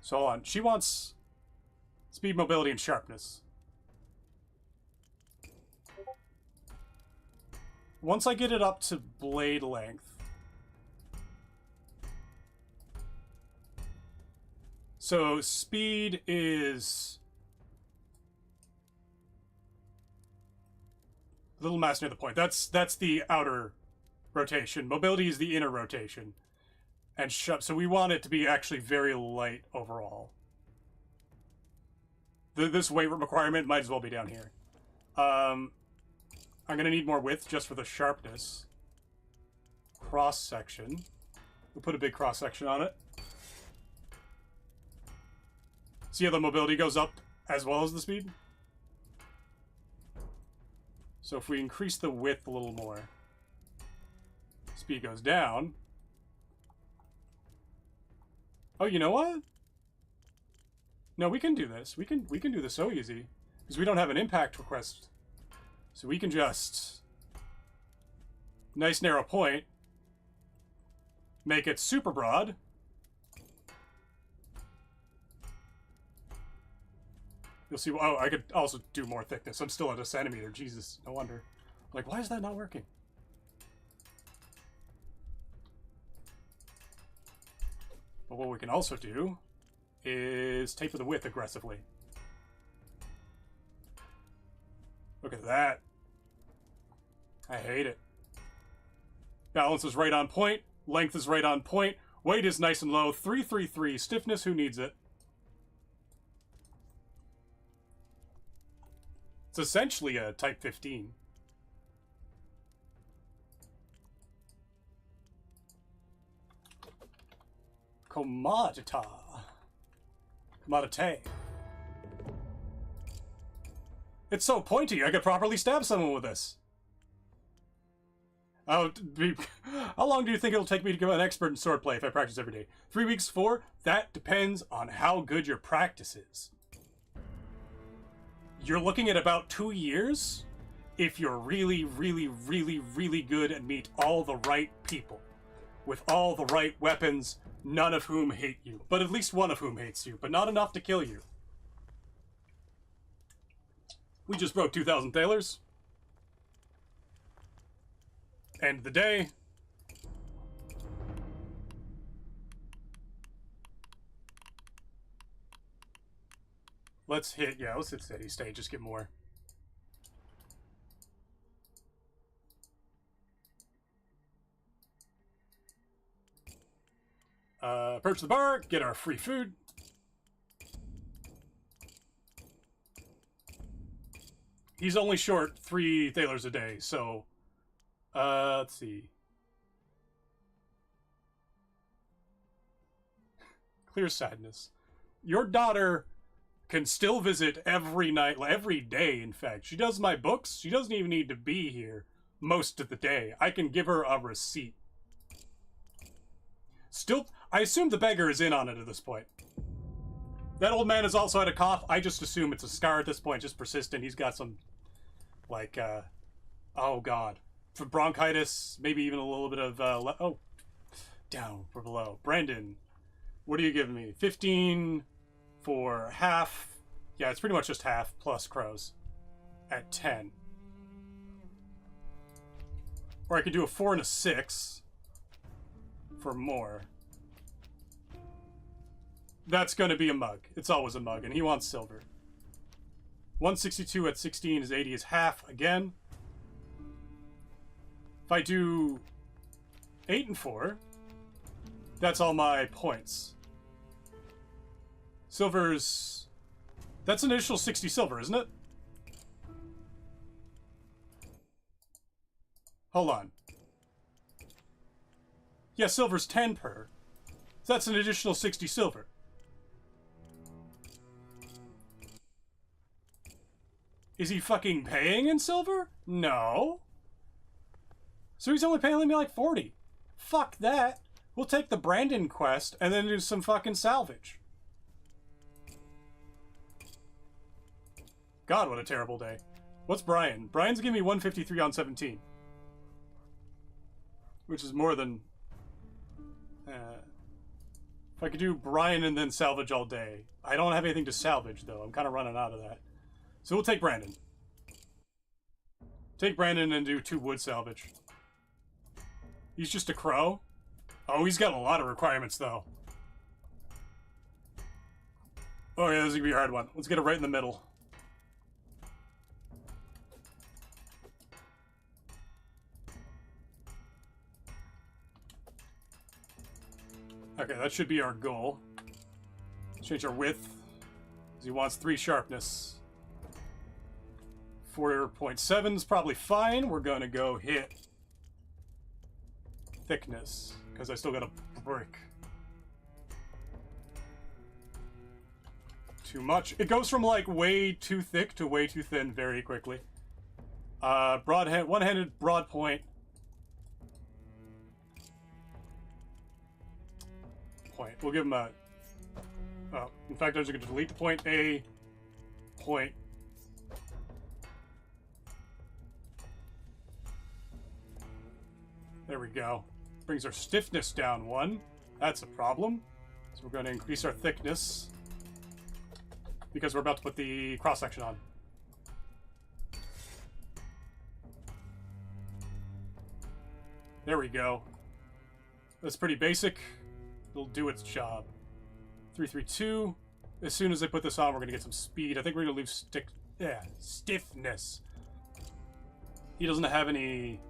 So hold on. She wants speed, mobility, and sharpness. Once I get it up to blade length. So speed is little mass near the point. That's the outer rotation. Mobility is the inner rotation. And so we want it to be actually very light overall. This weight requirement might as well be down here. I'm going to need more width just for the sharpness. Cross-section. We'll put a big cross-section on it. See how the mobility goes up as well as the speed? So if we increase the width a little more, speed goes down. Oh, you know what? No, we can do this. We can do this so easy. Because we don't have an impact request. So we can just... Nice narrow point. Make it super broad. You'll see... Oh, I could also do more thickness. I'm still at 1 centimeter. Jesus, no wonder. Like, why is that not working? But what we can also do is taper the width aggressively. Look at that. I hate it. Balance is right on point. Length is right on point. Weight is nice and low. 333. Stiffness, who needs it? It's essentially a Type 15. Commodity. It's so pointy, I could properly stab someone with this. How long do you think it'll take me to become an expert in swordplay if I practice every day? 3 weeks, 4? That depends on how good your practice is. You're looking at about 2 years if you're really, really, really, really good and meet all the right people. With all the right weapons, none of whom hate you. But at least one of whom hates you, but not enough to kill you. We just broke 2,000 thalers. End the day. Let's hit steady state, just get more. Purchase the bar, get our free food. He's only short 3 thalers a day, so... let's see. Clear sadness. Your daughter can still visit every night, every day, in fact. She does my books. She doesn't even need to be here most of the day. I can give her a receipt. Still, I assume the beggar is in on it at this point. That old man has also had a cough. I just assume it's a scar at this point, just persistent. He's got some, like, oh god. For bronchitis, maybe even a little bit of, oh, down or below. Brandon, what are you giving me? 15 for half. Yeah, it's pretty much just half plus crows at 10. Or I could do a 4 and a 6 for more. That's going to be a mug. It's always a mug, and he wants silver. 162 at 16 is 80 is half again. If I do 8 and 4, that's all my points. Silver's... That's an initial 60 silver, isn't it? Hold on. Yeah, silver's 10 per. So that's an additional 60 silver. Is he fucking paying in silver? No. So he's only paying me like 40. Fuck that. We'll take the Brandon quest and then do some fucking salvage. God, what a terrible day. What's Brian? Brian's giving me 153 on 17. Which is more than... if I could do Brian and then salvage all day. I don't have anything to salvage, though. I'm kind of running out of that. So we'll take Brandon. Take Brandon and do 2 wood salvage. He's just a crow? Oh, he's got a lot of requirements, though. Oh, yeah, this is going to be a hard one. Let's get it right in the middle. Okay, that should be our goal. Change our width. Because he wants 3 sharpness. 4.7 is probably fine. We're going to go hit thickness. Because I still got a brick. Too much. It goes from like way too thick to way too thin very quickly. One-handed broad point. We'll give him a... Oh, in fact, I'm just going to delete the point A. Point. There we go. Brings our stiffness down 1. That's a problem. So we're going to increase our thickness. Because we're about to put the cross-section on. There we go. That's pretty basic. It'll do its job. 332. As soon as I put this on, we're going to get some speed. I think we're going to lose stiffness. He doesn't have any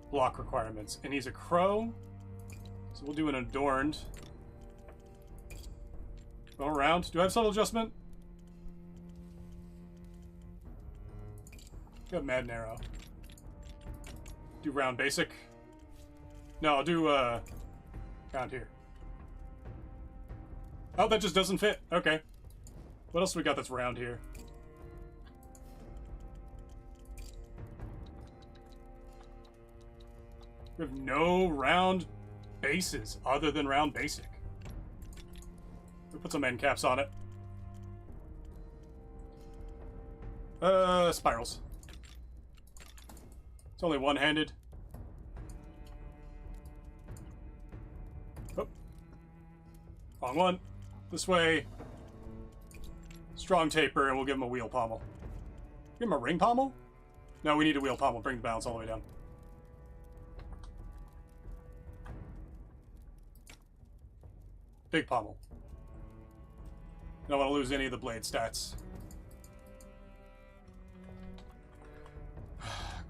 block requirements. And he's a crow. So we'll do an adorned. Go around. Do I have subtle adjustment? Got mad narrow. Do round basic. No, I'll do round here. Oh, that just doesn't fit. Okay. What else do we got that's round here? We have no round bases other than round basic. We'll put some end caps on it. Spirals. It's only one-handed. Oh. Wrong one. This way. Strong taper, and we'll give him a wheel pommel. Give him a ring pommel? No, we need a wheel pommel. Bring the balance all the way down. Big pommel. Don't want to lose any of the blade stats.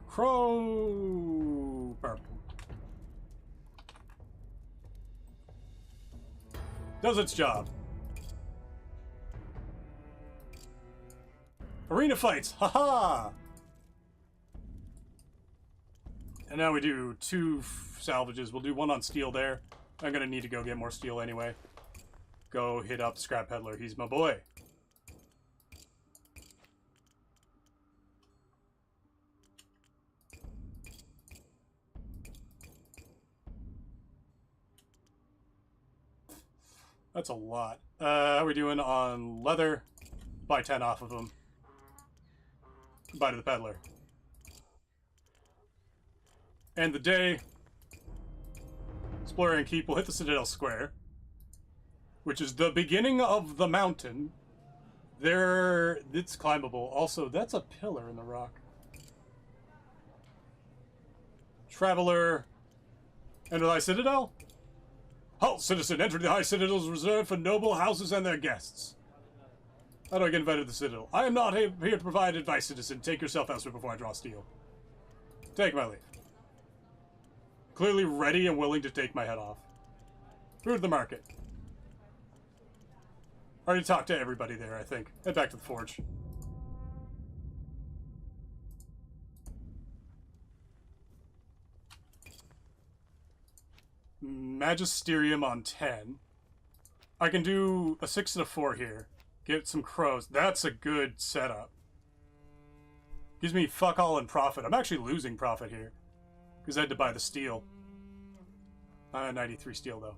Crow purple. Does its job. Arena fights! Haha! And now we do 2 salvages. We'll do 1 on steel there. I'm gonna need to go get more steel anyway. Go hit up Scrap Peddler. He's my boy. That's a lot. How are we doing on leather? Buy 10 off of them. Goodbye to the peddler. End the day. Explorer and Keep will hit the Citadel Square, which is the beginning of the mountain. There, it's climbable. Also, that's a pillar in the rock. Traveler. Enter the High Citadel? Halt, citizen! Enter the High Citadel is reserved for noble houses and their guests. How do I get invited to the Citadel? I am not here to provide advice, citizen. Take yourself elsewhere before I draw steel. Take my leave. Clearly ready and willing to take my head off. Through to the market. Already talked to everybody there, I think. Head back to the forge. Magisterium on 10. I can do a 6 and a 4 here. Get some crows. That's a good setup. Gives me fuck all in profit. I'm actually losing profit here. Because I had to buy the steel. I'm at 93 steel, though.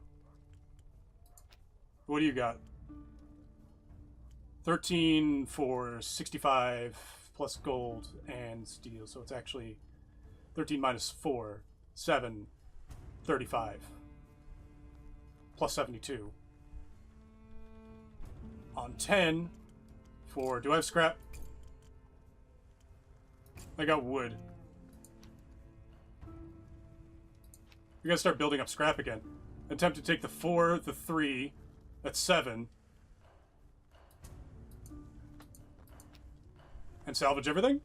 What do you got? 13 for 65 plus gold and steel. So it's actually 13 minus 4, 7, 35. Plus 72. On 10 for... Do I have scrap? I got wood. We gotta start building up scrap again. Attempt to take the 4, the 3. That's 7. And salvage everything?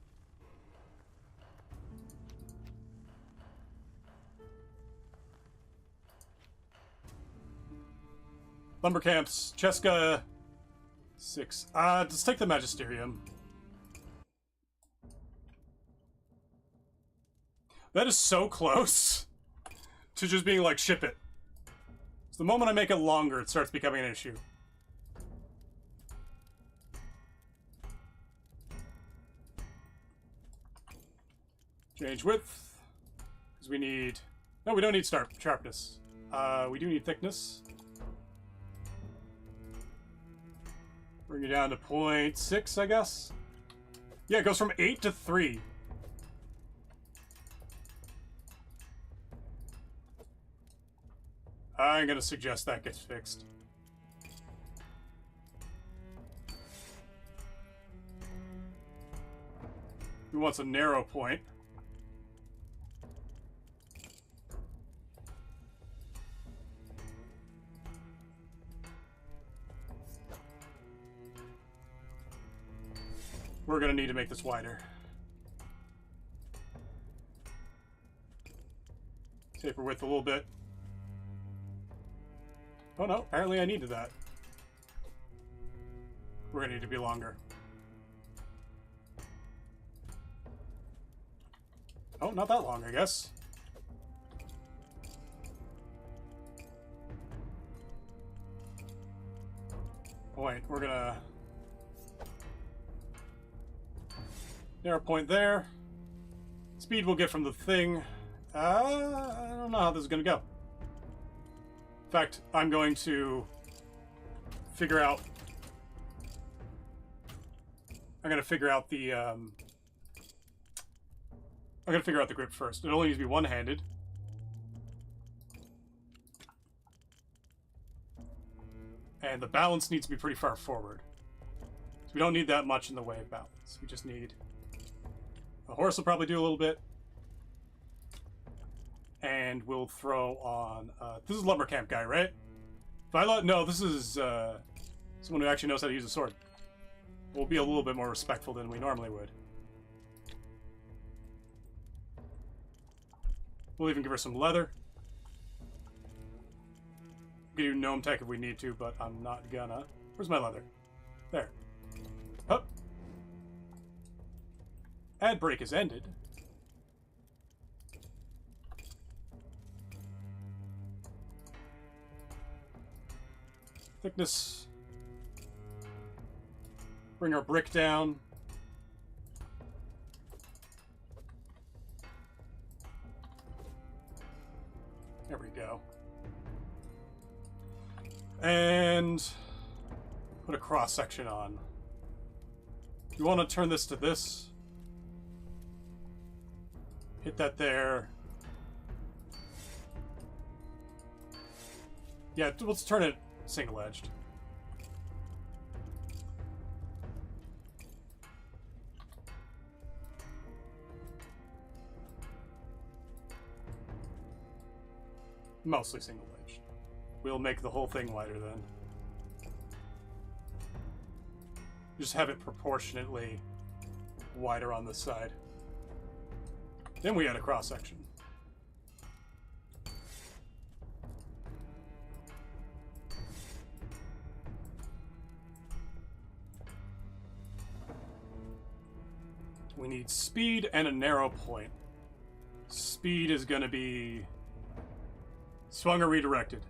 Lumber camps. Cheska. 6. Let's take the Magisterium. That is so close to just being like, ship it. So the moment I make it longer, it starts becoming an issue. Change width. Because we need... No, we don't need sharpness. We do need thickness. Bring it down to 0.6, I guess. Yeah, it goes from 8 to 3. I'm going to suggest that gets fixed. He wants a narrow point. We're going to need to make this wider. Taper width a little bit. Oh no, apparently I needed that. We're going to need to be longer. Oh, not that long, I guess. Oh, wait, we're going to... Narrow point there. Speed we'll get from the thing. I don't know how this is going to go. In fact, I'm going to figure out... I'm going to figure out the... I'm going to figure out the grip first. It only needs to be one-handed. And the balance needs to be pretty far forward. So we don't need that much in the way of balance. We just need... The horse will probably do a little bit. And we'll throw on... this is lumber camp guy, right? No, this is someone who actually knows how to use a sword. We'll be a little bit more respectful than we normally would. We'll even give her some leather. We can do gnome tech if we need to, but I'm not gonna. Where's my leather? There. Hup. Ad break is ended. Thickness. Bring our brick down. There we go. And put a cross section on. You want to turn this to this. Hit that there. Yeah, let's turn it single-edged. Mostly single-edged. We'll make the whole thing wider then. Just have it proportionately wider on this side. Then we add a cross-section. We need speed and a narrow point. Speed is going to be swung or redirected.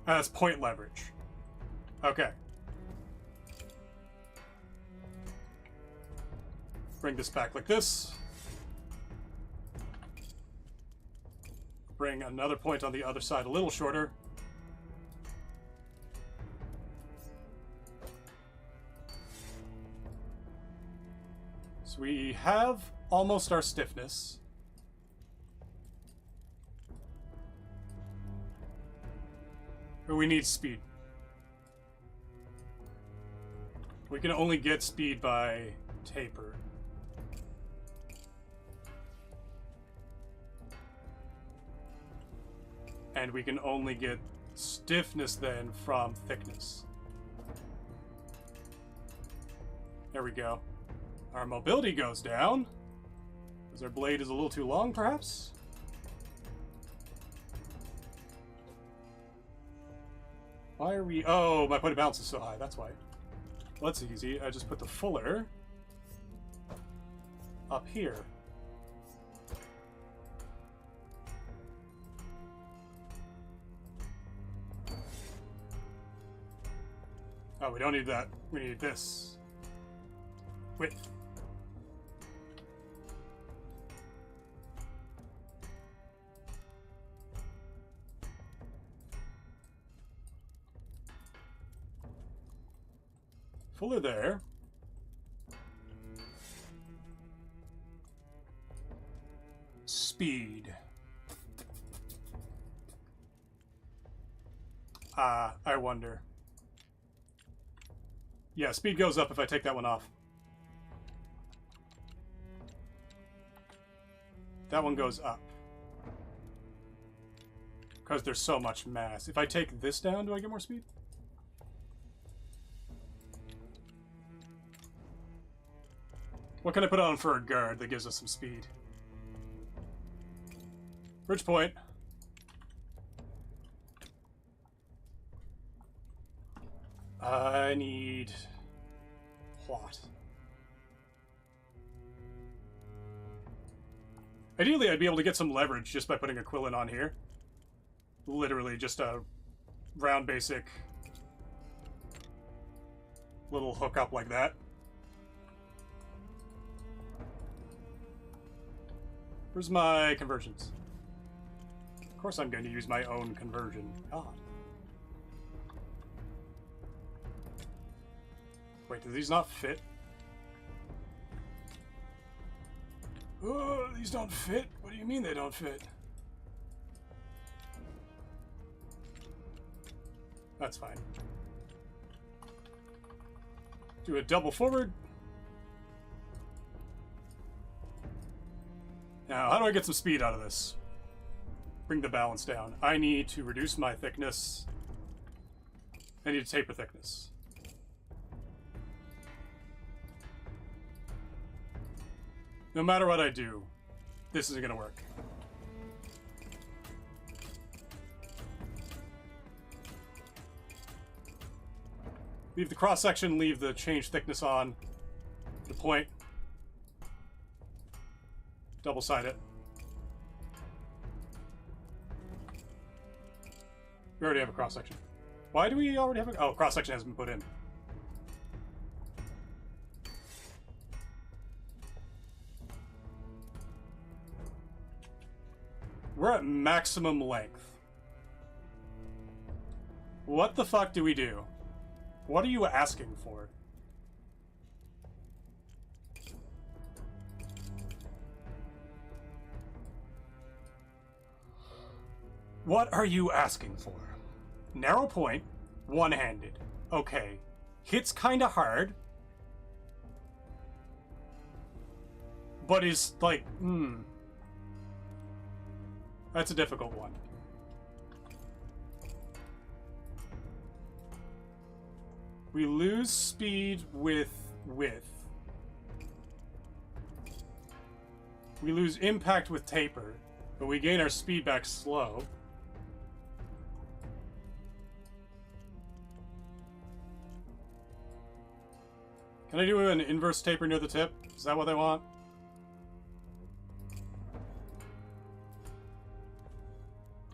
That's point leverage. Okay. Bring this back like this. bring another point on the other side a little shorter. So we have almost our stiffness. But we need speed. We can only get speed by taper. And we can only get stiffness then from thickness. There we go. Our mobility goes down. Because our blade is a little too long, perhaps? Why are we... Oh, my point of balance is so high. That's why. Well, that's easy. I just put the fuller up here. Oh, we don't need that. We need this. Width. Fuller there. Speed. I wonder. Yeah, speed goes up if I take that one off. That one goes up. Because there's so much mass. If I take this down, do I get more speed? What can I put on for a guard that gives us some speed? Bridge point. I need plot. Ideally, I'd be able to get some leverage just by putting a quillen on here. Literally just a round basic little hook up like that. Where's my conversions? Of course I'm going to use my own conversion. God. Wait, do these not fit? Oh, these don't fit? What do you mean they don't fit? That's fine. Do a double forward. Now, how do I get some speed out of this? Bring the balance down. I need to reduce my thickness. I need to taper thickness. No matter what I do, this isn't going to work. Leave the cross-section, leave the change thickness on. The point. Double-side it. We already have a cross-section. Why do we already have a... Oh, cross-section hasn't been put in. We're at maximum length. What the fuck do we do? What are you asking for? What are you asking for? Narrow point, one-handed. Okay. Hits kinda hard. But is like, That's a difficult one. We lose speed with width. We lose impact with taper, but we gain our speed back slow. Can I do an inverse taper near the tip? Is that what they want?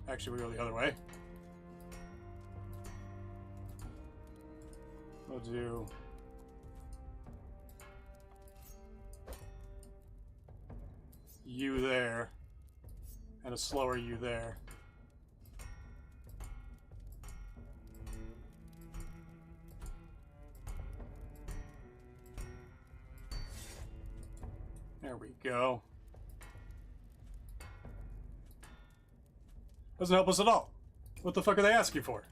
Actually, we go the other way. We'll do... you there. And a slower U there. There we go. Doesn't help us at all. What the fuck are they asking for?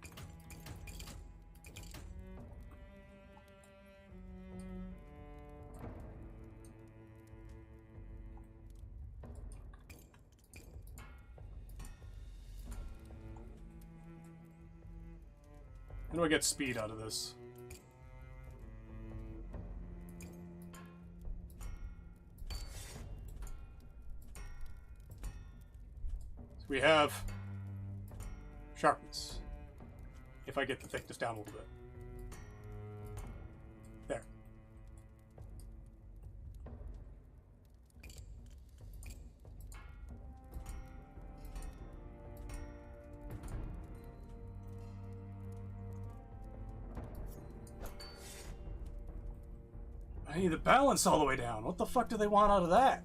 How do I get speed out of this? So we have sharpness. If I get the thickness down a little bit. There. I need the balance all the way down. What the fuck do they want out of that?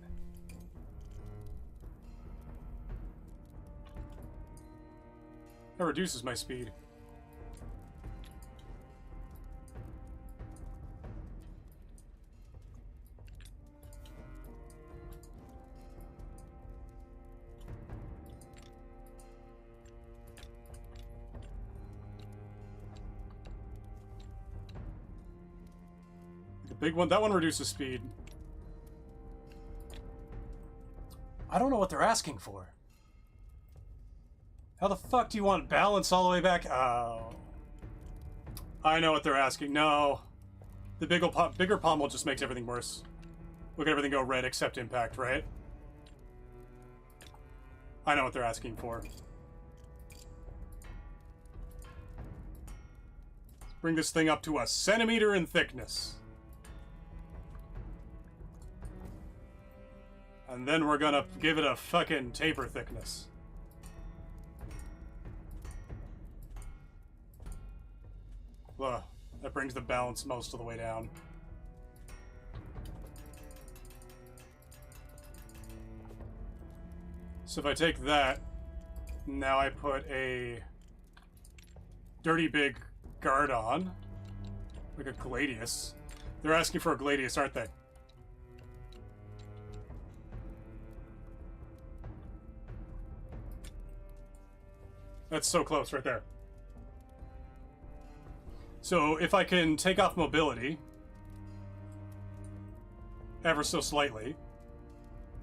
That reduces my speed. Big one, that one reduces speed. I don't know what they're asking for. How the fuck do you want balance all the way back? Oh. I know what they're asking. No. The bigger pommel just makes everything worse. Look at everything go red except impact, right? I know what they're asking for. Bring this thing up to 1 centimeter in thickness. And then we're gonna give it a fucking taper thickness. Ugh, that brings the balance most of the way down. So if I take that, now I put a dirty big guard on, like a gladius. They're asking for a gladius, aren't they? That's so close right there. So if I can take off mobility ever so slightly,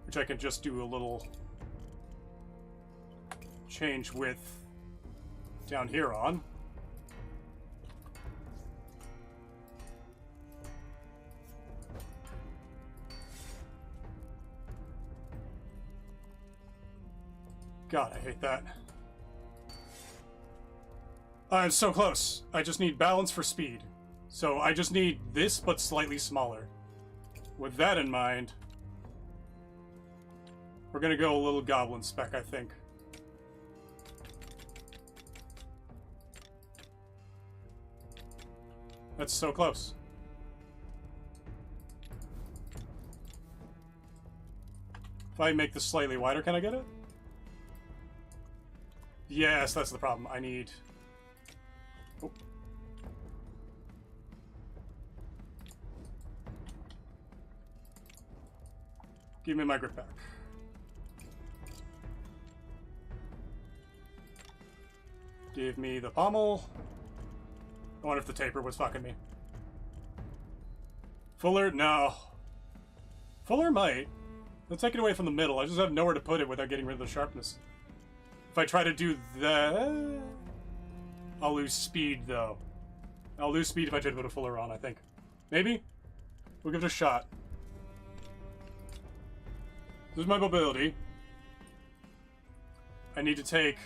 which I can just do a little change width down here on. God, I hate that. I'm so close. I just need balance for speed. So I just need this, but slightly smaller. With that in mind, we're gonna go a little goblin spec, I think. That's so close. If I make this slightly wider, can I get it? Yes, that's the problem. I need... Oh. Give me my grip back. Give me the pommel. I wonder if the taper was fucking me. Fuller? No. Fuller might. Let's take it away from the middle. I just have nowhere to put it without getting rid of the sharpness. If I try to do that... I'll lose speed, though. I'll lose speed if I try to put a fuller on, I think. Maybe? We'll give it a shot. This is my mobility. I need to take...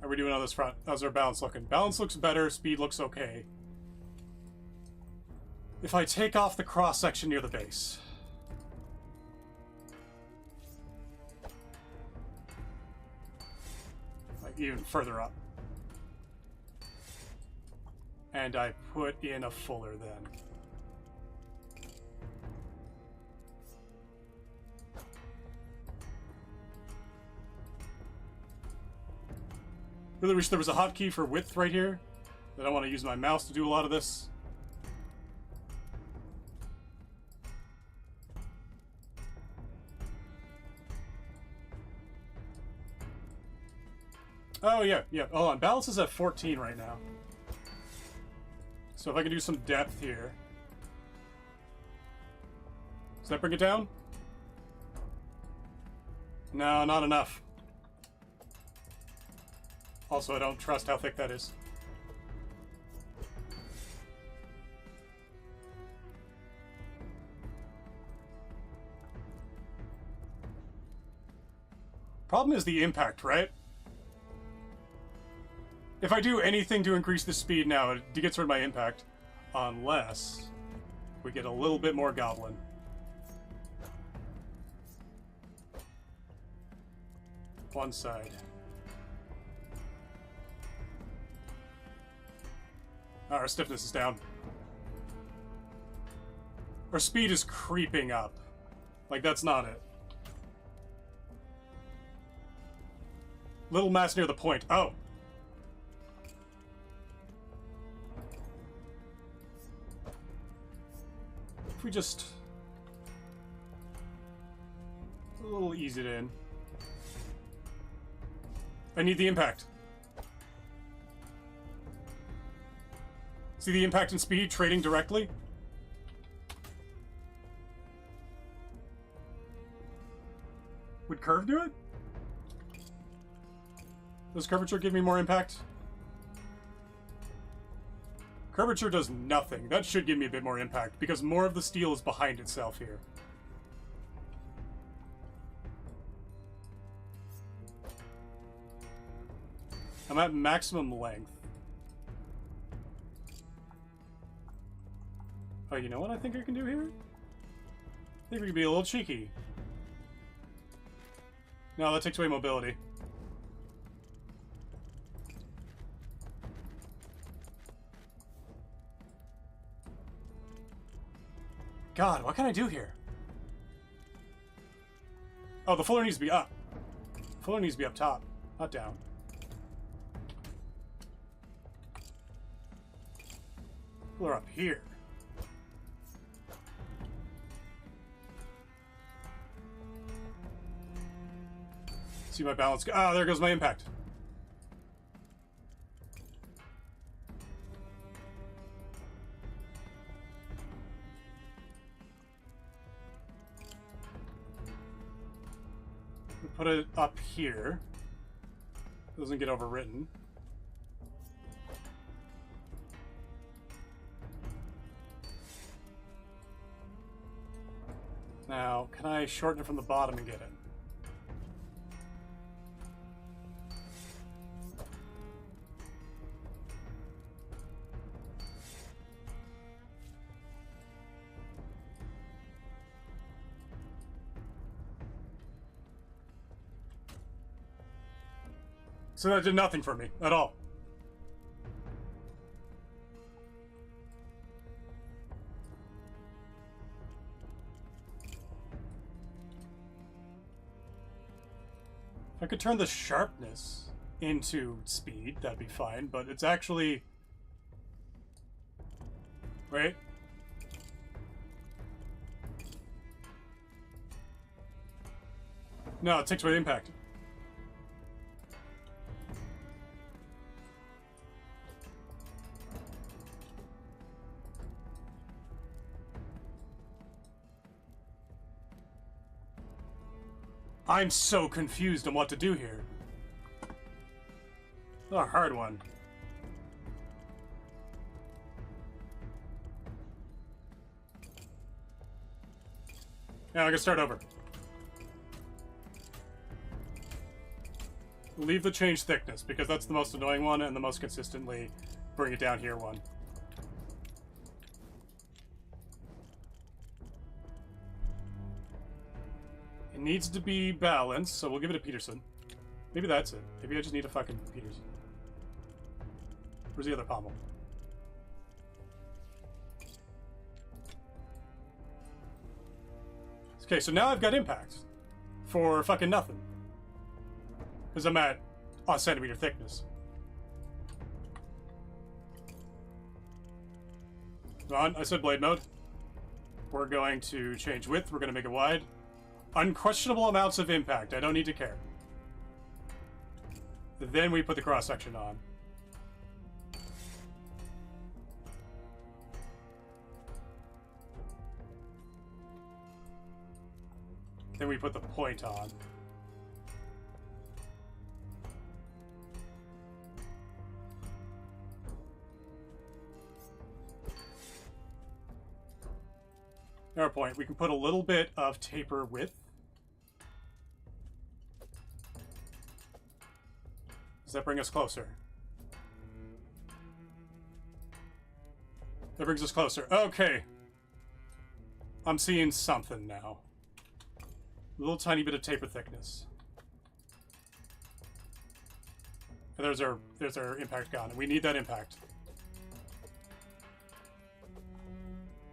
How are we doing on this front? How's our balance looking? Balance looks better, speed looks okay. If I take off the cross-section near the base. like even further up. And I put in a fuller then. Really wish there was a hotkey for width right here. I don't want to use my mouse to do a lot of this. Oh, yeah, yeah. Hold on. Balance is at 14 right now. So if I can do some depth here. Does that bring it down? No, not enough. Also, I don't trust how thick that is. Problem is the impact, right? If I do anything to increase the speed now, it gets rid of my impact. Unless we get a little bit more goblin. One side. Oh, our stiffness is down. Our speed is creeping up. Like, that's not it. Little mass near the point. Oh. If we just a little ease it in. I need the impact. See the impact and speed trading directly? Would curve do it? Does curvature give me more impact? Curvature does nothing. That should give me a bit more impact, because more of the steel is behind itself here. I'm at maximum length. Oh, you know what I think I can do here? I think we can be a little cheeky. No, that takes away mobility. God, what can I do here? Oh, the fuller needs to be up. Fuller needs to be up top, not down. Fuller up here. See my balance go. Ah, there goes my impact. Put it up here. Doesn't get overwritten. Now, can I shorten it from the bottom and get it? So that did nothing for me at all. If I could turn the sharpness into speed, that'd be fine, but it's actually... Right? No, it takes away the impact. I'm so confused on what to do here. A hard one. Now I can start over. Leave the change thickness, because that's the most annoying one and the most consistently bring it down here one. It needs to be balanced, so we'll give it a Peterson. Maybe that's it. Maybe I just need a fucking Peters. Where's the other pommel? Okay, so now I've got impact. For fucking nothing. Because I'm at a centimeter thickness. Come on, I said blade mode. We're going to change width. We're going to make it wide. Unquestionable amounts of impact. I don't need to care. Then we put the cross section on. Then we put the point on. Our point. We can put a little bit of taper width. Does that bring us closer? That brings us closer. Okay. I'm seeing something now. A little tiny bit of taper thickness. And there's our impact gone, and we need that impact.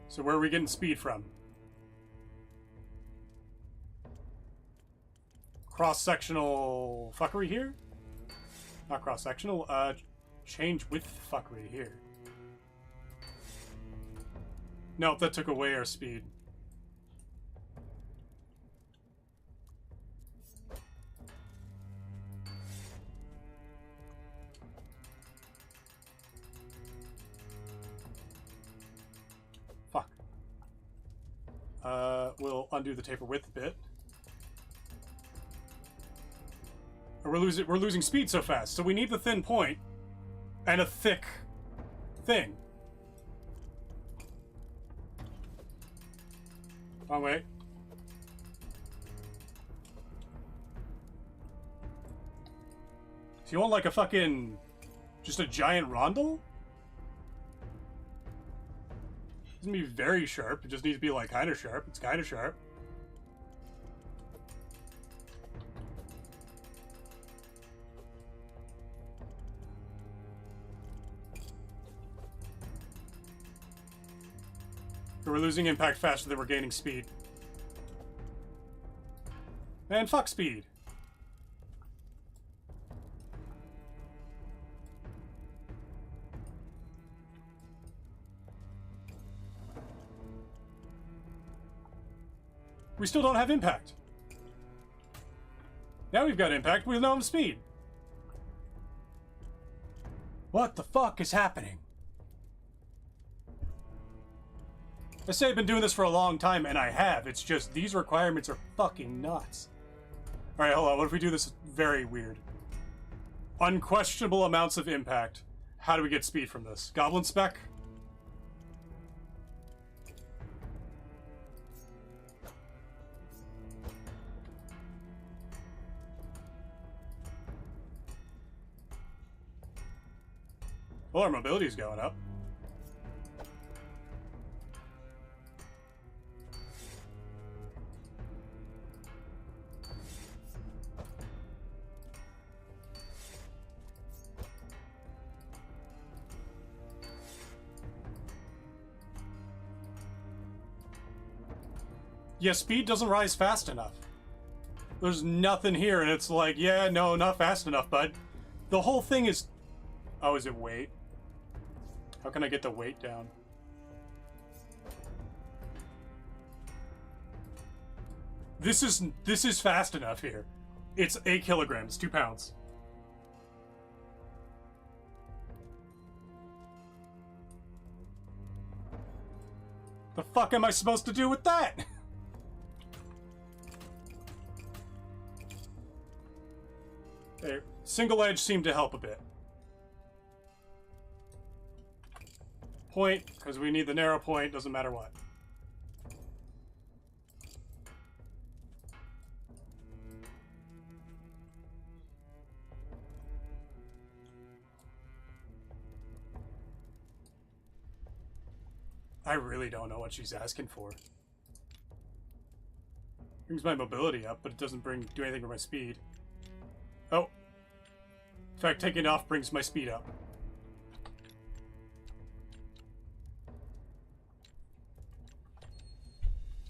So where are we getting speed from? Cross-sectional fuckery here? Not cross-sectional, change width fuckery here. Nope, that took away our speed. Fuck. We'll undo the taper width a bit. We're losing speed so fast, so we need the thin point and a thick thing. Wrong way. So you want like a fucking just a giant rondel? It doesn't need to be very sharp, it just needs to be like kinda sharp. It's kinda sharp. We're losing impact faster than we're gaining speed. And fuck speed. We still don't have impact. Now we've got impact, we don't have speed. What the fuck is happening? I say I've been doing this for a long time, and I have. It's just, these requirements are fucking nuts. Alright, hold on. What if we do this very weird? Unquestionable amounts of impact. How do we get speed from this? Goblin spec? Well, our mobility's going up. Yeah, speed doesn't rise fast enough. There's nothing here, and it's like, yeah, no, not fast enough, bud. The whole thing is... Oh, is it weight? How can I get the weight down? This is fast enough here. It's 8 kilograms, 2 pounds. The fuck am I supposed to do with that? Okay, single edge seemed to help a bit. Point, because we need the narrow point, doesn't matter what. I really don't know what she's asking for. Brings my mobility up, but it doesn't do anything for my speed. Oh, In fact, taking it off brings my speed up.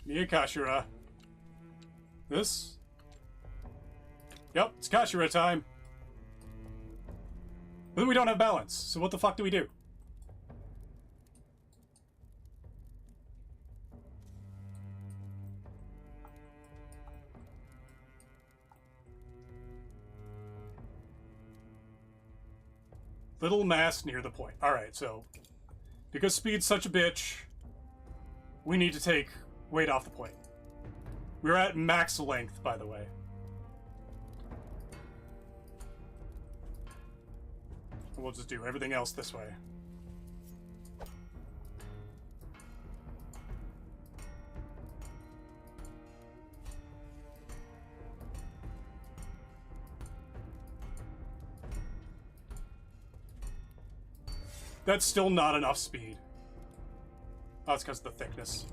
Me and Kashira. This? Yep, it's Kashira time. But we don't have balance, so what the fuck do we do? Little mass near the point. Alright, so because speed's such a bitch, we need to take weight off the point. We're at max length, by the way. And we'll just do everything else this way. That's still not enough speed. Oh, it's because of the thickness.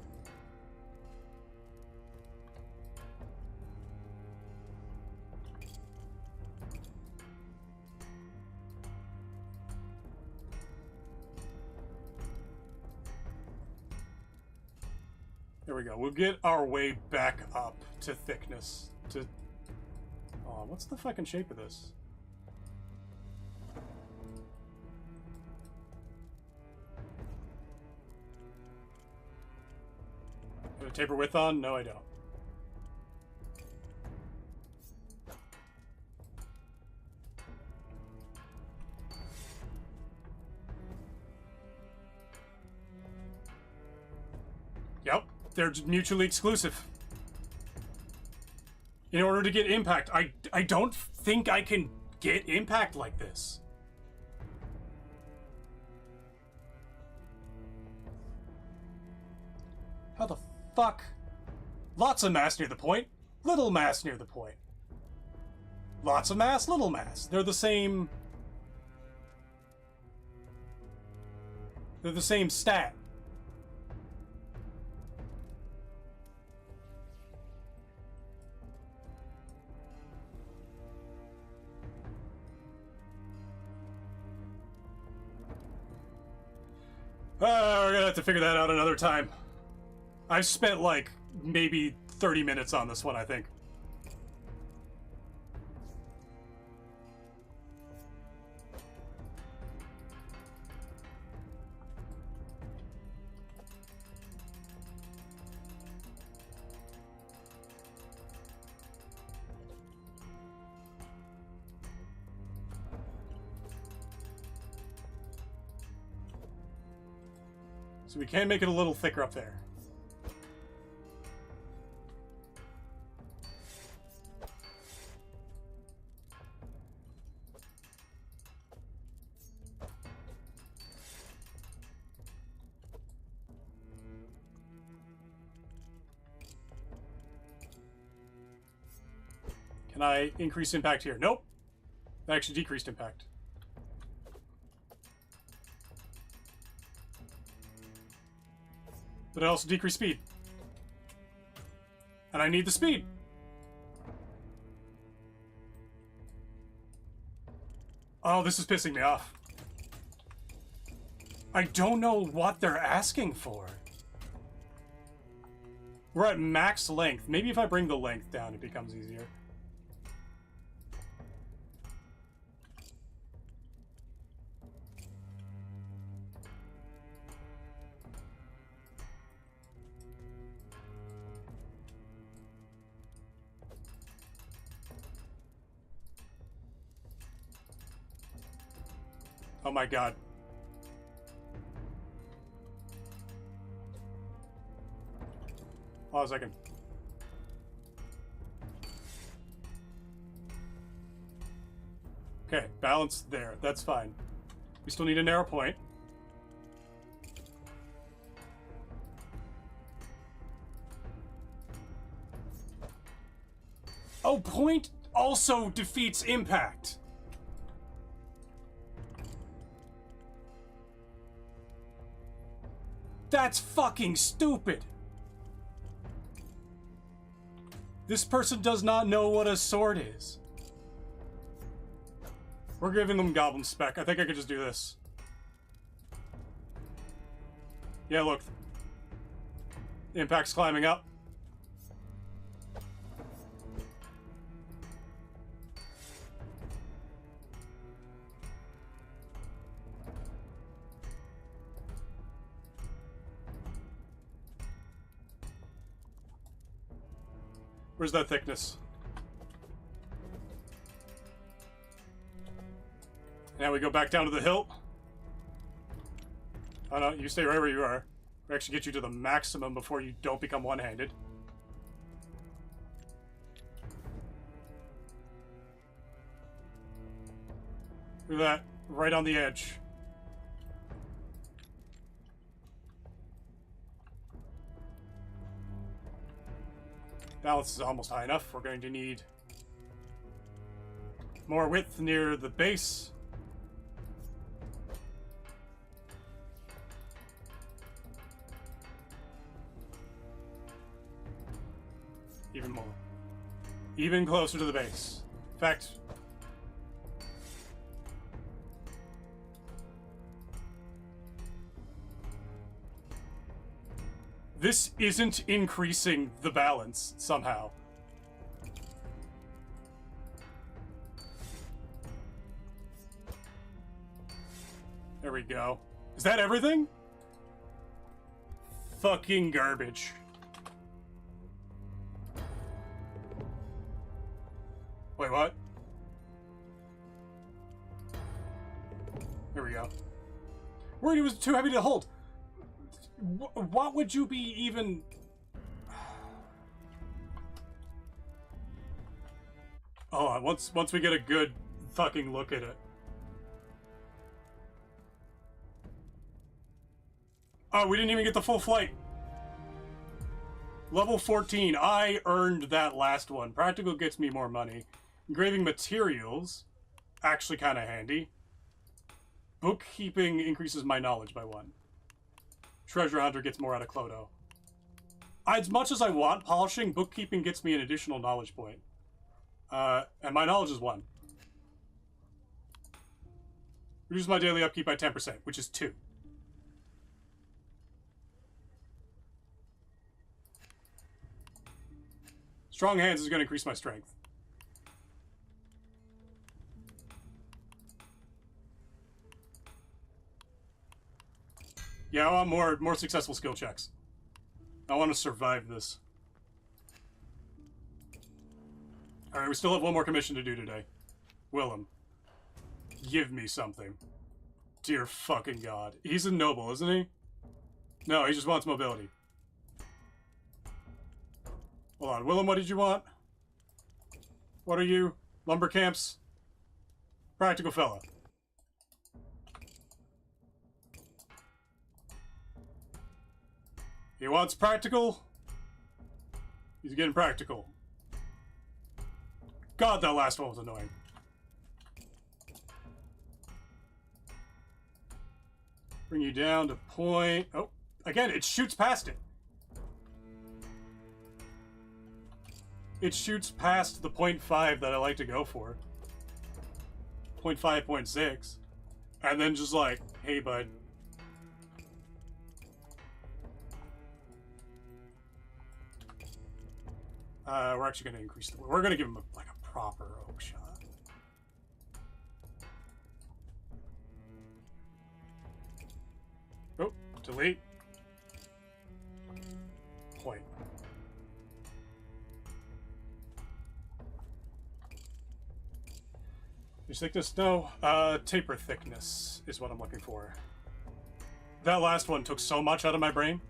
There we go. We'll get our way back up to thickness. To... Oh, what's the fucking shape of this? Have a taper width on? No, I don't. Yep, they're mutually exclusive. In order to get impact, I don't think I can get impact like this. How the fuck? Lots of mass near the point, little mass near the point. Lots of mass, little mass. They're the same... They're the same stat. We're gonna have to figure that out another time. I've spent like maybe 30 minutes on this one, I think. So we can make it a little thicker up there. Can I increase impact here? Nope. That actually decreased impact. But it also decreased speed. And I need the speed. Oh, this is pissing me off. I don't know what they're asking for. We're at max length. Maybe if I bring the length down, it becomes easier. Oh my god. Hold on a second. Okay, balance there. That's fine. We still need a narrow point. Oh, point also defeats impact. That's fucking stupid. This person does not know what a sword is. We're giving them goblin spec. I think I could just do this. Yeah, look. Impact's climbing up. Where's that thickness? Now we go back down to the hill. Oh no, you stay right where you are. We actually get you to the maximum before you don't become one-handed. Look at that, right on the edge. Balance is almost high enough. We're going to need more width near the base. Even more. Even closer to the base. In fact, this isn't increasing the balance somehow. There we go. Is that everything? Fucking garbage. Wait, what? There we go. Worried it was too heavy to hold. What would you be even... Hold on, once we get a good fucking look at it. Oh, we didn't even get the full flight. Level 14, I earned that last one. Practical gets me more money. Engraving materials, actually kind of handy. Bookkeeping increases my knowledge by 1. Treasure Hunter gets more out of Clodo. As much as I want polishing, bookkeeping gets me an additional knowledge point. And my knowledge is 1. Reduce my daily upkeep by 10%, which is 2. Strong hands is going to increase my strength. Yeah, I want more successful skill checks. I want to survive this. Alright, we still have one more commission to do today. Willem. Give me something. Dear fucking God. He's a noble, isn't he? No, he just wants mobility. Hold on, Willem, what did you want? What are you? Lumber camps? Practical fella. He wants practical. He's getting practical. God, that last one was annoying. Bring you down to point... Oh, again, it shoots past it. It shoots past the 0.5 that I like to go for. 0.5, 0.6. And then just like, hey, bud. We're actually going to increase the... We're going to give him like a proper oak shot. Oh, delete. Point. Is thickness? No. Taper thickness is what I'm looking for. That last one took so much out of my brain.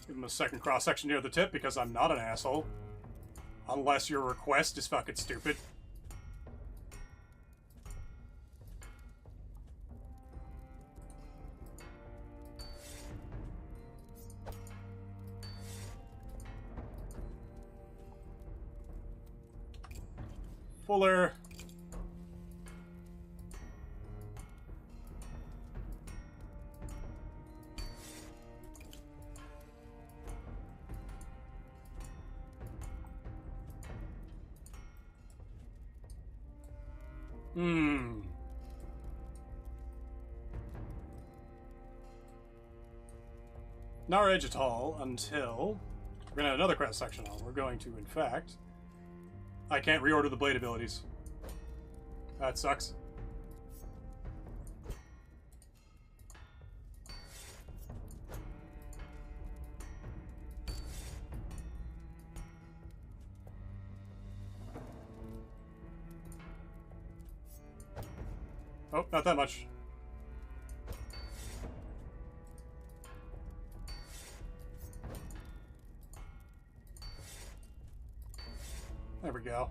Give him a second cross-section near the tip because I'm not an asshole. Unless your request is fucking stupid. Fuller. Not our edge at all until we're going to have another cross section on. We're going to, in fact, I can't reorder the blade abilities. That sucks. Oh, not that much. There we go.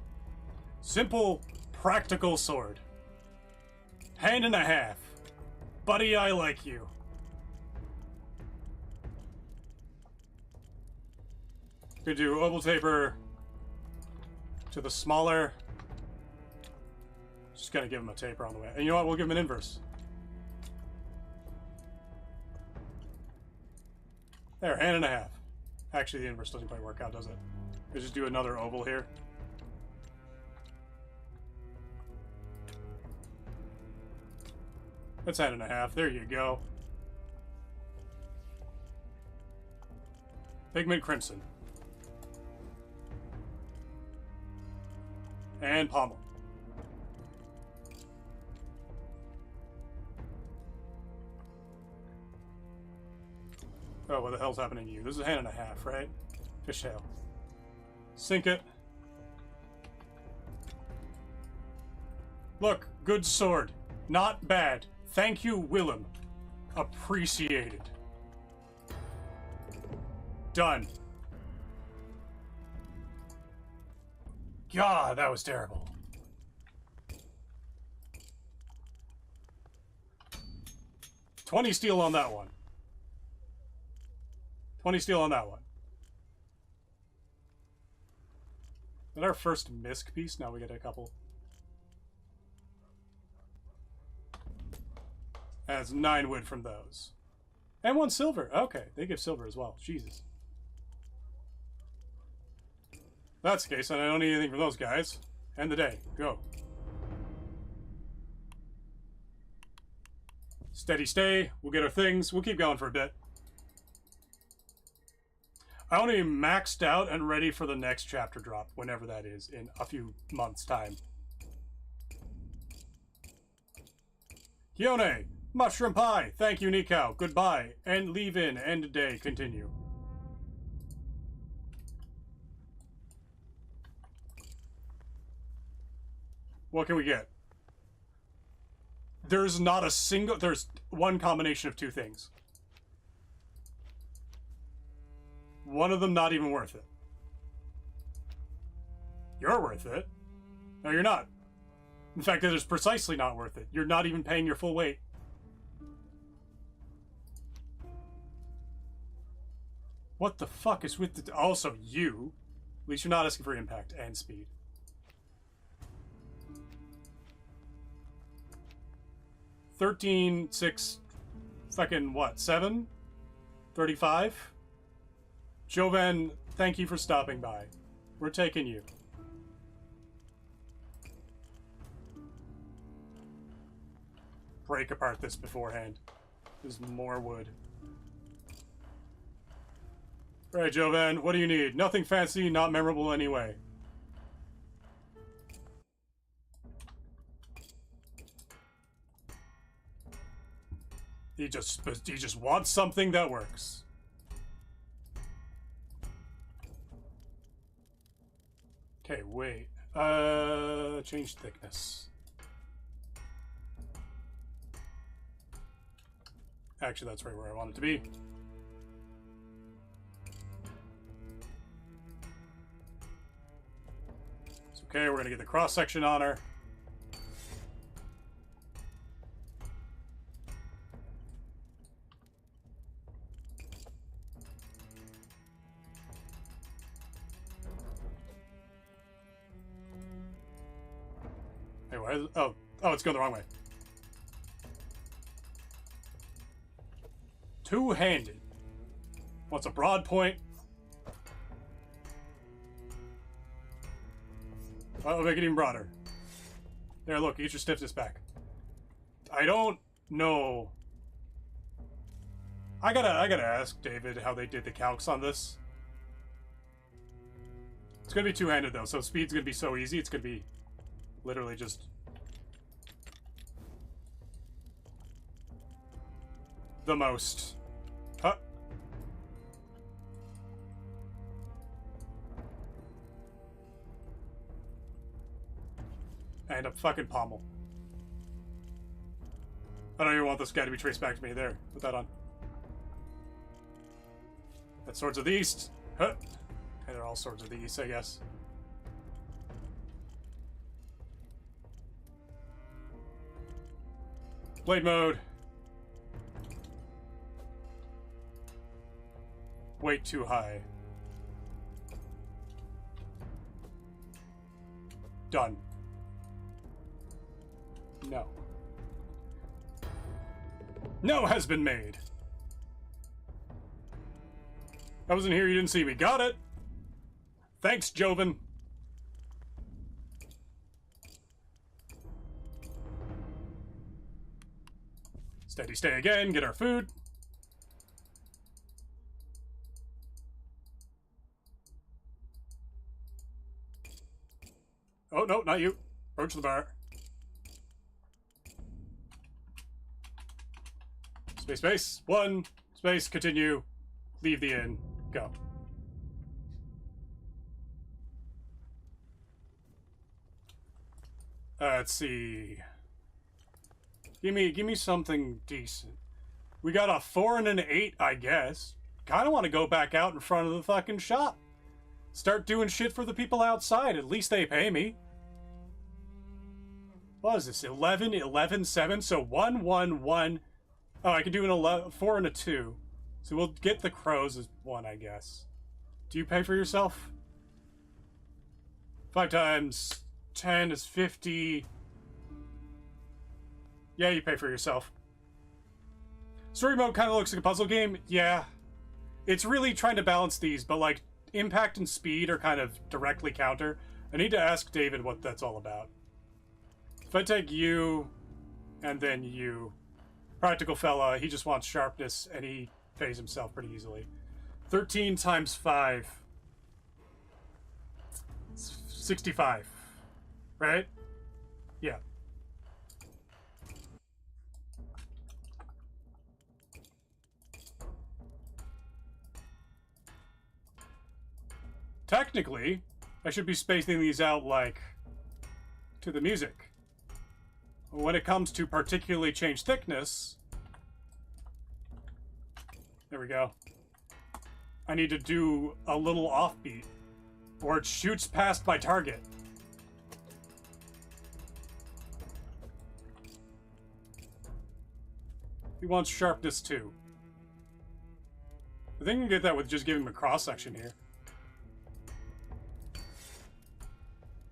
Simple, practical sword. Hand and a half. Buddy, I like you. Could do oval taper to the smaller. Just gotta give him a taper on the way. And you know what? We'll give him an inverse. There, hand and a half. Actually, the inverse doesn't quite work out, does it? Let's just do another oval here. That's hand and a half. There you go. Pigment Crimson. And pommel. Oh, what the hell's happening to you? This is a hand and a half, right? Fishtail. Sink it. Look, good sword. Not bad. Thank you, Willem. Appreciated. Done. God, that was terrible. $20 steel on that one. 20 steel on that one. Is that our first misc piece? Now we get a couple. That's 9 wood from those. And 1 silver. Okay, they give silver as well. Jesus. That's the case, and I don't need anything from those guys. End the day. Go. Steady stay. We'll get our things. We'll keep going for a bit. I want to be maxed out and ready for the next chapter drop, whenever that is, in a few months' time. Kione, mushroom pie. Thank you, Nikao. Goodbye. And leave in. End day. Continue. What can we get? There's not a single... There's one combination of 2 things. One of them not even worth it. You're worth it. No, you're not. In fact, it is precisely not worth it. You're not even paying your full weight. What the fuck is with the... Also, you. At least you're not asking for impact and speed. $13.6... Fucking what? 7? 35? Jovan, thank you for stopping by. We're taking you. Break apart this beforehand. There's more wood. Alright, Jovan, what do you need? Nothing fancy, not memorable anyway. He just wants something that works. Okay, wait. Change thickness. Actually, that's right where I want it to be. It's okay, we're gonna get the cross section on her. Oh, it's going the wrong way. Two-handed. Wants a broad point. That'll make it even broader. There, look, get your stiffness back. I don't know. I gotta ask David how they did the calcs on this. It's gonna be two-handed though, so speed's gonna be so easy. It's gonna be literally just the most. Huh? And a fucking pommel. I don't even want this guy to be traced back to me. There, put that on. That's Swords of the East. Huh? Okay, they're all Swords of the East, I guess. Blade mode. Weight too high. Done. No. No has been made. I wasn't here, you didn't see me. Got it. Thanks, Joven. Steady stay again, get our food. Oh, no, not you. Approach the bar. Space, space. One. Space, continue. Leave the inn. Go. Let's see. Give me something decent. We got a 4 and an 8, I guess. Kinda wanna go back out in front of the fucking shop. Start doing shit for the people outside. At least they pay me. What is this? 11, 11, 7? So 1, 1, 1. Oh, I can do an 11, 4 and a 2. So we'll get the crows as 1, I guess. Do you pay for yourself? 5 times 10 is 50. Yeah, you pay for yourself. Story mode kind of looks like a puzzle game. Yeah. It's really trying to balance these, but like impact and speed are kind of directly counter. I need to ask David what that's all about. If I take you and then you, practical fella, he just wants sharpness and he pays himself pretty easily. 13 times 5. 65. Right? Yeah. Technically, I should be spacing these out like to the music. When it comes to particularly change thickness, there we go. I need to do a little offbeat, or it shoots past my target. He wants sharpness too. I think you can get that with just giving him a cross section here.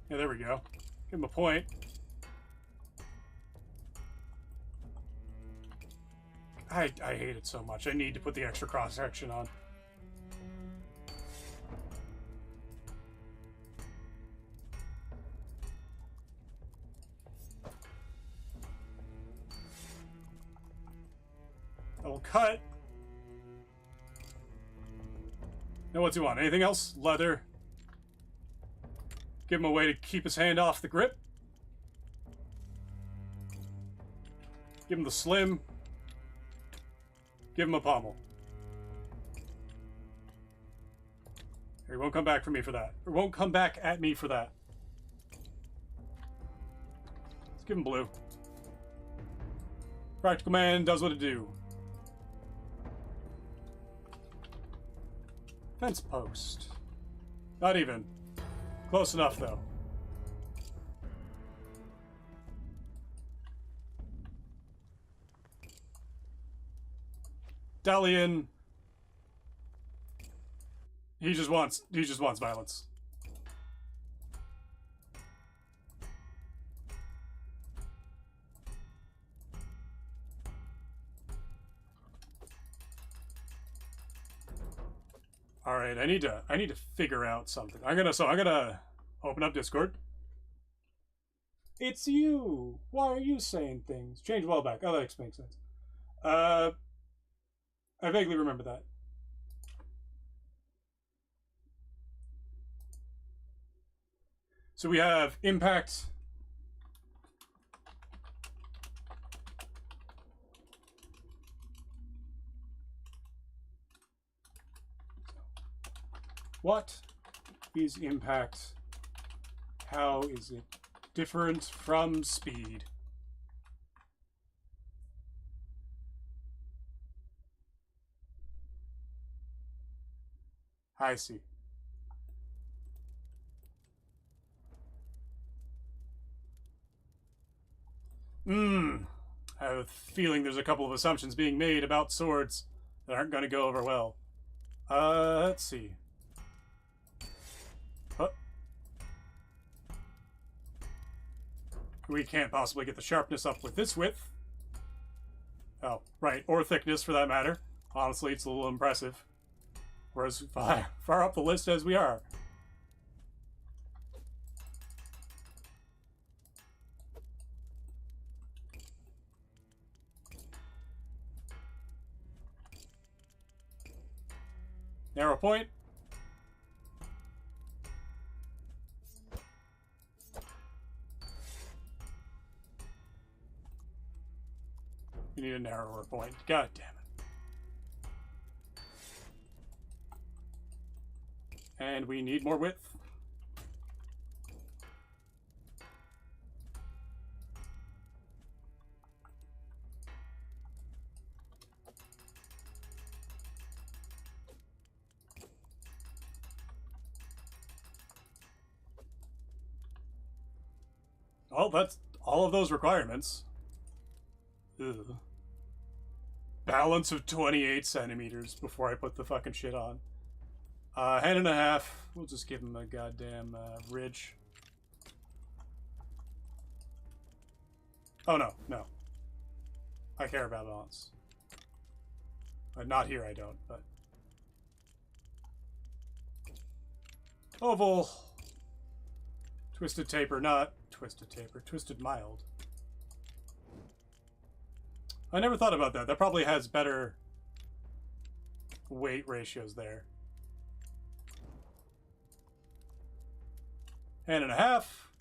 Yeah, there we go. Give him a point. I hate it so much. I need to put the extra cross section on. I will cut. Now what's he want? Anything else? Leather. Give him a way to keep his hand off the grip. Give him the slim. Give him a pommel. He won't come back for me for that. Or won't come back at me for that. Let's give him blue. Practical man does what it do. Fence post. Not even. Close enough, though. Dalian. He just wants violence. All right, I need to figure out something. I'm gonna open up Discord. It's you! Why are you saying things? Change well back. Oh, that makes sense. I vaguely remember that. So we have impact. What is impact? How is it different from speed? I see. I have a feeling there's a couple of assumptions being made about swords that aren't going to go over well. Let's see. Huh. We can't possibly get the sharpness up with this width. Oh, right, or thickness for that matter. Honestly, it's a little impressive. Whereas far up the list as we are. Narrow point. You need a narrower point. God damn it. And we need more width. Well, that's all of those requirements. Ugh. Balance of 28 centimeters before I put the fucking shit on. Hand and a half. We'll just give him a goddamn ridge. Oh, no, no. I care about balance. Not here, I don't, but... Oval. Twisted taper, not twisted taper. Twisted mild. I never thought about that. That probably has better weight ratios there. Hand and a half.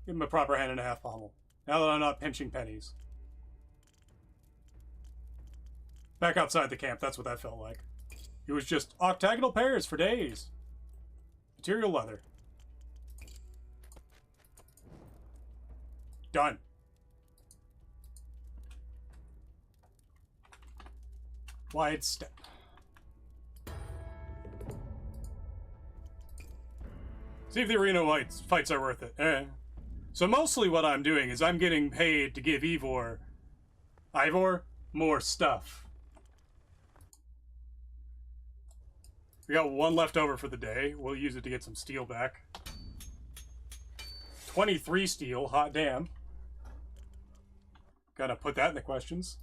Give him a proper hand and a half pommel. Now that I'm not pinching pennies. Back outside the camp, that's what that felt like. It was just octagonal pairs for days. Material leather. Done. Wide step. See if the arena fights are worth it. So mostly what I'm doing is I'm getting paid to give Ivor more stuff. We got one left over for the day. We'll use it to get some steel back. 23 steel, hot damn. Gotta put that in the questions.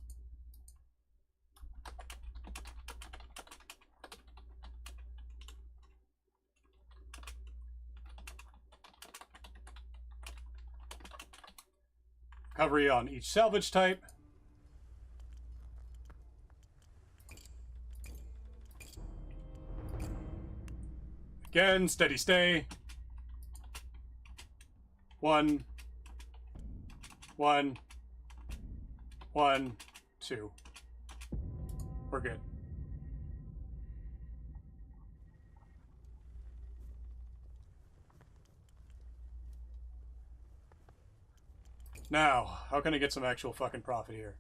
Recovery on each salvage type. Again, steady stay. 1, 1, 1, 2. We're good. Now, how can I get some actual fucking profit here?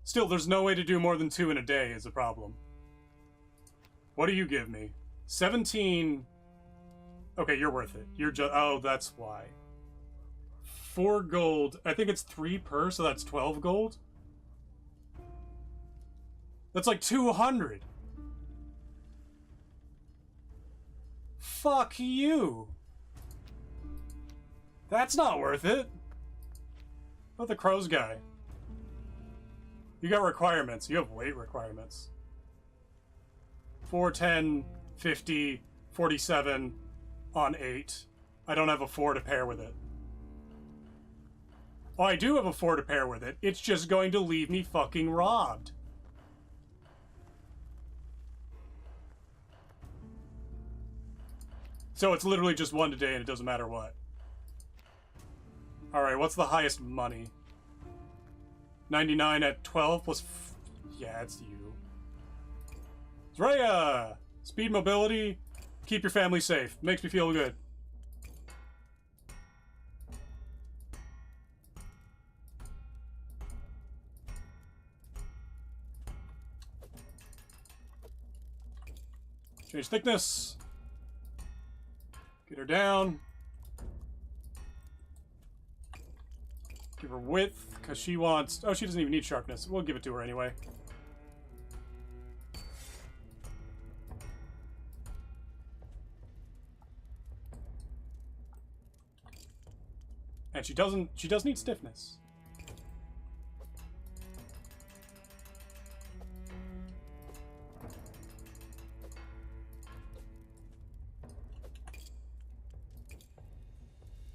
Still, there's no way to do more than 2 in a day is the problem. What do you give me? 17... Okay, you're worth it. You're just... Oh, that's why. 4 gold. I think it's 3 per, so that's 12 gold? That's like 200. Fuck you. That's not worth it. What the crows guy? You got requirements. You have weight requirements. 4, 10, 50, 47 on 8. I don't have a 4 to pair with it. Oh, I do have a 4 to pair with it. It's just going to leave me fucking robbed. So it's literally just 1 today and it doesn't matter what. Alright, what's the highest money? 99 at 12 plus... yeah, it's you. Zraya! Speed, mobility, keep your family safe. Makes me feel good. Change thickness. Get her down. Give her width, because she wants... oh, she doesn't even need sharpness. We'll give it to her anyway. And she does need stiffness.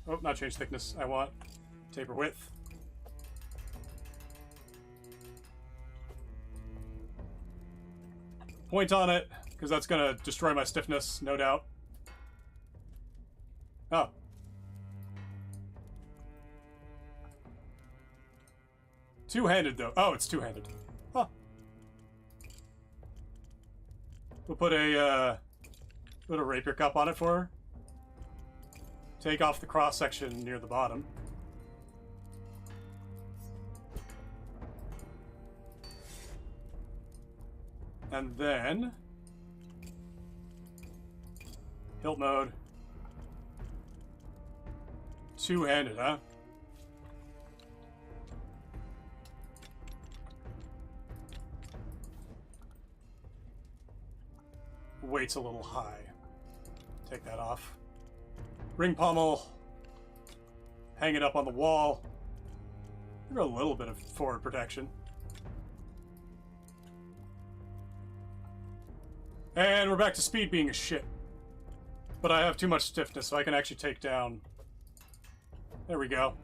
Oh, not change thickness. I want taper width. Point on it, because that's going to destroy my stiffness, no doubt. Oh. Two-handed, though. Oh, it's two-handed. Huh. We'll put a rapier cup on it for her. Take off the cross-section near the bottom. And then... hilt mode. Two-handed, huh? Weight's a little high. Take that off. Ring pommel. Hang it up on the wall. Give her a little bit of forward protection. And we're back to speed being a shit. But I have too much stiffness, so I can actually take down... there we go.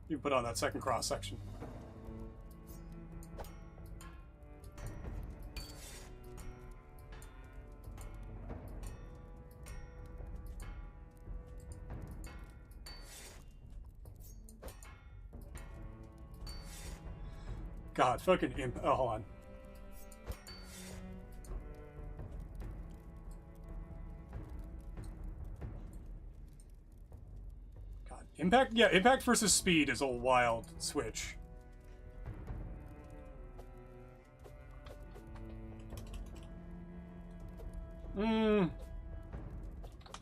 You put on that second cross section. God, fucking imp. Oh, hold on. God, impact? Yeah, impact versus speed is a wild switch.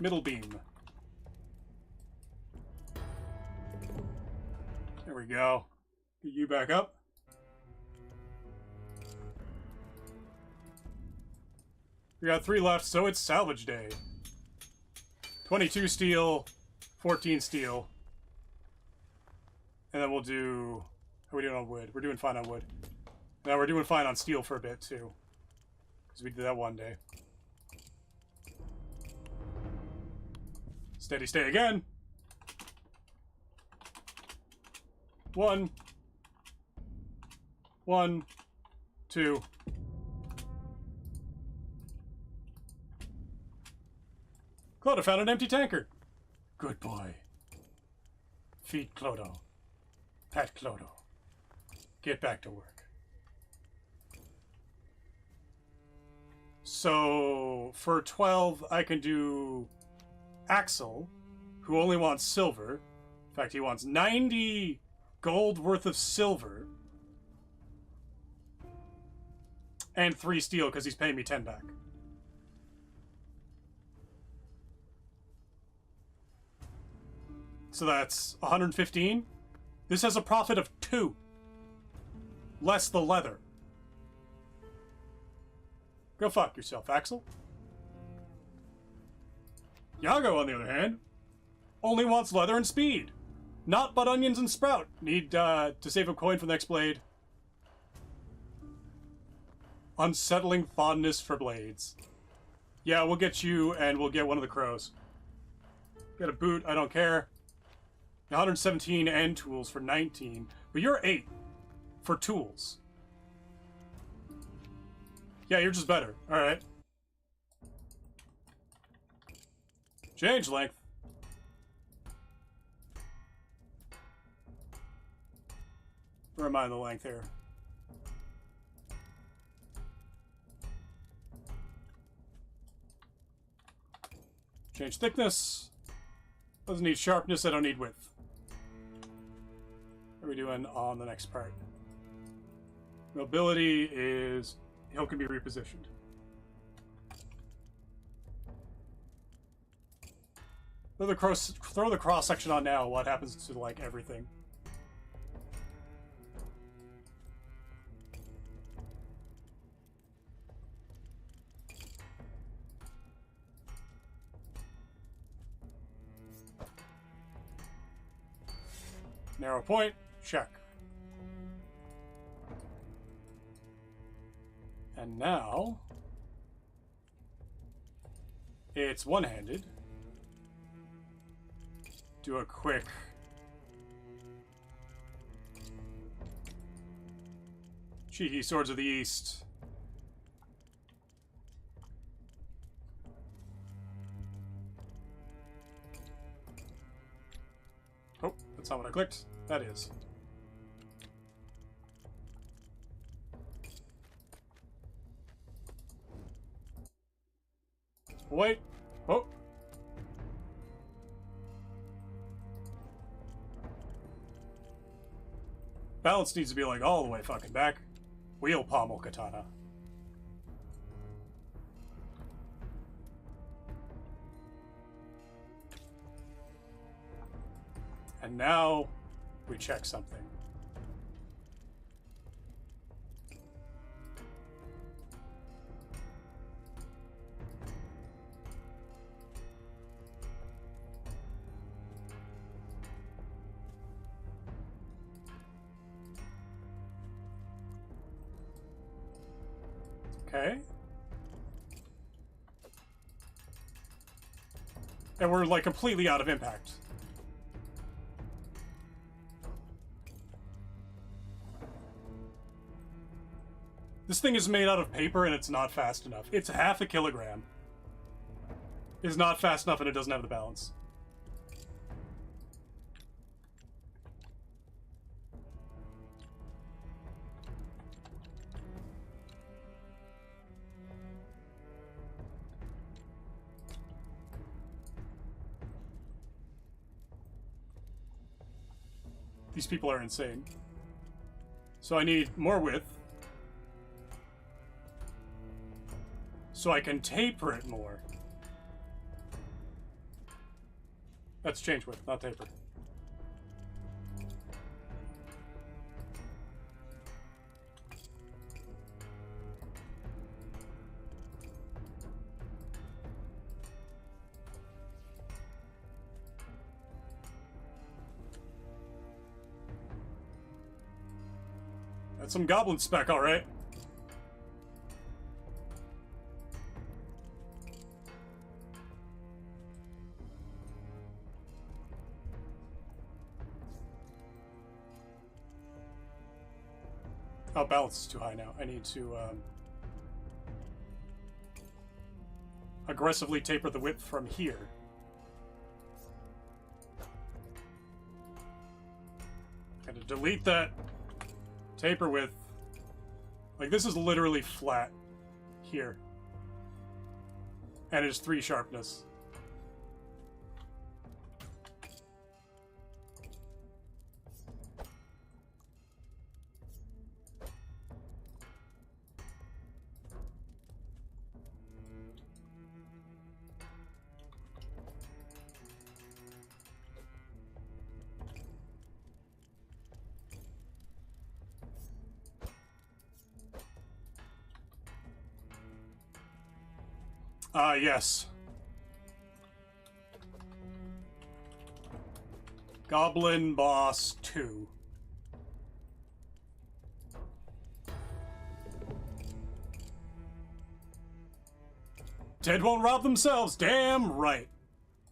Middle beam. There we go. Get you back up. We got 3 left, so it's salvage day. 22 steel, 14 steel. And then we'll do... how are we doing on wood? We're doing fine on wood. Now we're doing fine on steel for a bit, too. Because we did that one day. Steady stay again. 1. 1. 2. Clodo found an empty tankard. Good boy. Feed Clodo. Pat Clodo. Get back to work. So, for 12, I can do Axel, who only wants silver. In fact, he wants 90 gold worth of silver. And 3 steel, because he's paying me 10 back. So that's 115. This has a profit of 2. Less the leather. Go fuck yourself, Axel. Yago, on the other hand, only wants leather and speed. Not but onions and sprout. Need to save a coin for the next blade. Unsettling fondness for blades. Yeah, we'll get you and we'll get one of the crows. Get a boot, I don't care. 117 and tools for 19. But you're 8 for tools. Yeah, you're just better. Alright. Change length. Where am I in the length here? Change thickness. Doesn't need sharpness, I don't need width. What are we doing on the next part? Mobility is... Hill can be repositioned. Throw the cross section on now. What happens to, like, everything? Narrow point, check. And now it's one-handed. Do a quick cheeky Swords of the East. Oh, that's not what I clicked. That is. Wait. Oh. Balance needs to be like all the way fucking back. Wheel pommel katana. And now we check something. Okay. And we're like completely out of impact. This thing is made out of paper and it's not fast enough. It's half a kilogram. It's not fast enough and it doesn't have the balance. These people are insane. So I need more width. So I can taper it more. That's change width, not taper. That's some goblin spec, all right. Oh, balance is too high now. I need to aggressively taper the width from here. Gotta delete that. Taper width. Like, this is literally flat here. And it is 3 sharpness. Yes. Goblin Boss 2. Dead won't rob themselves, damn right.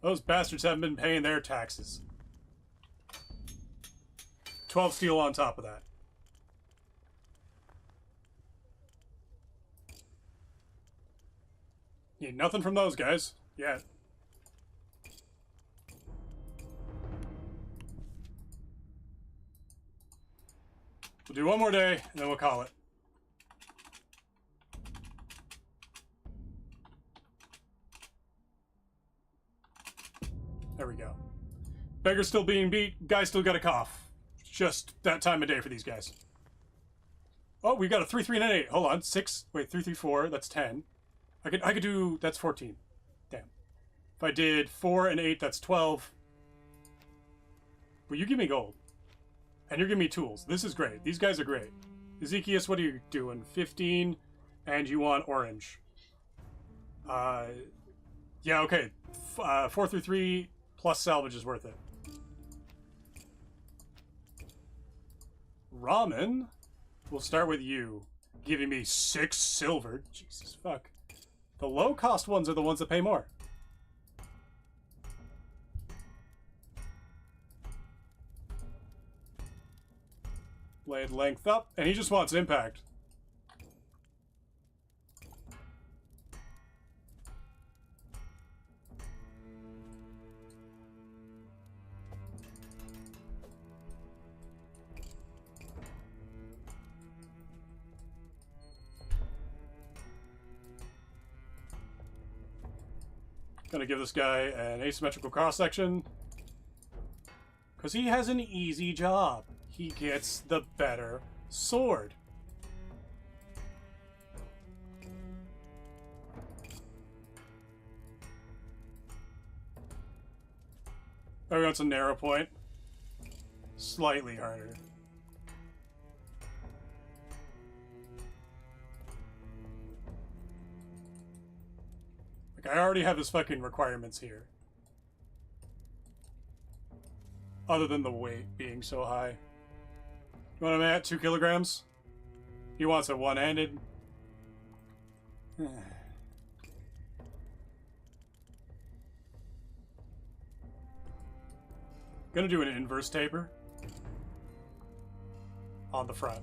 Those bastards haven't been paying their taxes. 12 steel on top of that. Need nothing from those guys. Yeah. We'll do one more day, and then we'll call it. There we go. Beggar's still being beat. Guy's still got a cough. Just that time of day for these guys. Oh, we've got a 3, 3, and an 8. Hold on. 6. Wait, 3, 3, 4. That's 10. I could do... That's 14. Damn. If I did 4 and 8, that's 12. Well, you give me gold. And you're giving me tools. This is great. These guys are great. Ezekias, what are you doing? 15. And you want orange. Yeah, okay. 4 through 3 plus salvage is worth it. Ramen. We'll start with you. Giving me 6 silver. Jesus fuck. The low-cost ones are the ones that pay more. Blade length up. And he just wants impact. Gonna give this guy an asymmetrical cross-section. Because he has an easy job. He gets the better sword. Oh, we got some narrow point. Slightly harder. Like, I already have his fucking requirements here. Other than the weight being so high. You want him at 2 kilograms? He wants it one-handed. Gonna do an inverse taper. On the front.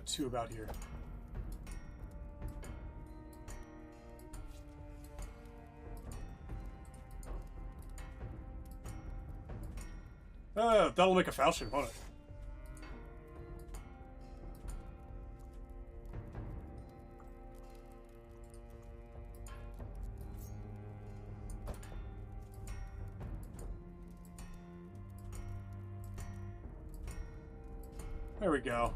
2 about here. That'll make a falchion, won't it? There we go.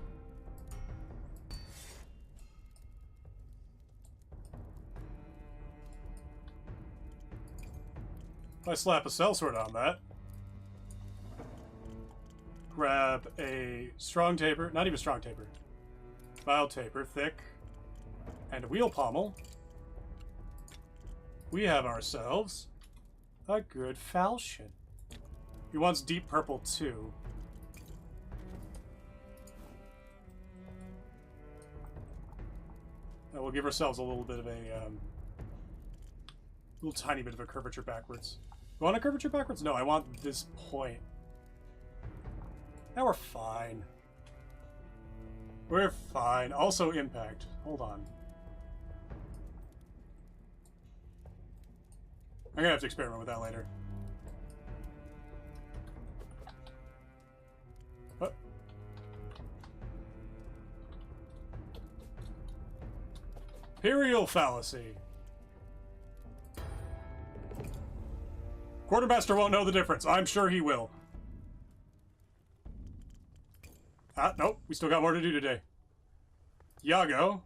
If I slap a sellsword on that, grab a strong taper, not even strong taper, mild taper, thick, and a wheel pommel, we have ourselves a good falchion. He wants deep purple too. And we'll give ourselves a little bit of a little tiny bit of a curvature backwards. You want a curvature backwards? No, I want this point. Now we're fine. We're fine. Also impact. Hold on. I'm gonna have to experiment with that later. What? Imperial fallacy. Quartermaster won't know the difference. I'm sure he will. Ah, nope. We still got more to do today. Yago.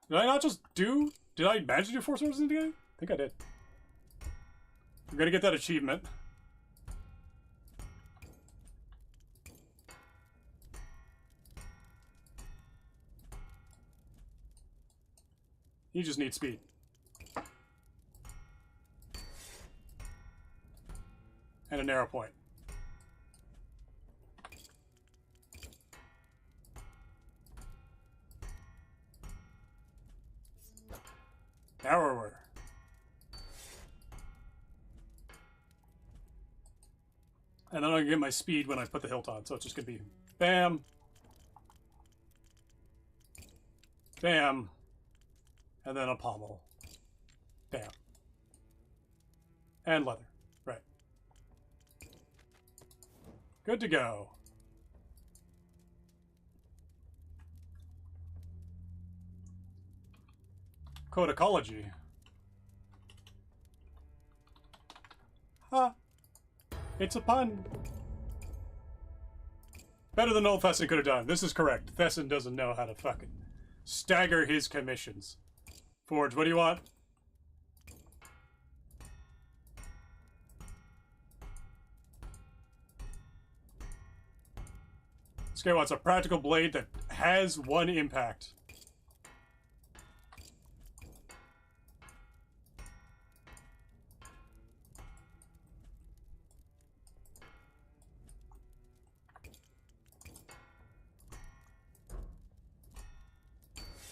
Did I not just do... Did I manage to do 4 swords in the game? I think I did. I'm gonna get that achievement. You just need speed. a narrow point. Narrower. And then I can get my speed when I put the hilt on, so it's just going to be bam, bam, and then a pommel. Bam. And leather. Right. Good to go. Codicology. Huh. It's a pun. Better than old Thesson could have done. This is correct. Thesson doesn't know how to fucking stagger his commissions. Forge, what do you want? This guy wants a practical blade that has one impact.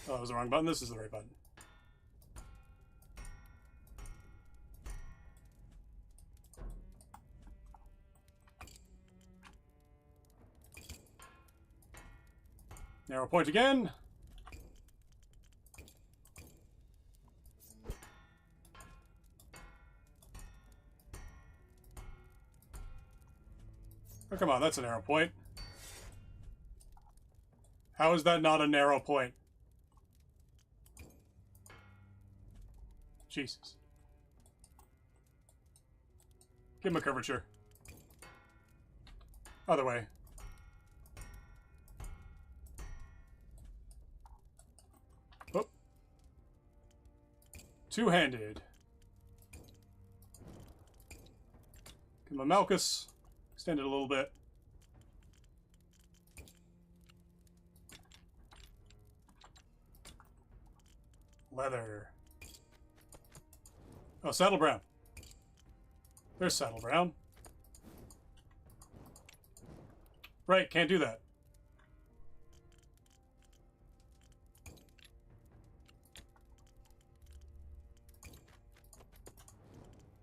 Oh, that was the wrong button. This is the right button. Narrow point again. Oh, come on, that's a narrow point. How is that not a narrow point? Jesus. Give him a curvature. Other way. Oh. Two-handed. Give him a Malchus. Extend it a little bit. Leather. Oh, Saddle Brown. There's Saddle Brown. Right, can't do that.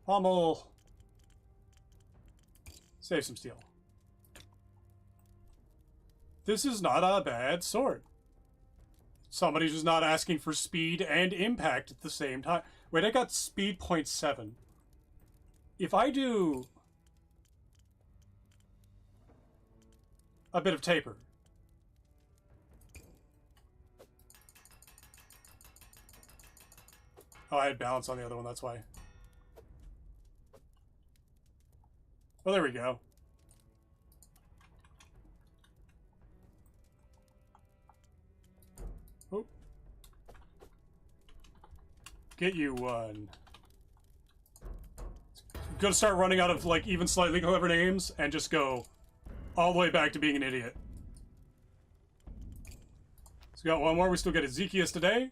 Pommel. Save some steel. This is not a bad sword. Somebody's just not asking for speed and impact at the same time. Wait, I got speed 0.7. If I do a bit of taper. Oh, I had balance on the other one, that's why. Well, there we go. Oh. Get you one. Gonna start running out of, like, even slightly clever names and just go all the way back to being an idiot. So we got one more. We still get Ezekias today.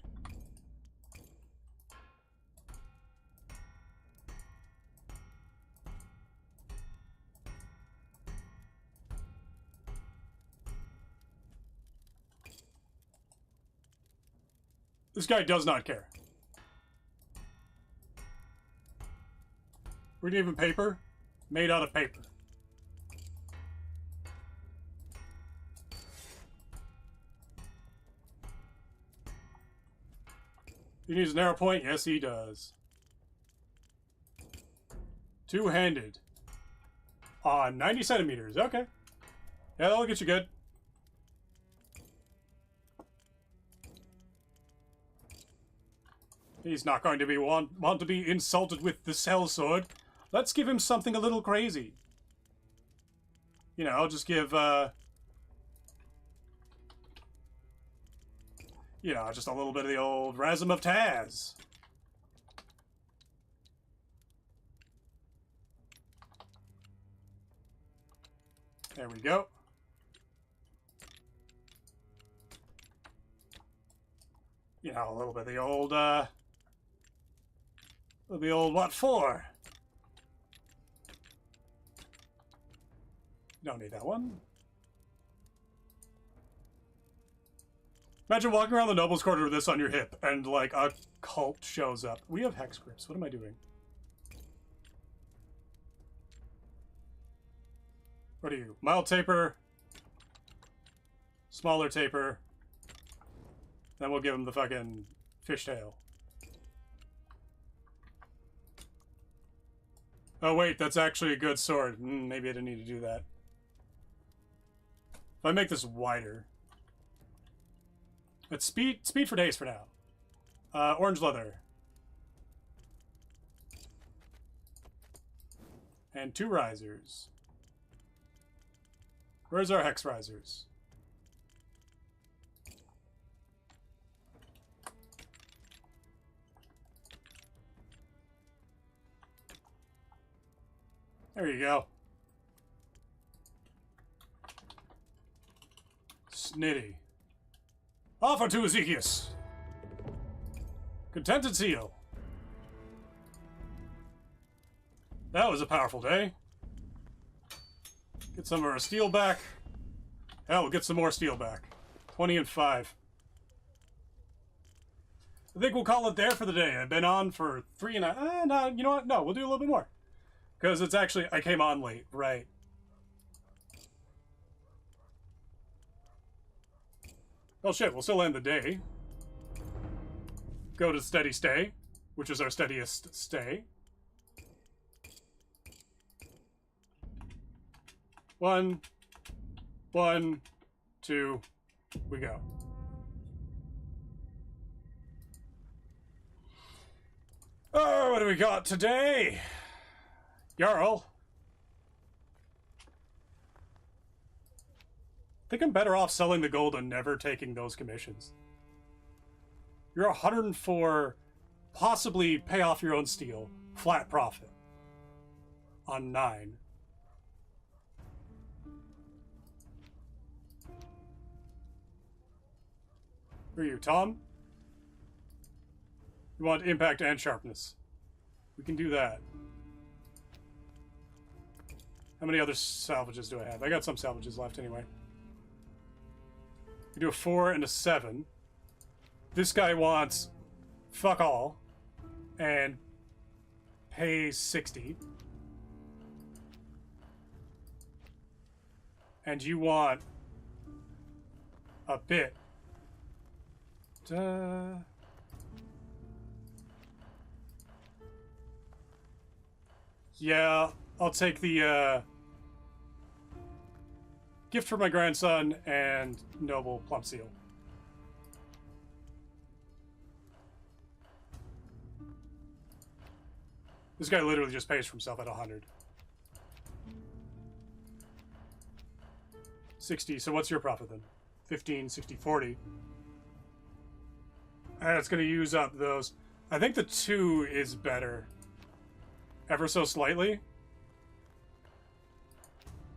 This guy does not care. We're gonna give him paper. Made out of paper. He needs an arrow point? Yes, he does. Two-handed. 90 centimeters. Okay. Yeah, that'll get you good. He's not going to be want to be insulted with the sellsword. Let's give him something a little crazy. You know, I'll just give, you know, just a little bit of the old Rasm of Taz. There we go. You know, a little bit of the old, what for? don't need that one. Imagine walking around the Noble's Quarter with this on your hip and, like, a cult shows up. We have hex grips. What am I doing? What are you? Mild taper. Smaller taper. Then we'll give him the fucking fishtail. Oh, wait, that's actually a good sword. Maybe I didn't need to do that. If I make this wider... It's speed for days for now. Orange leather. And 2 risers. Where's our hex risers? There you go. Snitty. Offer to Ezekius. Contented seal. That was a powerful day. Get some of our steel back. Hell, we'll get some more steel back. 20 and 5. I think we'll call it there for the day. I've been on for 3 and a... no, you know what? No, we'll do a little bit more. Because it's actually... I came on late, right. Oh shit, we'll still end the day. Go to steady stay, which is our steadiest stay. 1, 1, 2, we go. Oh, what do we got today? Jarl. I think I'm better off selling the gold and never taking those commissions. You're 104, possibly pay off your own steel, flat profit on 9. Who are you, Tom? You want impact and sharpness. We can do that. How many other salvages do I have? I got some salvages left anyway. We do a 4 and a 7. This guy wants fuck all and pays 60. And you want a bit. Yeah, I'll take the gift for my grandson and noble plump seal. This guy literally just pays for himself at 100. 60, so what's your profit then? 15, 60, 40. And it's going to use up those. I think the 2 is better. Ever so slightly.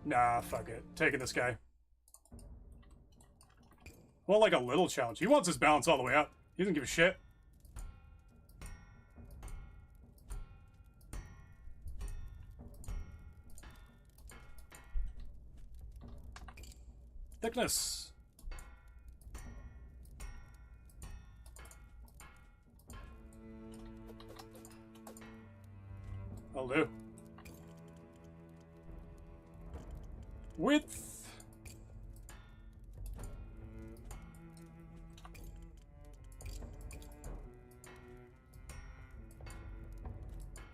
Nah, fuck it. Taking this guy. Well, like a little challenge. He wants his balance all the way up. He doesn't give a shit. Thickness. I'll do. Width.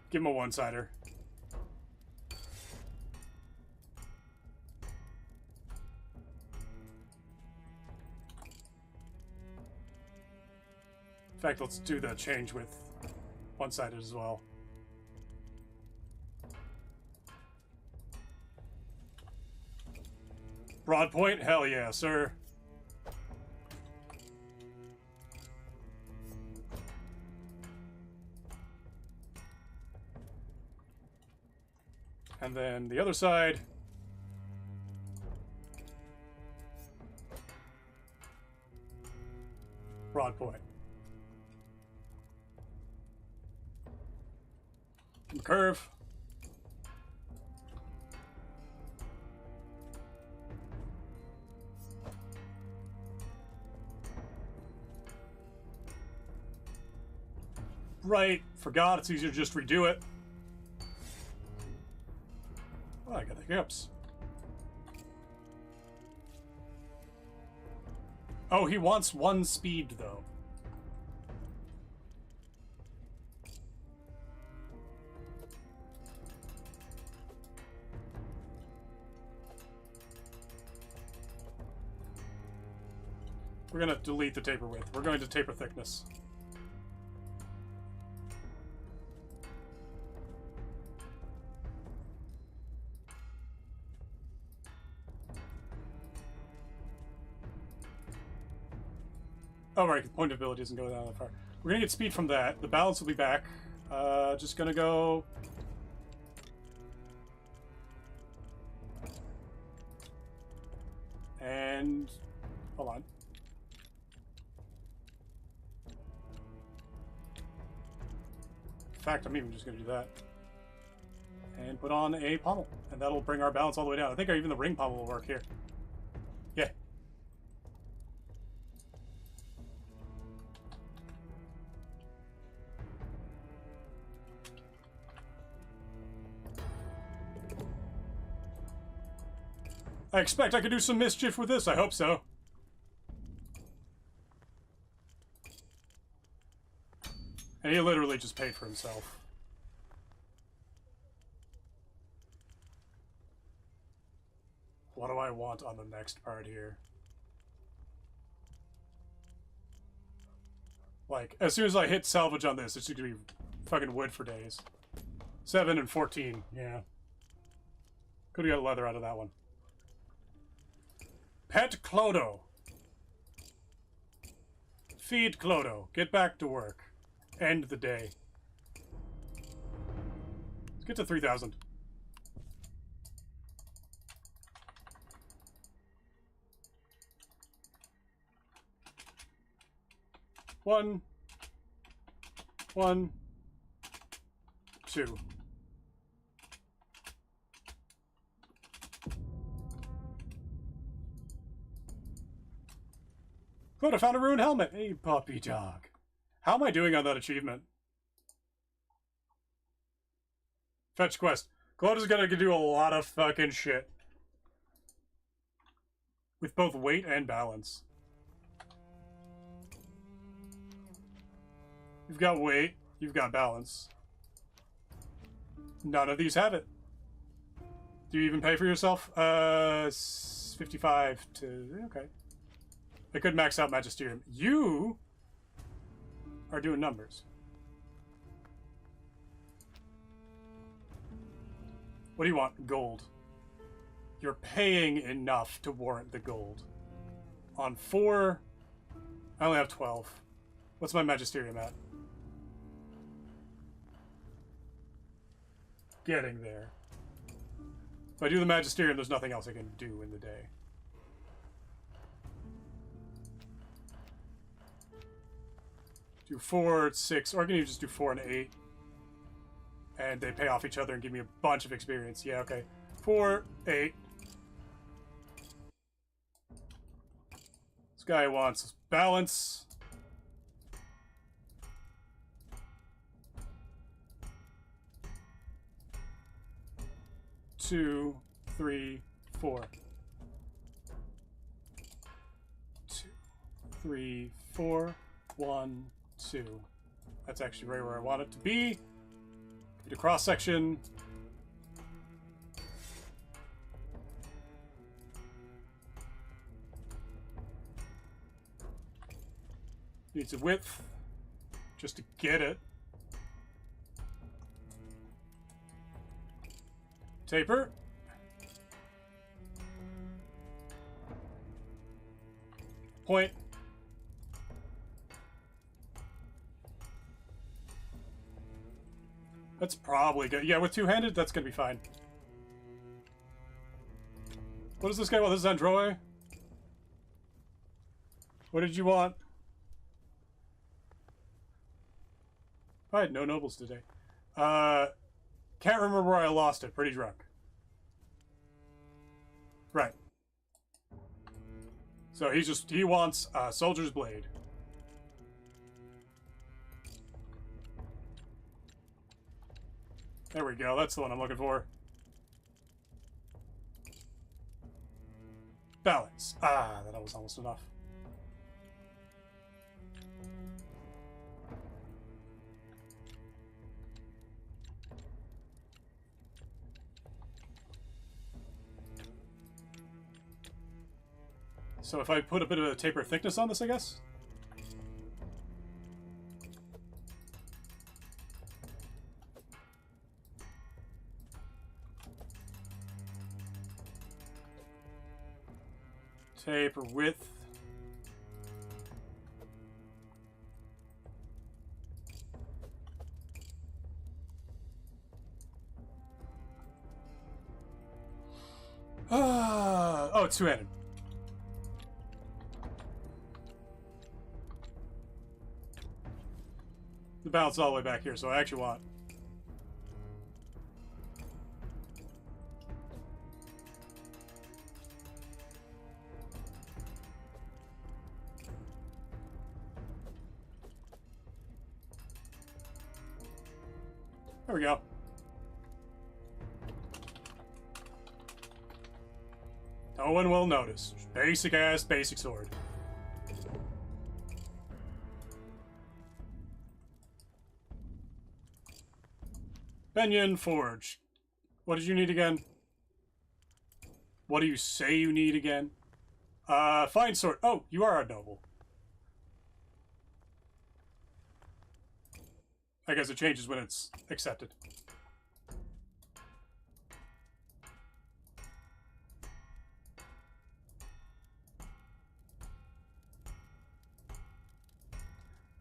Give him a one-sider. In fact, let's do the change with one-sided as well. Broad point? Hell yeah, sir. And then the other side. Broad point. And curve. Right. Forgot. It's easier to just redo it. Oh, I got the hiccups. Oh, he wants 1 speed, though. We're going to delete the taper width. We're going to taper thickness. Oh, right, the point of ability doesn't go down that far. We're going to get speed from that. The balance will be back. Just going to go... And... Hold on. In fact, I'm even just going to do that. And put on a pommel. And that'll bring our balance all the way down. I think even the ring pommel will work here. Yeah. I expect I could do some mischief with this. I hope so. And he literally just paid for himself. What do I want on the next part here? Like, as soon as I hit salvage on this, it's going to be fucking wood for days. 7 and 14, yeah. Could have got leather out of that one. Pet Clodo. Feed Clodo. Get back to work. End the day. Let's get to 3,000. One, 2. Good, I found a ruined helmet. Hey, puppy dog. How am I doing on that achievement? Fetch quest. Claudia's gonna do a lot of fucking shit. With both weight and balance. You've got weight, you've got balance. None of these have it. Do you even pay for yourself? 55 to... Okay. I could max out Magisterium. You are doing numbers. What do you want? Gold. You're paying enough to warrant the gold. On 4, I only have 12. What's my Magisterium at? Getting there. If I do the Magisterium, there's nothing else I can do in the day. Do 4, 6, or I can even just do 4 and 8. And they pay off each other and give me a bunch of experience. Yeah, okay. 4, 8. This guy wants balance. Two, 3, 4. 2, 3, 4. 1, 2. That's actually right where I want it to be. Get a cross section. Needs a width just to get it. Taper. Point. That's probably good. Yeah, with two-handed, that's gonna be fine. What does this guy want? This is Android. What did you want? I had no nobles today. Can't remember where I lost it. Pretty drunk. Right. So he wants Soldier's Blade. There we go. That's the one I'm looking for. Balance. Ah, that was almost enough. So if I put a bit of a taper thickness on this, I guess? Taper width. Oh, it's two-handed. The balance is all the way back here, so I actually want... There we go. No one will notice. Basic ass, basic sword. Benyon Forge. What did you need again? What do you say you need again? Fine sword. Oh, you are a noble. I guess it changes when it's accepted.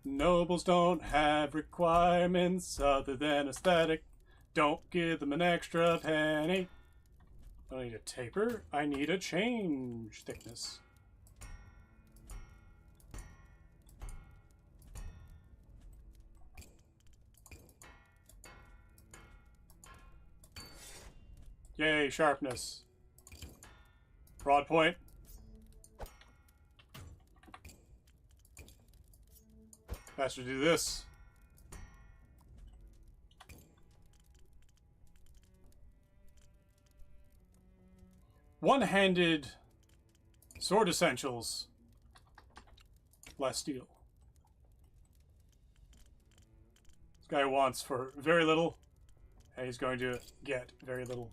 Nobles don't have requirements other than aesthetic. Don't give them an extra penny. I don't need a taper. I need a change thickness. Yay, sharpness. Broad point. Faster do this. One-handed sword essentials. Less steel. This guy wants for very little, and he's going to get very little.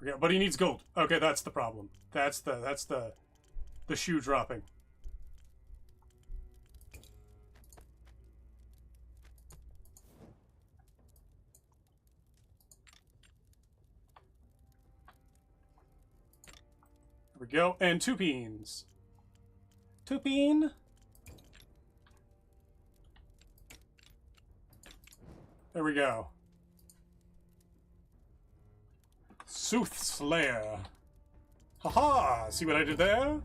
There we go. But he needs gold. Okay, that's the problem. That's the shoe dropping. There we go. And two beans. Two bean. There we go. Soothslayer. Haha! See what I did there?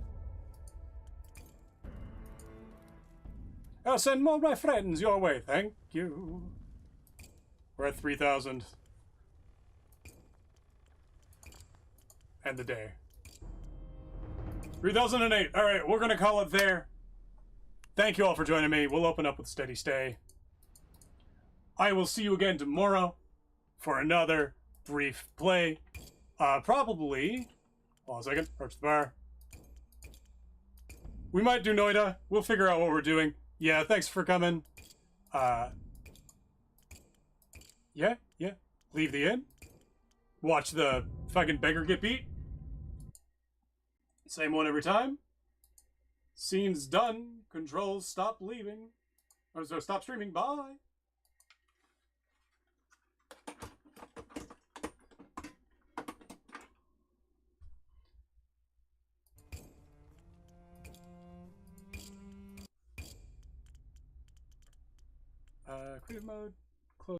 I'll send more of my friends your way, thank you. We're at 3,000. End the day. 3008. Alright, we're gonna call it there. Thank you all for joining me. We'll open up with Steady Stay. I will see you again tomorrow for another brief play. Probably... Hold on a second. Approach the bar. We might do Noida. We'll figure out what we're doing. Yeah, thanks for coming. Yeah. Leave the inn. Watch the fucking beggar get beat. Same one every time. Scene's done. Controls stop leaving. Or so stop streaming. Bye. Creative mode.